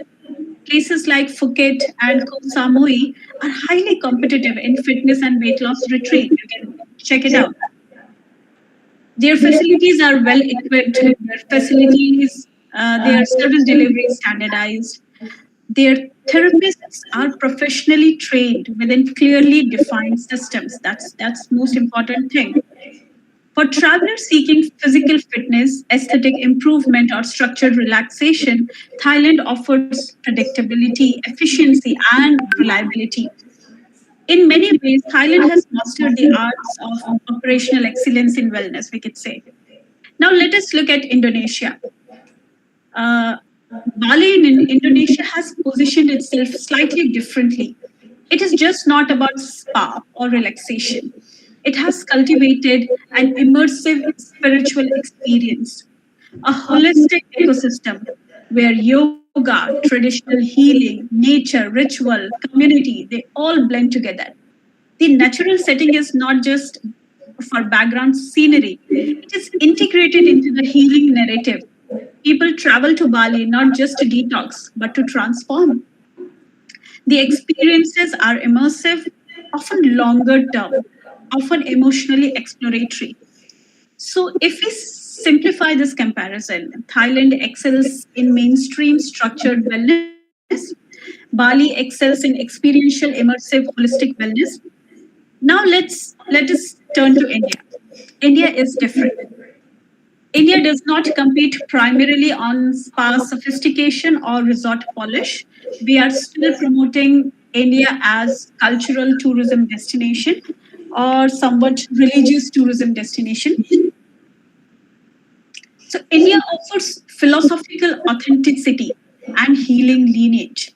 Places like Phuket and Koh Samui are highly competitive in fitness and weight loss retreat. You can check it out. Their facilities are well equipped. Their service delivery is standardized. Their therapists are professionally trained within clearly defined systems. That's most important thing. For travelers seeking physical fitness, aesthetic improvement, or structured relaxation, Thailand offers predictability, efficiency, and reliability. In many ways, Thailand has mastered the arts of operational excellence in wellness, we could say. Now, let us look at Indonesia. Uh, Bali in Indonesia has positioned itself slightly differently. It is just not about spa or relaxation. It has cultivated an immersive spiritual experience, a holistic ecosystem where yoga, traditional healing, nature, ritual, community, they all blend together. The natural setting is not just for background scenery, it is integrated into the healing narrative. People travel to Bali not just to detox, but to transform. The experiences are immersive, often longer term, often emotionally exploratory. So, if we simplify this comparison, Thailand excels in mainstream structured wellness, Bali excels in experiential, immersive, holistic wellness. Now, let us turn to India. India is different. India does not compete primarily on spa sophistication or resort polish. We are still promoting India as cultural tourism destination or somewhat religious tourism destination. So India offers philosophical authenticity and healing lineage.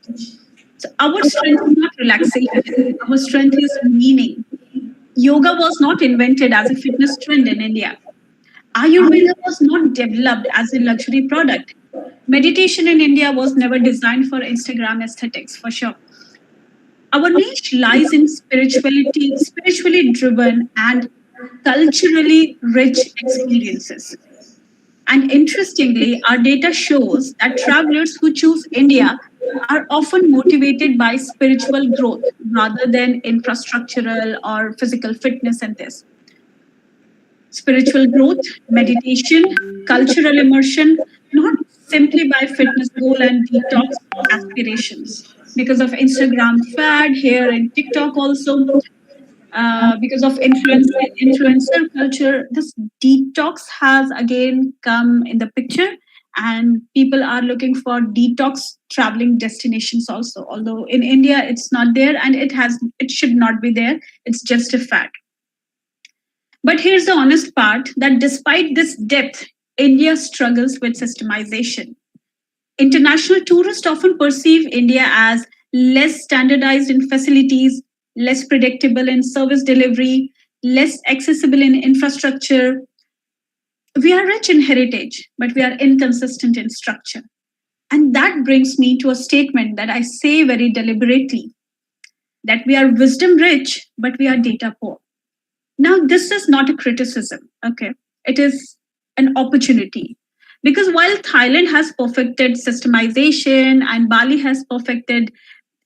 So our strength is not relaxation, our strength is meaning. Yoga was not invented as a fitness trend in India. Ayurveda was not developed as a luxury product. Meditation in India was never designed for Instagram aesthetics, for sure. Our niche lies in spirituality, spiritually driven and culturally rich experiences. And interestingly, our data shows that travelers who choose India are often motivated by spiritual growth rather than infrastructural or physical fitness and this. Spiritual growth, meditation, cultural immersion, not simply by fitness goal and detox aspirations. Because of Instagram fad here and TikTok also, because of influencer culture, this detox has again come in the picture, and people are looking for detox traveling destinations also. Although in India it's not there, and it should not be there. It's just a fad. But here's the honest part that despite this depth, India struggles with systemization. International tourists often perceive India as less standardized in facilities, less predictable in service delivery, less accessible in infrastructure. We are rich in heritage, but we are inconsistent in structure. And that brings me to a statement that I say very deliberately, that we are wisdom rich, but we are data poor. Now, this is not a criticism, okay? It is an opportunity. Because while Thailand has perfected systemization and Bali has perfected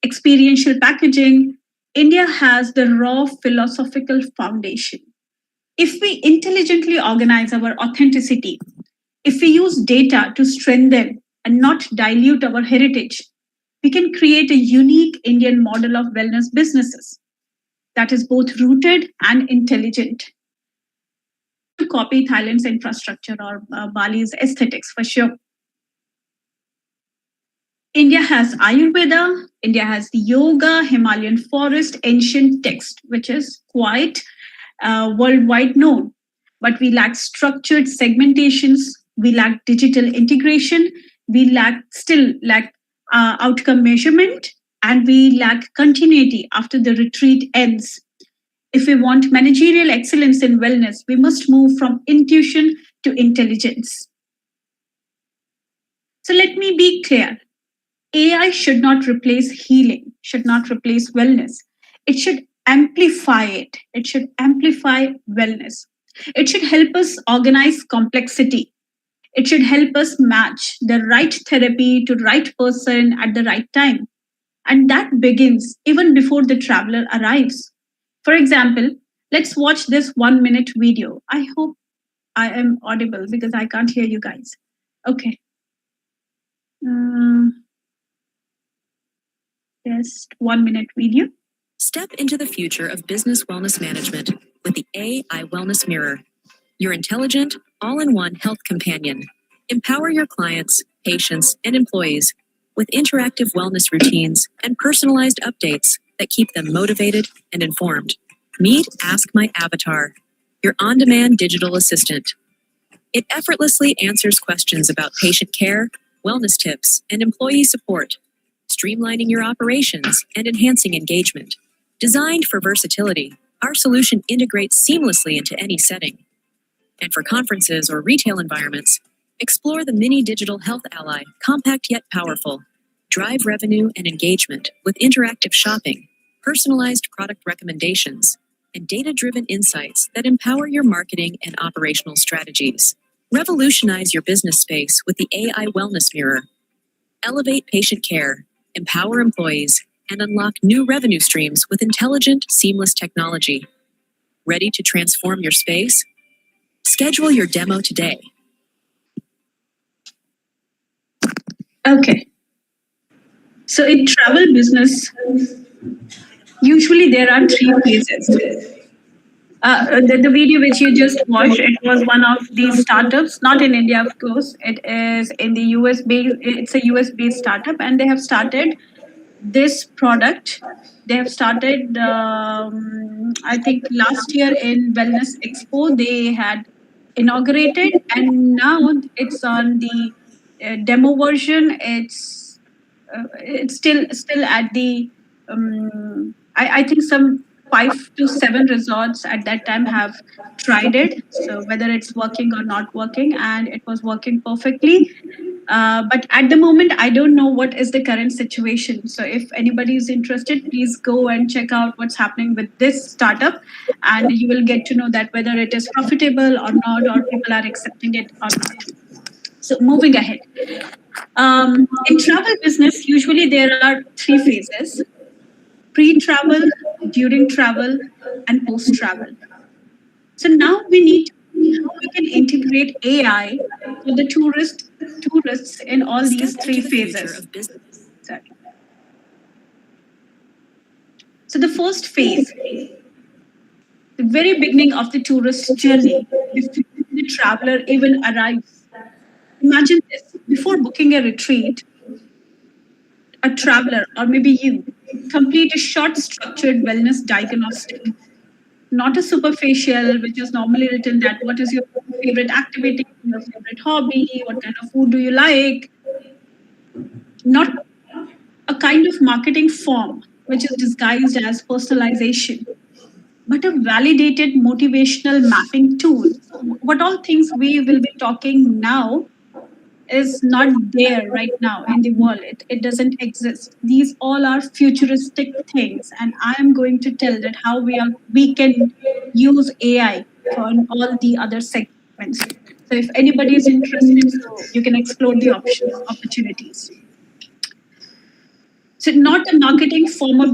experiential packaging, India has the raw philosophical foundation. If we intelligently organize our authenticity, if we use data to strengthen and not dilute our heritage, we can create a unique Indian model of wellness businesses that is both rooted and intelligent. To copy Thailand's infrastructure or Bali's aesthetics for sure. India has Ayurveda, India has yoga, Himalayan forest, ancient text, which is quite worldwide known. But we lack structured segmentations, we lack digital integration, we still lack outcome measurement, and we lack continuity after the retreat ends. If we want managerial excellence in wellness, we must move from intuition to intelligence. So let me be clear. AI should not replace healing, should not replace wellness. It should amplify it. It should amplify wellness. It should help us organize complexity. It should help us match the right therapy to right person at the right time. And that begins even before the traveler arrives. For example, let's watch this 1 minute video. I hope I am audible because I can't hear you guys. Okay. Just 1 minute video. Step into the future of business wellness management with the AI Wellness Mirror, your intelligent, all-in-one health companion. Empower your clients, patients, and employees with interactive wellness routines and personalized updates that keep them motivated and informed. Meet Ask My Avatar, your on-demand digital assistant. It effortlessly answers questions about patient care, wellness tips, and employee support, streamlining your operations and enhancing engagement. Designed for versatility, our solution integrates seamlessly into any setting. And for conferences or retail environments, explore the mini digital health ally, compact yet powerful. Drive revenue and engagement with interactive shopping, personalized product recommendations, and data-driven insights that empower your marketing and operational strategies. Revolutionize your business space with the AI Wellness Mirror. Elevate patient care, empower employees, and unlock new revenue streams with intelligent, seamless technology. Ready to transform your space? Schedule your demo today. Okay. So in travel business, usually there are 3 phases. The video which you just watched, it was one of these startups, not in India, of course. It is in the US based, it's a US based startup, and they have started this product. They have started, I think last year in Wellness Expo, they had inaugurated, and now it's on the demo version. It's still at the, I think some 5 to 7 resorts at that time have tried it. So whether it's working or not working, and it was working perfectly. But at the moment, I don't know what is the current situation. So if anybody is interested, please go and check out what's happening with this startup, and you will get to know that whether it is profitable or not, or people are accepting it or not. So moving ahead. In travel business, usually there are 3 phases: pre-travel, during travel, and post-travel. So now we need to see how we can integrate AI for the tourists in all these 3 phases. Sorry. So the first phase, the very beginning of the tourist journey, before the traveler even arrives. Imagine this: before booking a retreat, a traveler, or maybe you, complete a short structured wellness diagnostic. Not a superficial, which is normally written that what is your favorite activity, your favorite hobby, what kind of food do you like. not a kind of marketing form which is disguised as personalization, but a validated motivational mapping tool. What all things we will be talking now is not there right now in the world. It doesn't exist. These all are futuristic things, and I am going to tell that how we can use AI for all the other segments. So if anybody is interested, so you can explore the opportunities. So not a marketing form of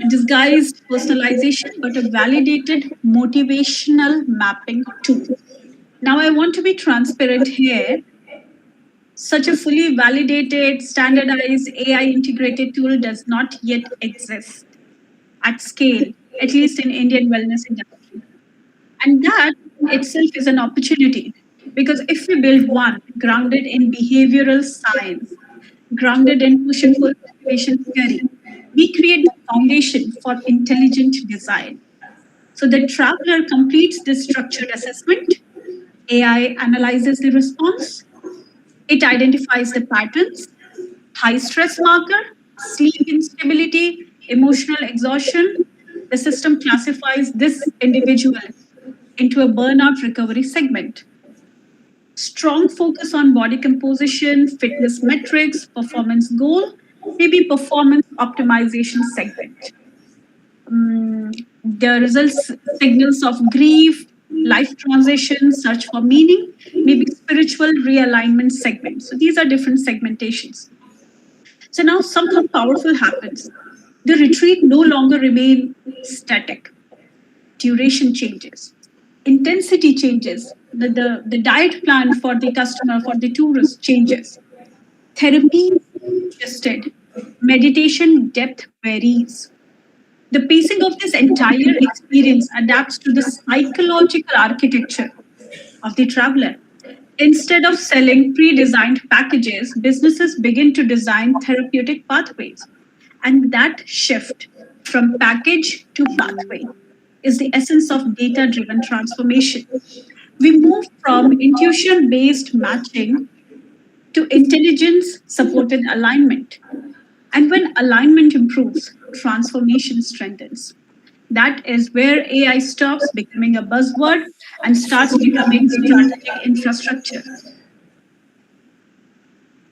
disguised personalization, but a validated motivational mapping tool. Now I want to be transparent here. Such a fully validated, standardized AI integrated tool does not yet exist at scale, at least in Indian wellness industry. And that itself is an opportunity because if we build one grounded in behavioral science, grounded in push and pull motivation theory, we create the foundation for intelligent design. So the traveler completes this structured assessment, AI analyzes the response, it identifies the patterns, high stress marker, sleep instability, emotional exhaustion. The system classifies this individual into a burnout recovery segment. Strong focus on body composition, fitness metrics, performance goal, maybe performance optimization segment. The results signals of grief, life transition, search for meaning, maybe spiritual realignment segment. So these are different segmentations. So now something powerful happens. The retreat no longer remain static. Duration changes. Intensity changes. The diet plan for the customer, for the tourist changes. Therapy adjusted. Meditation depth varies. The pacing of this entire experience adapts to the psychological architecture of the traveler. Instead of selling pre designed packages, businesses begin to design therapeutic pathways. And that shift from package to pathway is the essence of data driven transformation. We move from intuition based matching to intelligence supported alignment. And when alignment improves, transformation strengthens. That is where AI stops becoming a buzzword and starts becoming strategic infrastructure.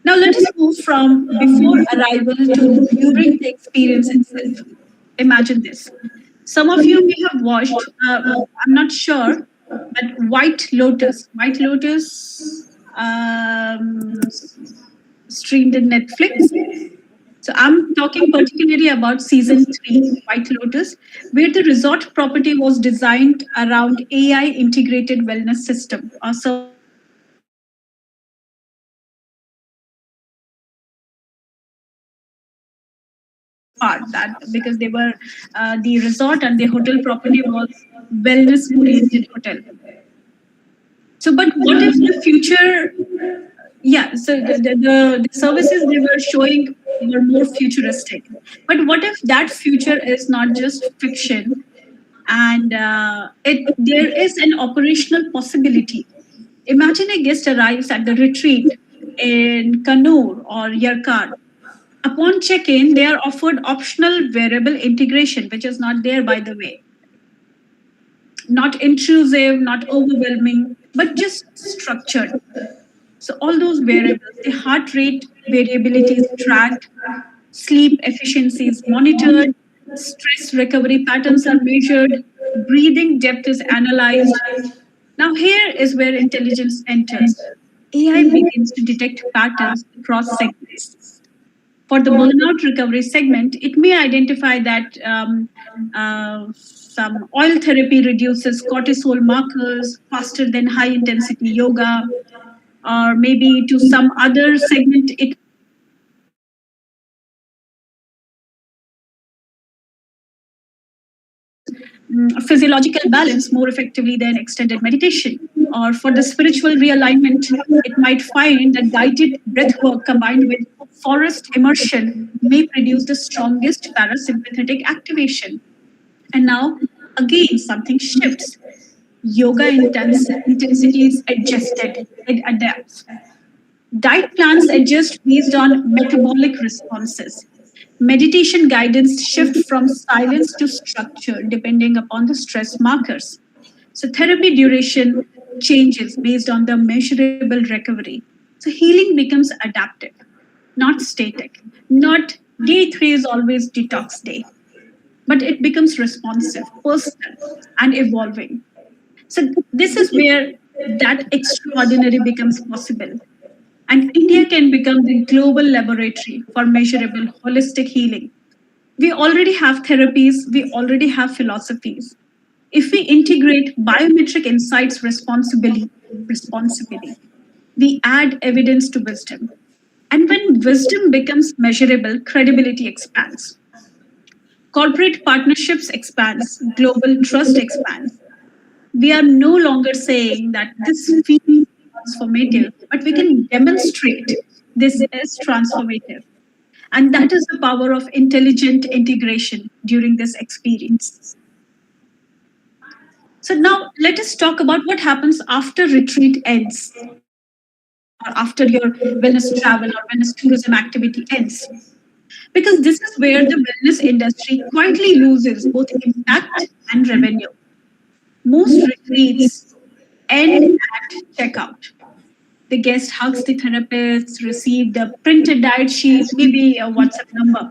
Now let us move from before arrival to during the experience itself. Imagine this. Some of you may have watched, I'm not sure, but White Lotus streamed in Netflix. So I'm talking particularly about season 3, White Lotus, where the resort property was designed around AI integrated wellness system or services that analyze part that because they were the resort and the hotel property was wellness oriented hotel. So, but what if the future? Yeah, so the services they were showing were more futuristic. But what if that future is not just fiction and there is an operational possibility? Imagine a guest arrives at the retreat in Kannur or Yarkad. Upon check-in, they are offered optional wearable integration, which is not there, by the way. Not intrusive, not overwhelming, but just structured. So all those variables, the heart rate variability is tracked, sleep efficiency is monitored, stress recovery patterns are measured, breathing depth is analyzed. Now here is where intelligence enters. AI begins to detect patterns across segments. For the burnout recovery segment, it may identify that some oil therapy reduces cortisol markers faster than high intensity yoga, or maybe to some other segment, it physiological balance more effectively than extended meditation. Or for the spiritual realignment, it might find that guided breath work combined with forest immersion may produce the strongest parasympathetic activation. And now, again, something shifts. Yoga intensity is adjusted, it adapts. Diet plans adjust based on metabolic responses. Meditation guidance shift from silence to structure depending upon the stress markers. So therapy duration changes based on the measurable recovery. So healing becomes adaptive, not static. Not day 3 is always detox day, but it becomes responsive, personal, and evolving. So this is where that extraordinary becomes possible. And India can become the global laboratory for measurable holistic healing. We already have therapies, we already have philosophies. If we integrate biometric insights responsibly, we add evidence to wisdom. And when wisdom becomes measurable, credibility expands. Corporate partnerships expands, global trust expands. We are no longer saying that this feels transformative, but we can demonstrate this is transformative. And that is the power of intelligent integration during this experience. So now let us talk about what happens after retreat ends or after your wellness travel or wellness tourism activity ends. Because this is where the wellness industry quietly loses both impact and revenue. Most retreats end at checkout. The guest hugs the therapist, receives the printed diet sheet, maybe a WhatsApp number,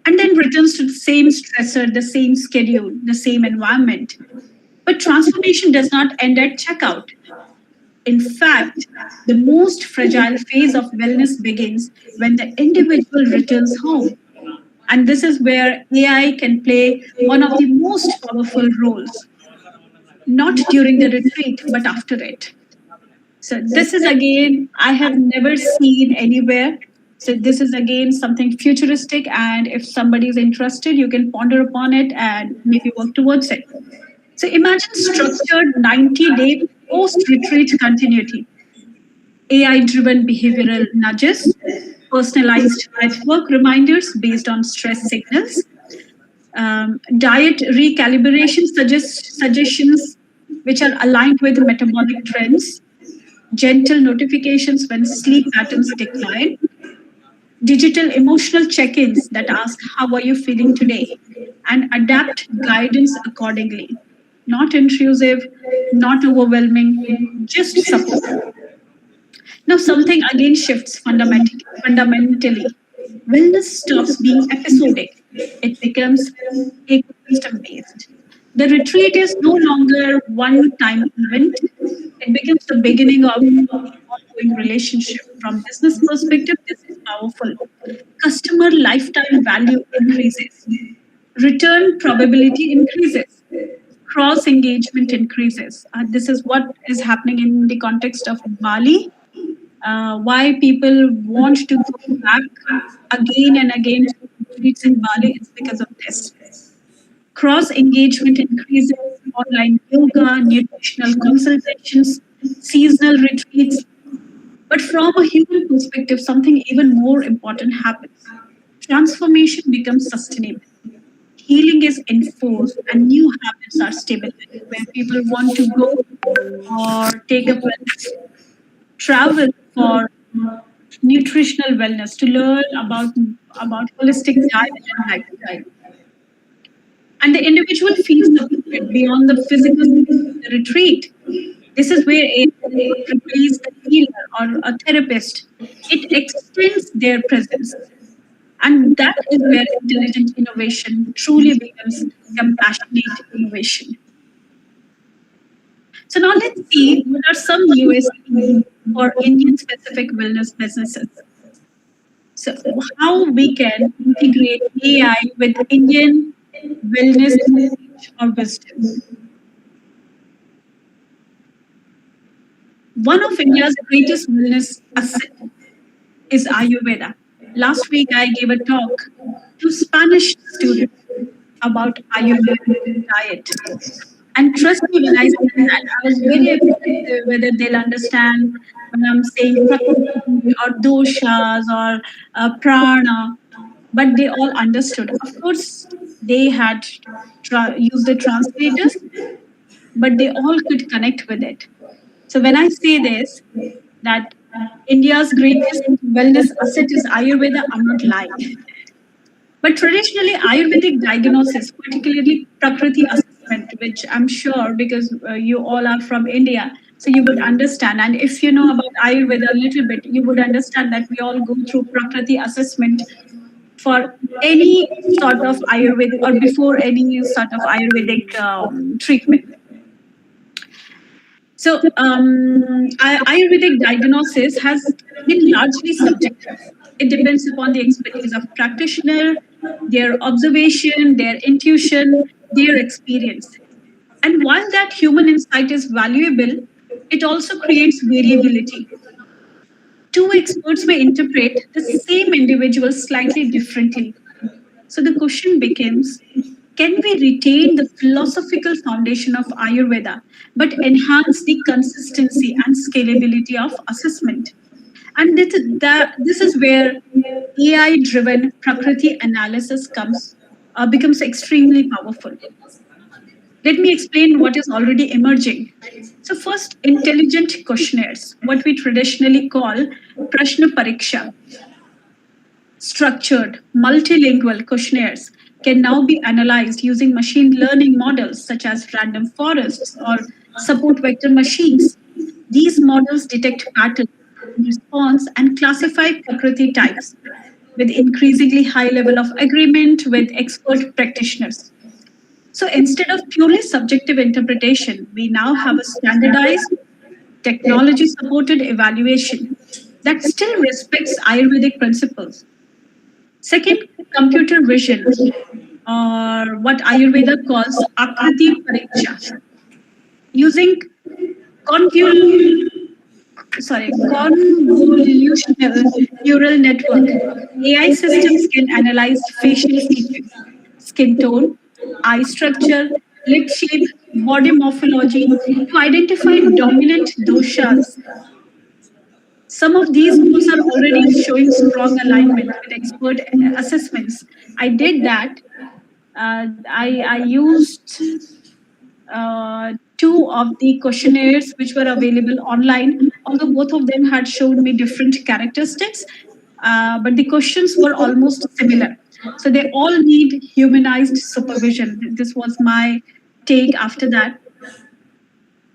and then returns to the same stressor, the same schedule, the same environment. But transformation does not end at checkout. In fact, the most fragile phase of wellness begins when the individual returns home. And this is where AI can play one of the most powerful roles, not during the retreat, but after it. So this is again, I have never seen anywhere. So this is again something futuristic, and if somebody is interested, you can ponder upon it and maybe work towards it. So imagine structured 90-day post-retreat continuity, AI-driven behavioral nudges, personalized network reminders based on stress signals, diet recalibration suggestions which are aligned with metabolic trends, gentle notifications when sleep patterns decline, digital emotional check ins that ask, how are you feeling today? And adapt guidance accordingly. Not intrusive, not overwhelming, just support. Now, something again shifts fundamentally. Wellness stops being episodic, it becomes ecosystem based. The retreat is no longer one time event, it becomes the beginning of ongoing relationship. From business perspective, this is powerful. Customer lifetime value increases, return probability increases, cross engagement increases. This is what is happening in the context of Bali. Why people want to go back again and again to retreats in Bali is because of this. Cross engagement increases, online yoga, nutritional consultations, seasonal retreats. But from a human perspective, something even more important happens. Transformation becomes sustainable. Healing is enforced and new habits are stabilized where people want to go or take up travel for nutritional wellness to learn about holistic diet and lifestyle. And the individual feels supported beyond the physical the retreat. This is where a replace the healer or a therapist. It extends their presence. And that is where intelligent innovation truly becomes compassionate innovation. So now let's see what are some USPs for Indian specific wellness businesses. So how we can integrate AI with Indian wellness knowledge or wisdom. One of India's greatest wellness asset is Ayurveda. Last week I gave a talk to Spanish students about Ayurvedic diet. And trust me when I said that, I was very appreciative whether they'll understand when I'm saying prakriti or doshas or prana, but they all understood. Of course, they had used the translators, but they all could connect with it. So when I say this, that India's greatest wellness asset is Ayurveda, I'm not lying. But traditionally, Ayurvedic diagnosis, particularly Prakriti assessment, which I'm sure because you all are from India, so you would understand. And if you know about Ayurveda a little bit, you would understand that we all go through Prakriti assessment for any sort of Ayurvedic or before any sort of Ayurvedic treatment. So, Ayurvedic diagnosis has been largely subjective. It depends upon the expertise of practitioner, their observation, their intuition, their experience. And while that human insight is valuable, it also creates variability. Two experts may interpret the same individual slightly differently. So the question becomes, can we retain the philosophical foundation of Ayurveda but enhance the consistency and scalability of assessment? And this is where AI driven Prakriti analysis becomes extremely powerful. Let me explain what is already emerging. So, first, intelligent questionnaires, what we traditionally call Prashna Pariksha. Structured, multilingual questionnaires can now be analyzed using machine learning models such as random forests or support vector machines. These models detect patterns in response and classify Prakriti types with increasingly high level of agreement with expert practitioners. So instead of purely subjective interpretation, we now have a standardized technology supported evaluation that still respects Ayurvedic principles. Second, computer vision, or what Ayurveda calls Akriti Pariksha. Using convol- convolutional neural network, AI systems can analyze facial features, skin tone, eye structure, lip shape, body morphology to identify dominant doshas. Some of these tools are already showing strong alignment with expert assessments. I did that. I used two of the questionnaires which were available online, although both of them had showed me different characteristics, but the questions were almost similar. So they all need humanized supervision. This was my take after that.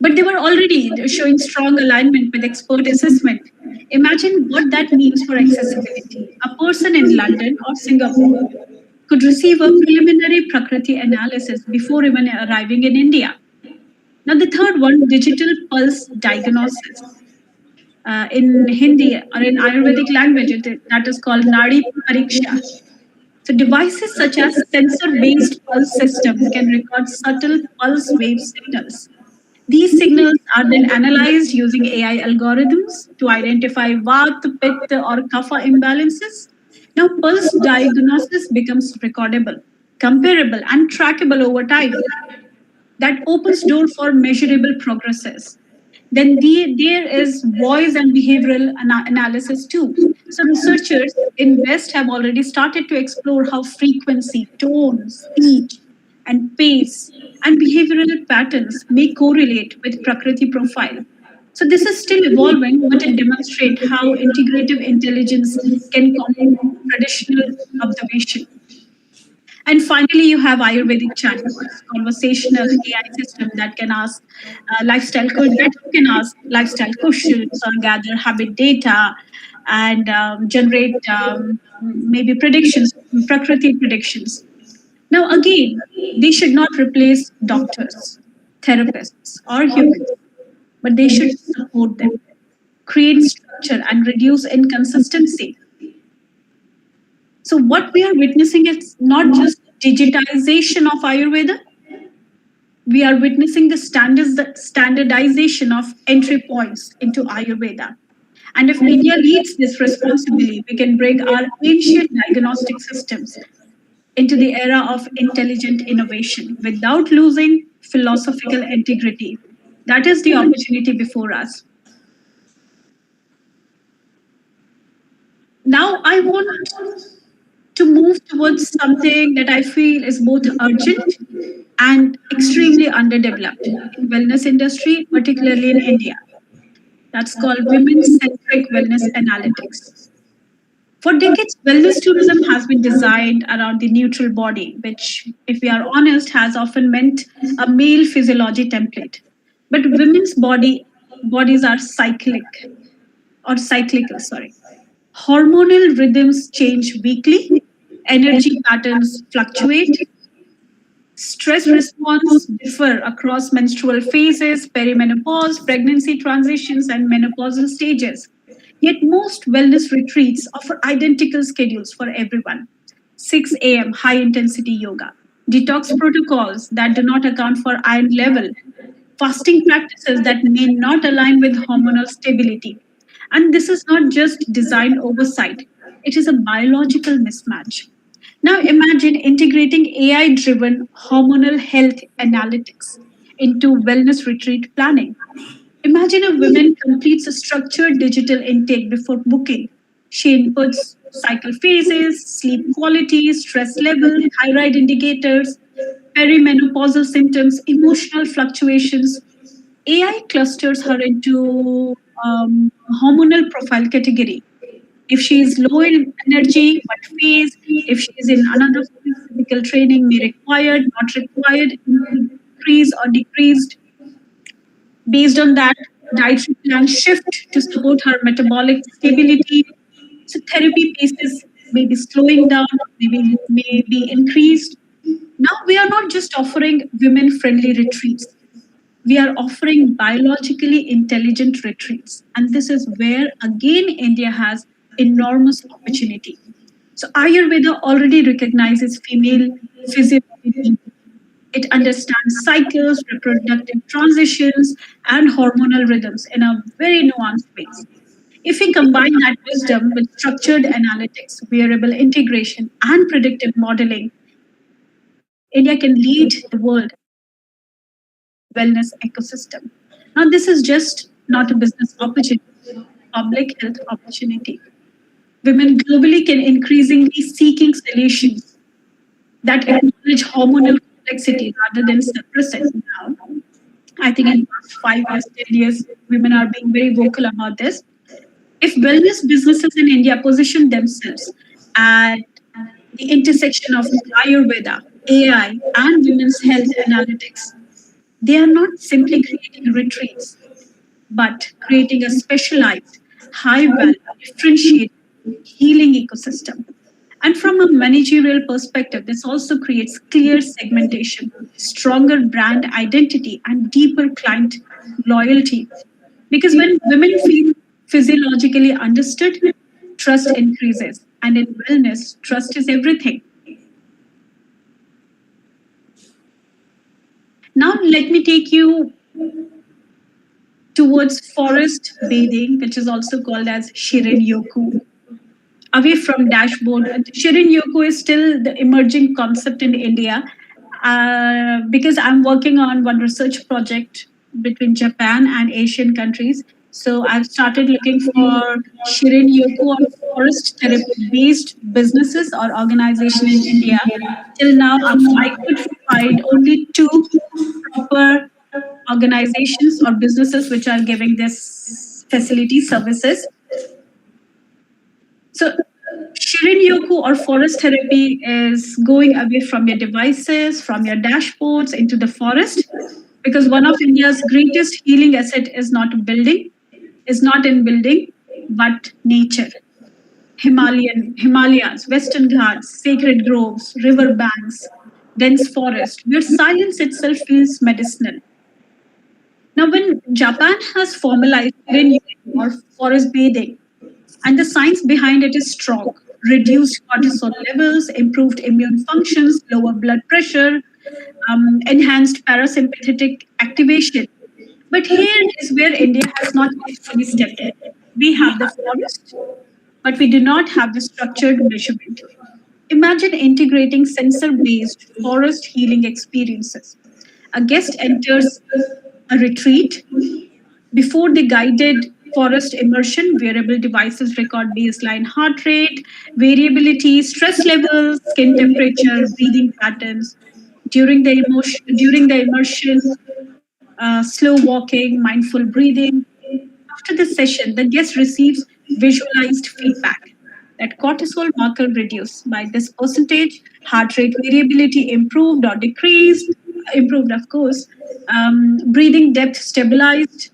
But they were already showing strong alignment with expert assessment. Imagine what that means for accessibility. A person in London or Singapore could receive a preliminary Prakriti analysis before even arriving in India. Now, the third one, digital pulse diagnosis. In Hindi or in Ayurvedic language, that is called Nadi Pariksha. So, devices such as sensor based pulse system can record subtle pulse wave signals. These signals are then analyzed using AI algorithms to identify Vata, Pitta, or Kapha imbalances. Now, pulse diagnosis becomes recordable, comparable, and trackable over time. That opens door for measurable progresses. Then there is voice and behavioral analysis too. So researchers in West have already started to explore how frequency, tone, speech, and pace and behavioral patterns may correlate with Prakriti profile. So this is still evolving, but it demonstrates how integrative intelligence can complement traditional observation. And finally, you have Ayurvedic chatbots, conversational AI system that can ask that you can ask lifestyle questions or gather habit data and generate maybe predictions, Prakriti predictions. Now, again, they should not replace doctors, therapists, or humans, but they should support them, create structure, and reduce inconsistency. So, what we are witnessing is not just digitization of Ayurveda, we are witnessing the standardization of entry points into Ayurveda. And if India leads this responsibly, we can bring our ancient diagnostic systems into the era of intelligent innovation without losing philosophical integrity. That is the opportunity before us. Now, I want to move towards something that I feel is both urgent and extremely underdeveloped in wellness industry, particularly in India. That's called Women Centric Wellness Analytics. For decades, wellness tourism has been designed around the neutral body, which, if we are honest, has often meant a male physiology template. But women's bodies are cyclical, sorry. Hormonal rhythms change weekly, energy patterns fluctuate, stress response differ across menstrual phases, perimenopause, pregnancy transitions, and menopausal stages. Yet most wellness retreats offer identical schedules for everyone. 6 a.m. high intensity yoga, detox protocols that do not account for iron level, fasting practices that may not align with hormonal stability. And this is not just design oversight, it is a biological mismatch. Now imagine integrating AI driven hormonal health analytics into wellness retreat planning. Imagine a woman completes a structured digital intake before booking. She inputs cycle phases, sleep quality, stress level, thyroid indicators, perimenopausal symptoms, emotional fluctuations. AI clusters her into hormonal profile category. If she is low in energy, what phase? If she is in another phase, physical training may required, not required, increase or decreased. Based on that, dietary plan shift to support her metabolic stability. So therapy paces may be slowing down, maybe may be increased. Now we are not just offering women-friendly retreats. We are offering biologically intelligent retreats. And this is where again India has enormous opportunity. So Ayurveda already recognizes female physiology. It understands cycles, reproductive transitions, and hormonal rhythms in a very nuanced ways. If we combine that wisdom with structured analytics, wearable integration, and predictive modeling, India can lead the world wellness ecosystem. Now, this is just not a business opportunity, public health opportunity. Women globally can increasingly seeking solutions that acknowledge hormonal complexity rather than suppress it now. I think in the past 5 years, 10 years, women are being very vocal about this. If wellness businesses in India position themselves at the intersection of Ayurveda, AI, and women's health analytics, they are not simply creating retreats, but creating a specialized, high value, differentiated healing ecosystem. And from a managerial perspective, this also creates clear segmentation, stronger brand identity, and deeper client loyalty. Because when women feel physiologically understood, trust increases. And in wellness, trust is everything. Now, let me take you towards forest bathing, which is also called as Shirin Yoku. Away from dashboard, Shirin Yoku is still the emerging concept in India because I'm working on one research project between Japan and Asian countries. So I've started looking for Shirin Yoku or forest therapy based businesses or organization in India. Till now, I could find only two proper organizations or businesses which are giving this facility services. So, Shirin Yoku or forest therapy is going away from your devices, from your dashboards into the forest, because one of India's greatest healing asset is not in building, but nature. Himalayas, Western Ghats, sacred groves, river banks, dense forest, where silence itself feels medicinal. Now, when Japan has formalized Shirin Yoku or forest bathing, and the science behind it is strong. Reduced cortisol levels, improved immune functions, lower blood pressure, enhanced parasympathetic activation. But here is where India has not yet fully stepped in. We have the forest, but we do not have the structured measurement. Imagine integrating sensor based forest healing experiences. A guest enters a retreat. Before the guided forest immersion, wearable devices record baseline heart rate, variability, stress levels, skin temperature, breathing patterns. During the immersion, slow walking, mindful breathing. After the session, the guest receives visualized feedback that cortisol marker reduced by this percentage, heart rate variability improved or decreased, improved, of course, breathing depth stabilized.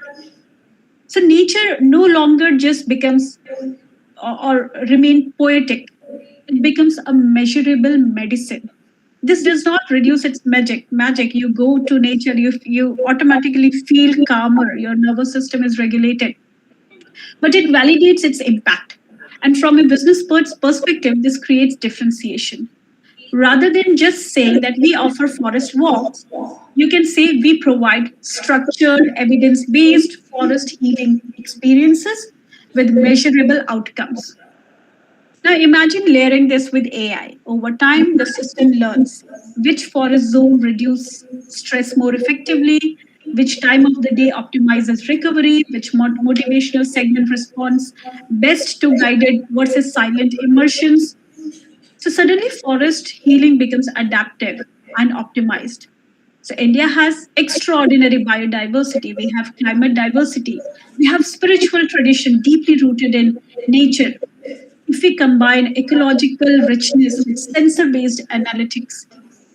So nature no longer just becomes or remain poetic, it becomes a measurable medicine. This does not reduce its magic. You go to nature, you automatically feel calmer, your nervous system is regulated, but it validates its impact. And from a business perspective, this creates differentiation. Rather than just saying that we offer forest walks, you can say we provide structured, evidence based forest healing experiences with measurable outcomes. Now imagine layering this with AI. Over time, the system learns which forest zone reduce stress more effectively, which time of the day optimizes recovery, which motivational segment responds best to guided versus silent immersions. So suddenly forest healing becomes adaptive and optimized. So India has extraordinary biodiversity. We have climate diversity. We have spiritual tradition deeply rooted in nature. If we combine ecological richness with sensor based analytics,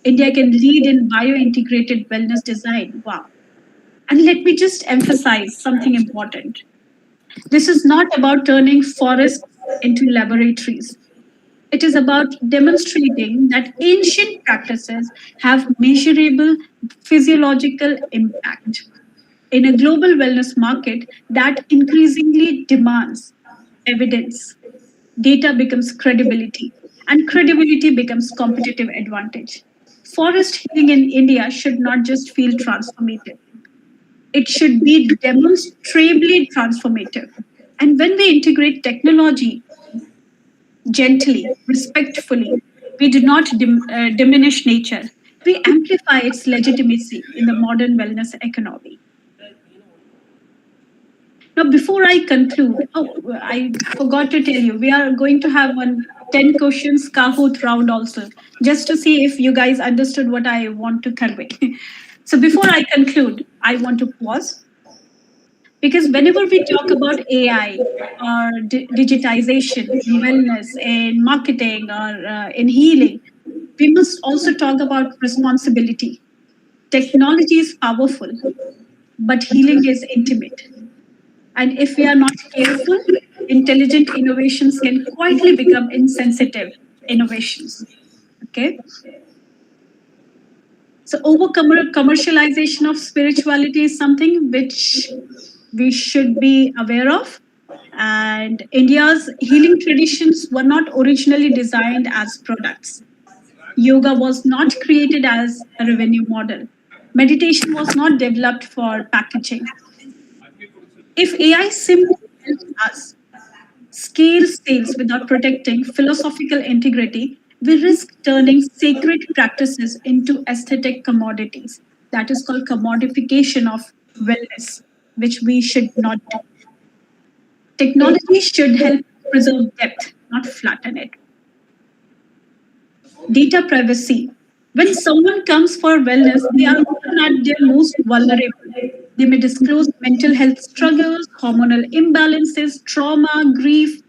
India can lead in bio-integrated wellness design. Wow. And let me just emphasize something important. This is not about turning forests into laboratories. It is about demonstrating that ancient practices have measurable physiological impact. In a global wellness market that increasingly demands evidence, data becomes credibility, and credibility becomes competitive advantage. Forest healing in India should not just feel transformative, it should be demonstrably transformative. And when we integrate technology gently, respectfully, we do not diminish nature, we amplify its legitimacy in the modern wellness economy. Now, before I conclude, I forgot to tell you, we are going to have one 10 questions Kahoot round also, just to see if you guys understood what I want to convey. So before I conclude, I want to pause because whenever we talk about AI or digitization in wellness, in marketing, or in healing, we must also talk about responsibility. Technology is powerful, but healing is intimate. And if we are not careful, intelligent innovations can quietly become insensitive innovations. Okay. So over commercialization of spirituality is something which we should be aware of. And India's healing traditions were not originally designed as products. Yoga was not created as a revenue model. Meditation was not developed for packaging. If AI simply helps us scale sales without protecting philosophical integrity, we risk turning sacred practices into aesthetic commodities. That is called commodification of wellness, which we should not do. Technology should help preserve depth, not flatten it. Data privacy. When someone comes for wellness, they are often at their most vulnerable. They may disclose mental health struggles, hormonal imbalances, trauma, grief.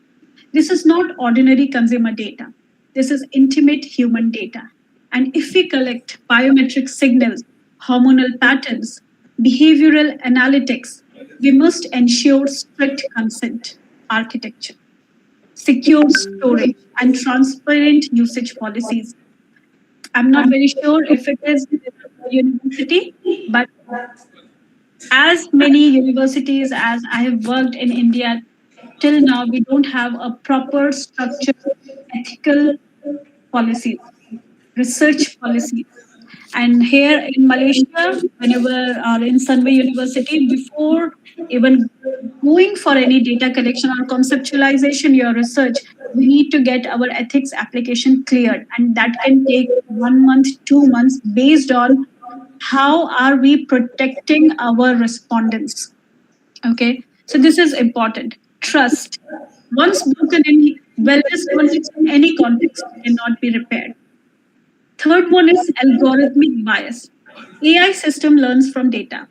This is not ordinary consumer data. This is intimate human data. And if we collect biometric signals, hormonal patterns, behavioral analytics, we must ensure strict consent architecture, secure storage, and transparent usage policies. I'm not very sure if it is a university, but as many universities as I have worked in India till now, we don't have a proper structured ethical policies, research policies. And here in Malaysia, whenever or in Sunway University, before even going for any data collection or conceptualization your research, we need to get our ethics application cleared. And that can take 1 month, 2 months based on how are we protecting our respondents. Okay, so this is important. Trust. Once broken in wellness context, in any context, cannot be repaired. Third one is algorithmic bias. AI system learns from data.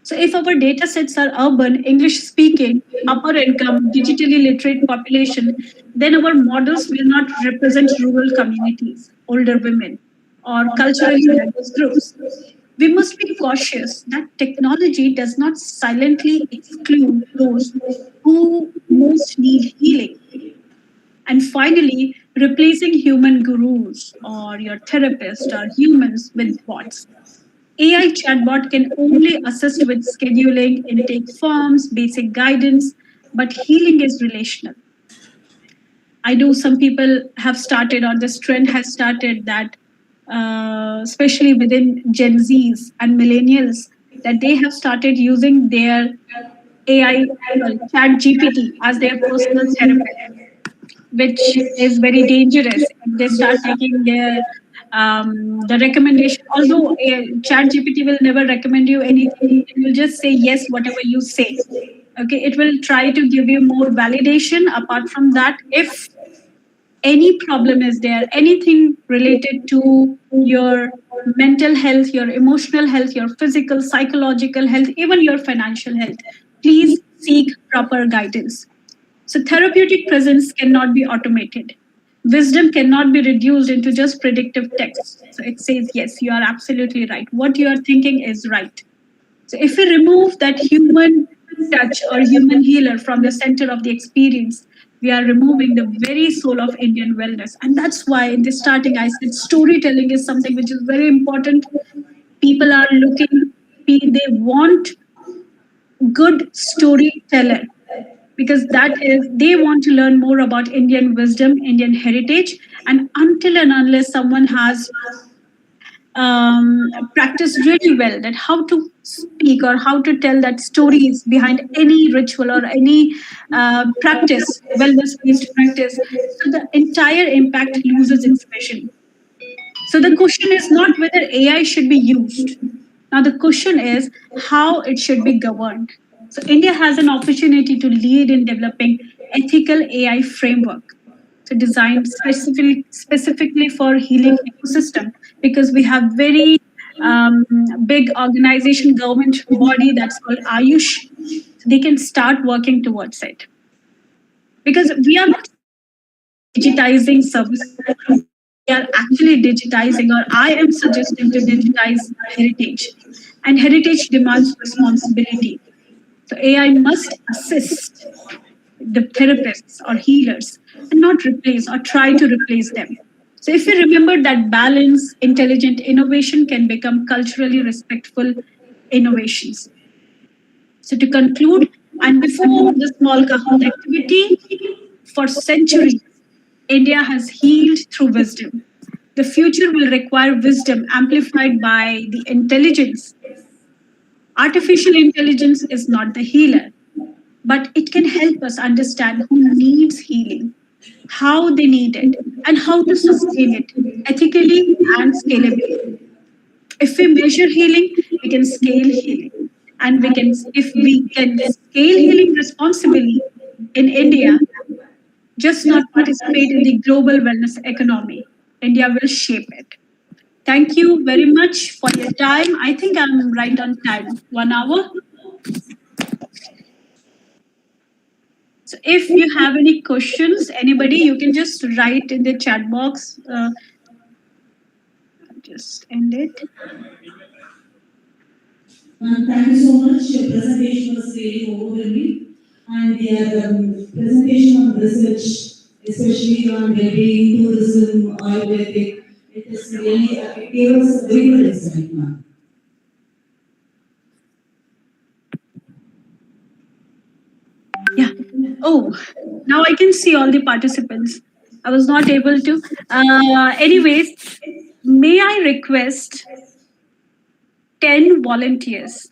So if our data sets are urban, English speaking, upper income, digitally literate population, then our models will not represent rural communities, older women, or culturally diverse groups. We must be cautious that technology does not silently exclude those who most need healing. And finally, replacing human gurus or your therapist or humans with bots. AI chatbot can only assist with scheduling, intake forms, basic guidance, but healing is relational. I know some people have started, or this trend has started, that especially within Gen Zs and millennials, that they have started using their AI, Chat GPT, as their personal therapist, which is very dangerous. They start taking their the recommendation. Although Chat GPT will never recommend you anything, it will just say yes whatever you say. Okay, it will try to give you more validation. Apart from that, if any problem is there, anything related to your mental health, your emotional health, your physical, psychological health, even your financial health, please seek proper guidance. So, therapeutic presence cannot be automated. Wisdom cannot be reduced into just predictive text. So, it says, yes, you are absolutely right. What you are thinking is right. So, if we remove that human touch or human healer from the center of the experience, we are removing the very soul of Indian wellness. And that's why in the starting, I said storytelling is something which is very important. People are looking, they want good storyteller, because that is, they want to learn more about Indian wisdom, Indian heritage. And until and unless someone has practiced really well that how to speak or how to tell that stories behind any ritual or any practice, wellness based practice, so the entire impact loses its vision. So the question is not whether AI should be used. Now the question is how it should be governed. So India has an opportunity to lead in developing ethical AI framework, so designed specifically for healing ecosystem, because we have very big organization, government body that's called Ayush. So they can start working towards it, because we are not digitizing services. We are actually digitizing, or I am suggesting to digitize heritage. And heritage demands responsibility. So AI must assist the therapists or healers and not replace or try to replace them. So if you remember that balance, intelligent innovation can become culturally respectful innovations. So to conclude, and before the small Kahoot activity, for centuries, India has healed through wisdom. The future will require wisdom amplified by the intelligence. Artificial intelligence is not the healer, but it can help us understand who needs healing, how they need it, and how to sustain it ethically and scalably. If we measure healing, we can scale healing. And if we can scale healing responsibly in India, just not participate in the global wellness economy, India will shape it. Thank you very much for your time. I think I'm right on time, 1 hour. So if you have any questions, anybody, you can just write in the chat box. Just end it. Thank you so much. Your presentation was really overwhelming. And your presentation on research, especially on well-being, tourism, Ayurvedic, it is really, it gave us a very good insight, ma'am. Yeah. Oh, now I can see all the participants. I was not able to. Anyways, may I request 10 volunteers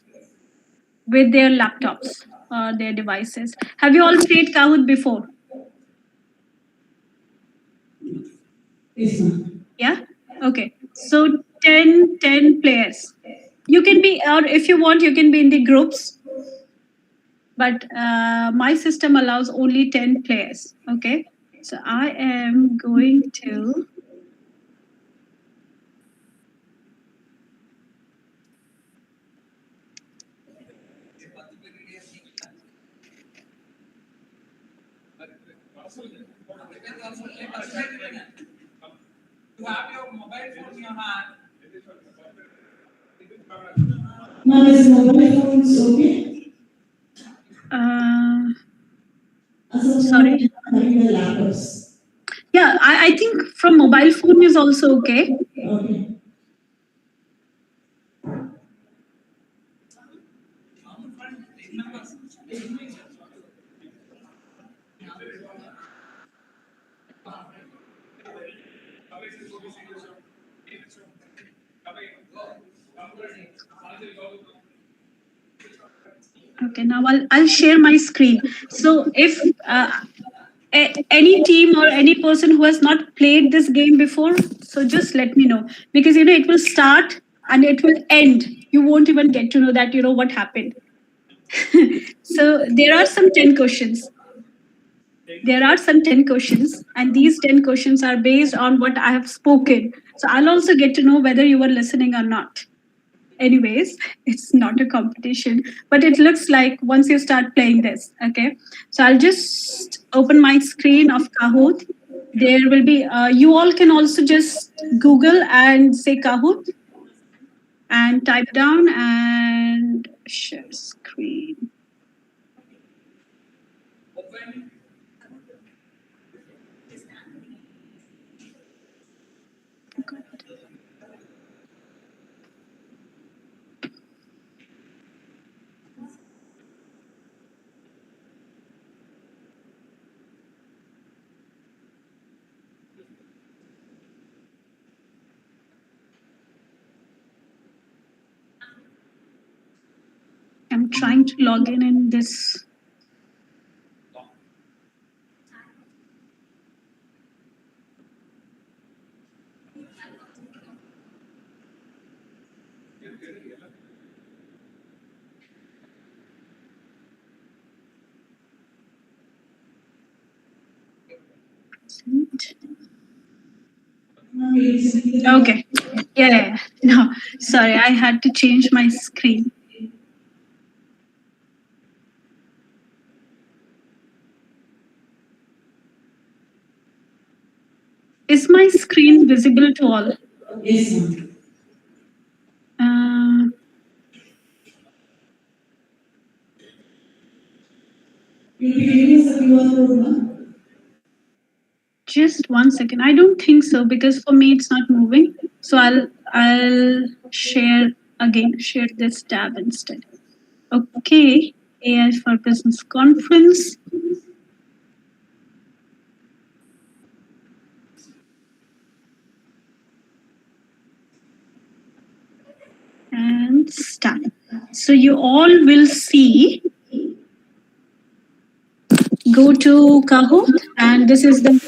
with their laptops or their devices? Have you all played Kahoot before? Yes, ma'am. Yeah? Okay. So 10 players. You can be, or if you want, you can be in the groups. But my system allows only 10 players. Okay. So I am going to. You have your mobile phone in your hand. Ma'am, is mobile phones okay? Sorry. Having the laptops. Yeah, I think from mobile phone is also okay. Okay. Okay, now I'll share my screen. So if any team or any person who has not played this game before, so just let me know, because it will start and it will end. You won't even get to know that what happened. So there are some 10 questions. There are some 10 questions, and these 10 questions are based on what I have spoken. So I'll also get to know whether you were listening or not. Anyways, it's not a competition, but it looks like once you start playing this. Okay, so I'll just open my screen of Kahoot. There will be, you all can also just Google and say Kahoot and type down and share screen. I'm trying to log in this. Okay. Yeah. No, sorry, I had to change my screen. Is my screen visible to all? Yes, ma'am. You'll be giving us a QR code, ma'am? Just 1 second. I don't think so, because for me it's not moving. So I'll share again. Share this tab instead. Okay. AI for Business Conference. And start. So you all will see. Go to Kahoot, and this is the.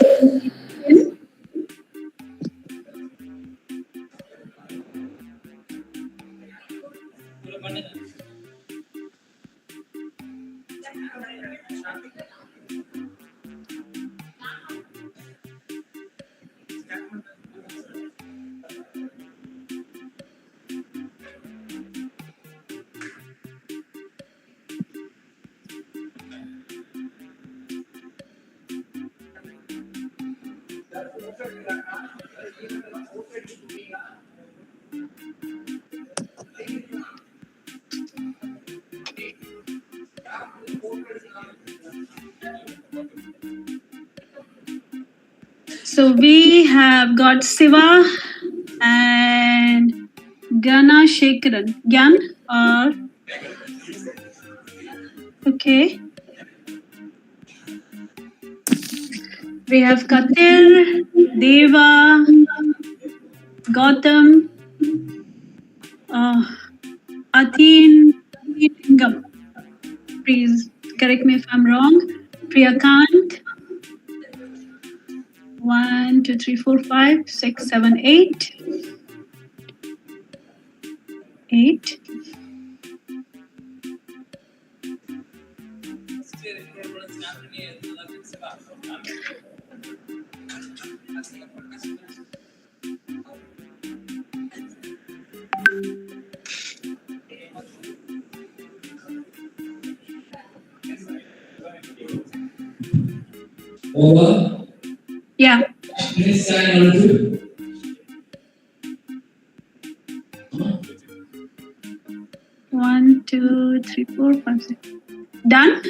So we have got Siva and Gana Shekaran. Gyan or okay. We have Katir, Deva, Gautam, Atin, Lingam. Please correct me if I'm wrong. Priyakant. 1, 2, 3, 4, 5, 6, 7, 8. 8. Over. Yeah. Please sign on to. 1, 2, 3, 4, 5, 6. Done.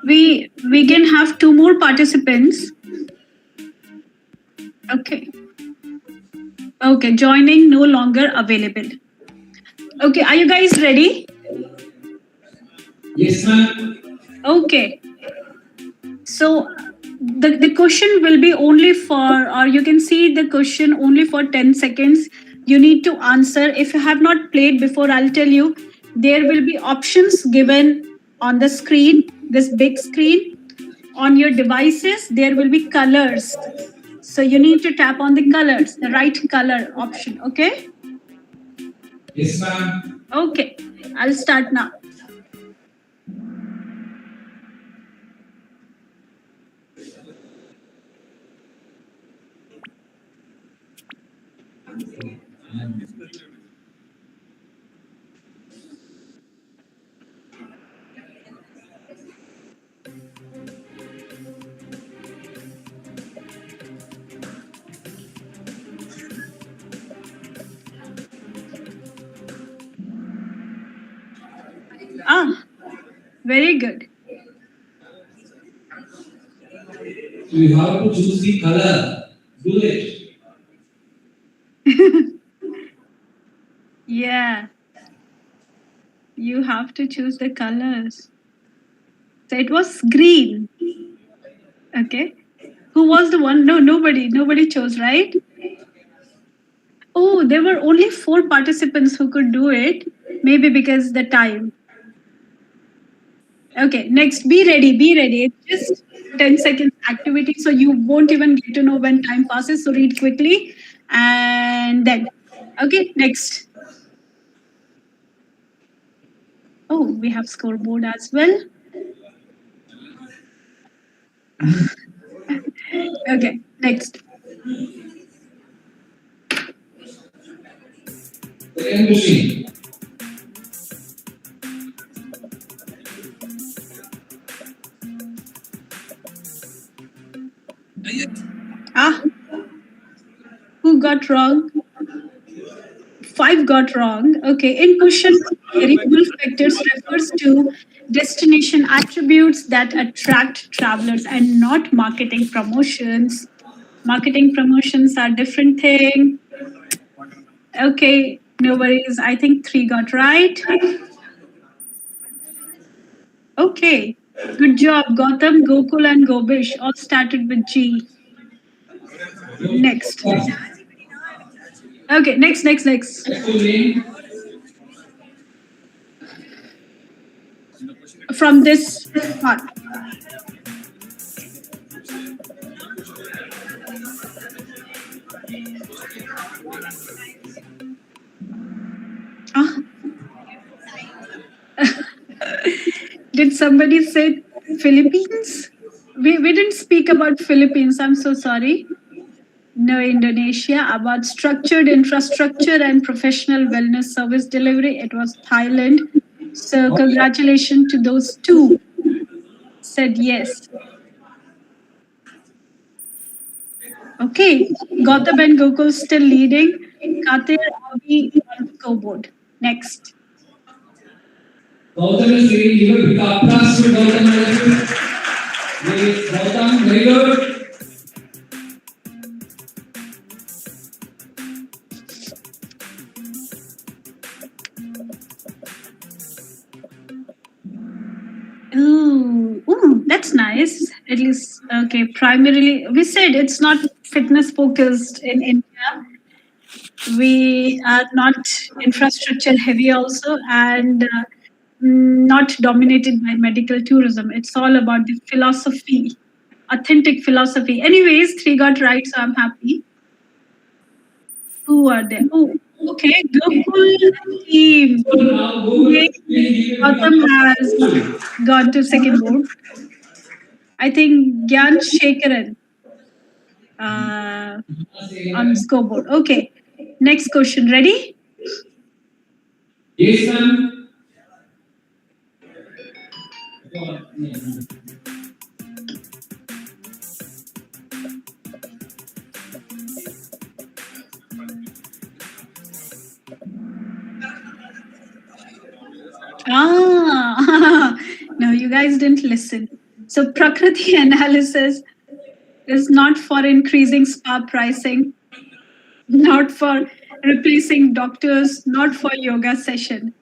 We can have 2 more participants. Okay. Okay, joining no longer available. Okay, are you guys ready? Yes, ma'am. Okay. So the question will be only for, or you can see the question only for 10 seconds. You need to answer. If you have not played before, I'll tell you, there will be options given on the screen, this big screen. On your devices, there will be colors. So you need to tap on the colors, the right color option, okay? Yes, ma'am. Okay, I'll start now. Ah, very good. You have to choose the color. Do it. Yeah, you have to choose the colors. So it was green. Okay. Who was the one? No, nobody chose, right? Oh, there were only 4 participants who could do it. Maybe because the time. Okay, next, be ready, be ready. It's just 10 seconds activity, so you won't even get to know when time passes. So read quickly and then. Okay, next. Oh, we have scoreboard as well. Okay, next. Second machine. Ah, who got wrong? 5 got wrong. Okay, in question, variable factors refers to destination attributes that attract travelers and not marketing promotions. Marketing promotions are different thing. Okay, no worries. I think 3 got right. Okay, good job. Gautam, Gokul, and Gobish all started with G. Next. Okay, next. From this part. Ah. Did somebody say Philippines? We didn't speak about Philippines. I'm so sorry. No, Indonesia. About structured infrastructure and professional wellness service delivery, it was Thailand. So congratulations to those 2 said yes. Okay, Gautam and Gokul still leading. Katir, Abhi on scoreboard. Next. Gautam is leading. Give a big applause to Gautam. Yes, Gautam, very good. Ooh, that's nice. At least, okay, primarily, we said it's not fitness focused in India. We are not infrastructure heavy also, and not dominated by medical tourism. It's all about the philosophy, authentic philosophy. Anyways, 3 got right, so I'm happy. Who are there? Oh, okay, Gokul team. Okay. Gautam has gone to second board. I think Gyan Shekaran on scoreboard. Okay, next question. Ready? Yes, ma'am. Ah, no, you guys didn't listen. So Prakriti analysis is not for increasing spa pricing, not for replacing doctors, not for yoga session.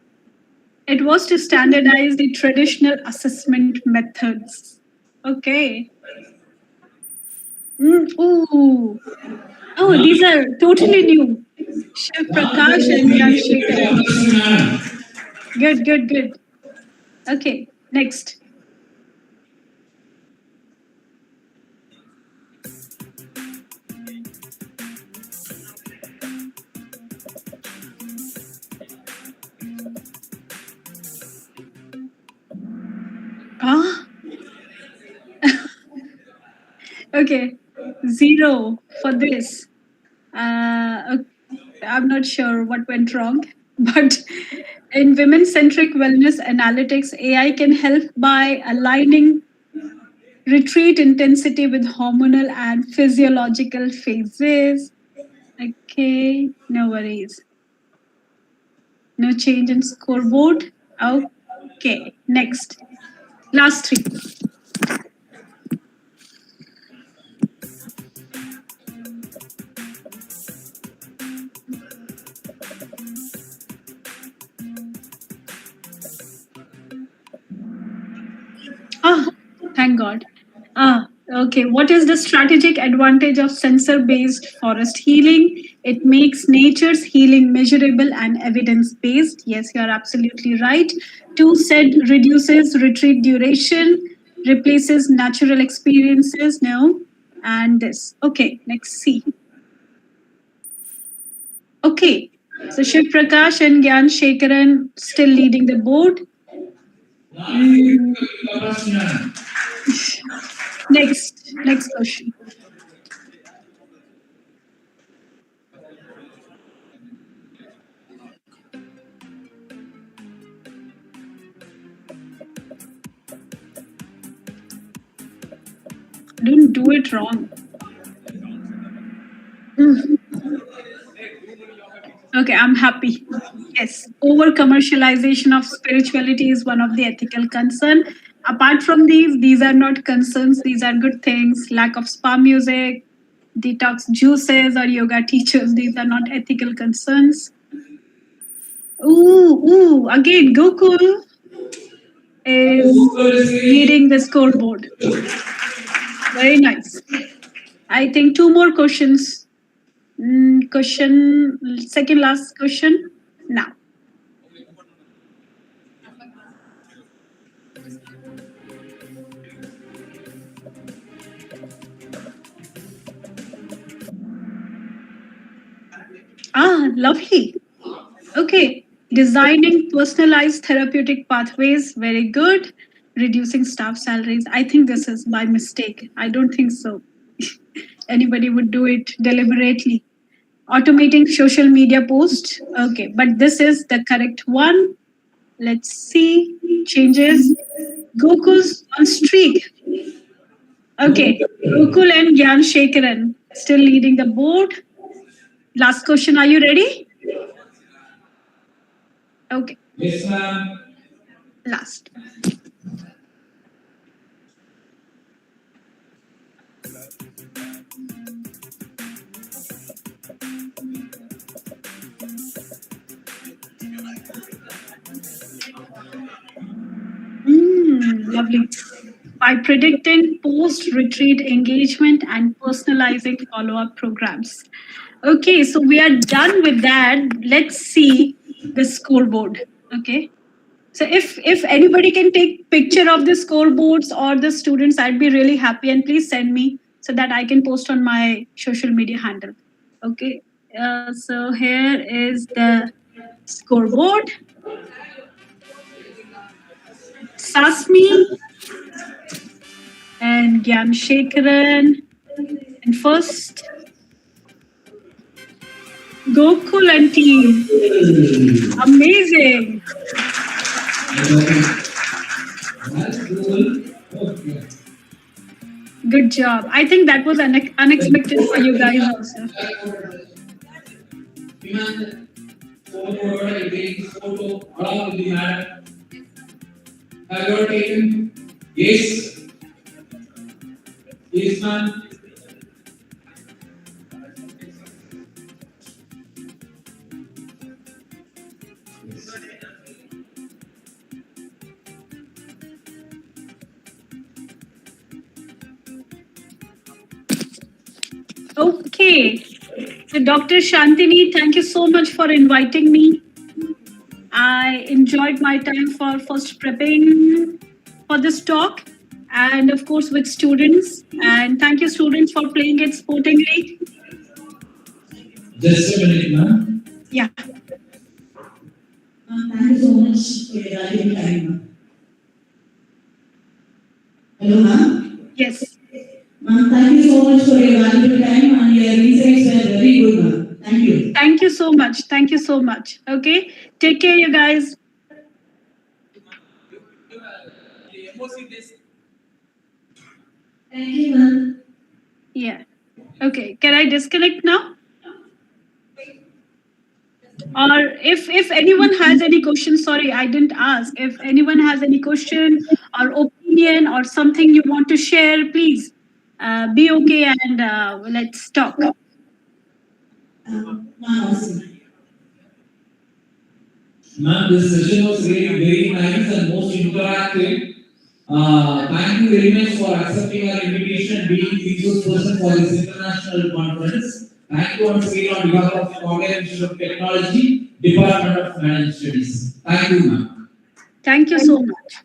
It was to standardize the traditional assessment methods. Okay. Ooh. Oh, these are totally new. Shiv Prakash and Gyan Shekaran. Good, good, good. Okay, next. Ah, okay. 0 for this. Okay, I'm not sure what went wrong, but in women centric wellness analytics, AI can help by aligning retreat intensity with hormonal and physiological phases. Okay, no worries. No change in scoreboard. Okay, next. Last three. Ah, thank God. Okay. What is the strategic advantage of sensor based forest healing? It makes nature's healing measurable and evidence based. Yes, you are absolutely right. Two said reduces retreat duration, replaces natural experiences. No. And this. Okay. Next, C. Okay. So Shiv Prakash and Gyan Shekaran still leading the board. Next question. Don't do it wrong. Okay, I'm happy. Yes, over commercialization of spirituality is one of the ethical concern. Apart from these are not concerns. These are good things. Lack of spa music, detox juices, or yoga teachers. These are not ethical concerns. Ooh, again, Gokul is leading the scoreboard. Very nice. I think two more questions. Second last question now. Ah, lovely. Okay. Designing personalized therapeutic pathways. Very good. Reducing staff salaries. I think this is by mistake. I don't think so. Anybody would do it deliberately. Automating social media posts. Okay, but this is the correct one. Let's see. Changes. Gokul's on streak. Okay, Gokul and Gyan Shekaran still leading the board. Last question. Are you ready? Okay. Yes, ma'am. Last. Lovely. By predicting post retreat engagement and personalizing follow up programs. Okay, so we are done with that. Let's see the scoreboard. Okay. So if anybody can take picture of the scoreboards or the students, I'd be really happy. And please send me so that I can post on my social media handle. Okay. So here is the scoreboard. Sasmi and Gyan Shekaran. And first, Gokul and team. Amazing. Good job. I think that was unexpected for you guys also. Have you taken? Yes. Yes, ma'am. Okay. So, Dr. Shantini, thank you so much for inviting me. I enjoyed my time for first prepping for this talk and, of course, with students. And thank you, students, for playing it sportingly. Just a minute, ma'am. Yeah. Thank you so much for your valuable time, ma'am. Hello, ma'am. Yes. Ma'am, thank you so much for your valuable time and your insights were very good, ma'am. Thank you. Thank you so much. Thank you so much. Okay. Take care, you guys. Thank you, ma'am. Yeah. Okay. Can I disconnect now? Or if anyone has any questions, sorry, I didn't ask. If anyone has any question or opinion or something you want to share, please be okay and let's talk. Ma'am, awesome. Ma'am, this session was really very nice and most interactive. Thank you very much for accepting our invitation and being the resource person for this international conference. Thank you once again on behalf of Kangeyam Institute of Technology, Department of Management Studies. Thank you, ma'am. Thank you so much.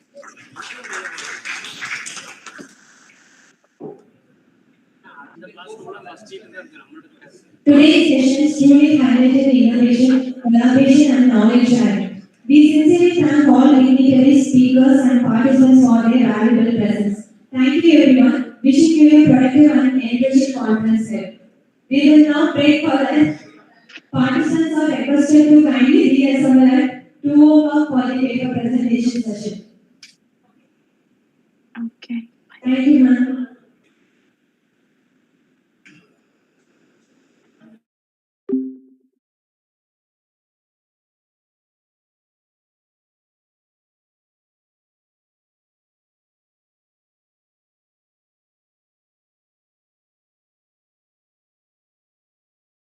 Today's session truly highlighted innovation, collaboration, and knowledge sharing. We sincerely thank all dignitaries, speakers, and participants for their valuable presence. Thank you, everyone. Wishing you a productive and enriching conference here. We will now break for lunch. Participants are requested to kindly reassemble at 2 o'clock for the paper presentation session. Okay. Thank you, ma'am.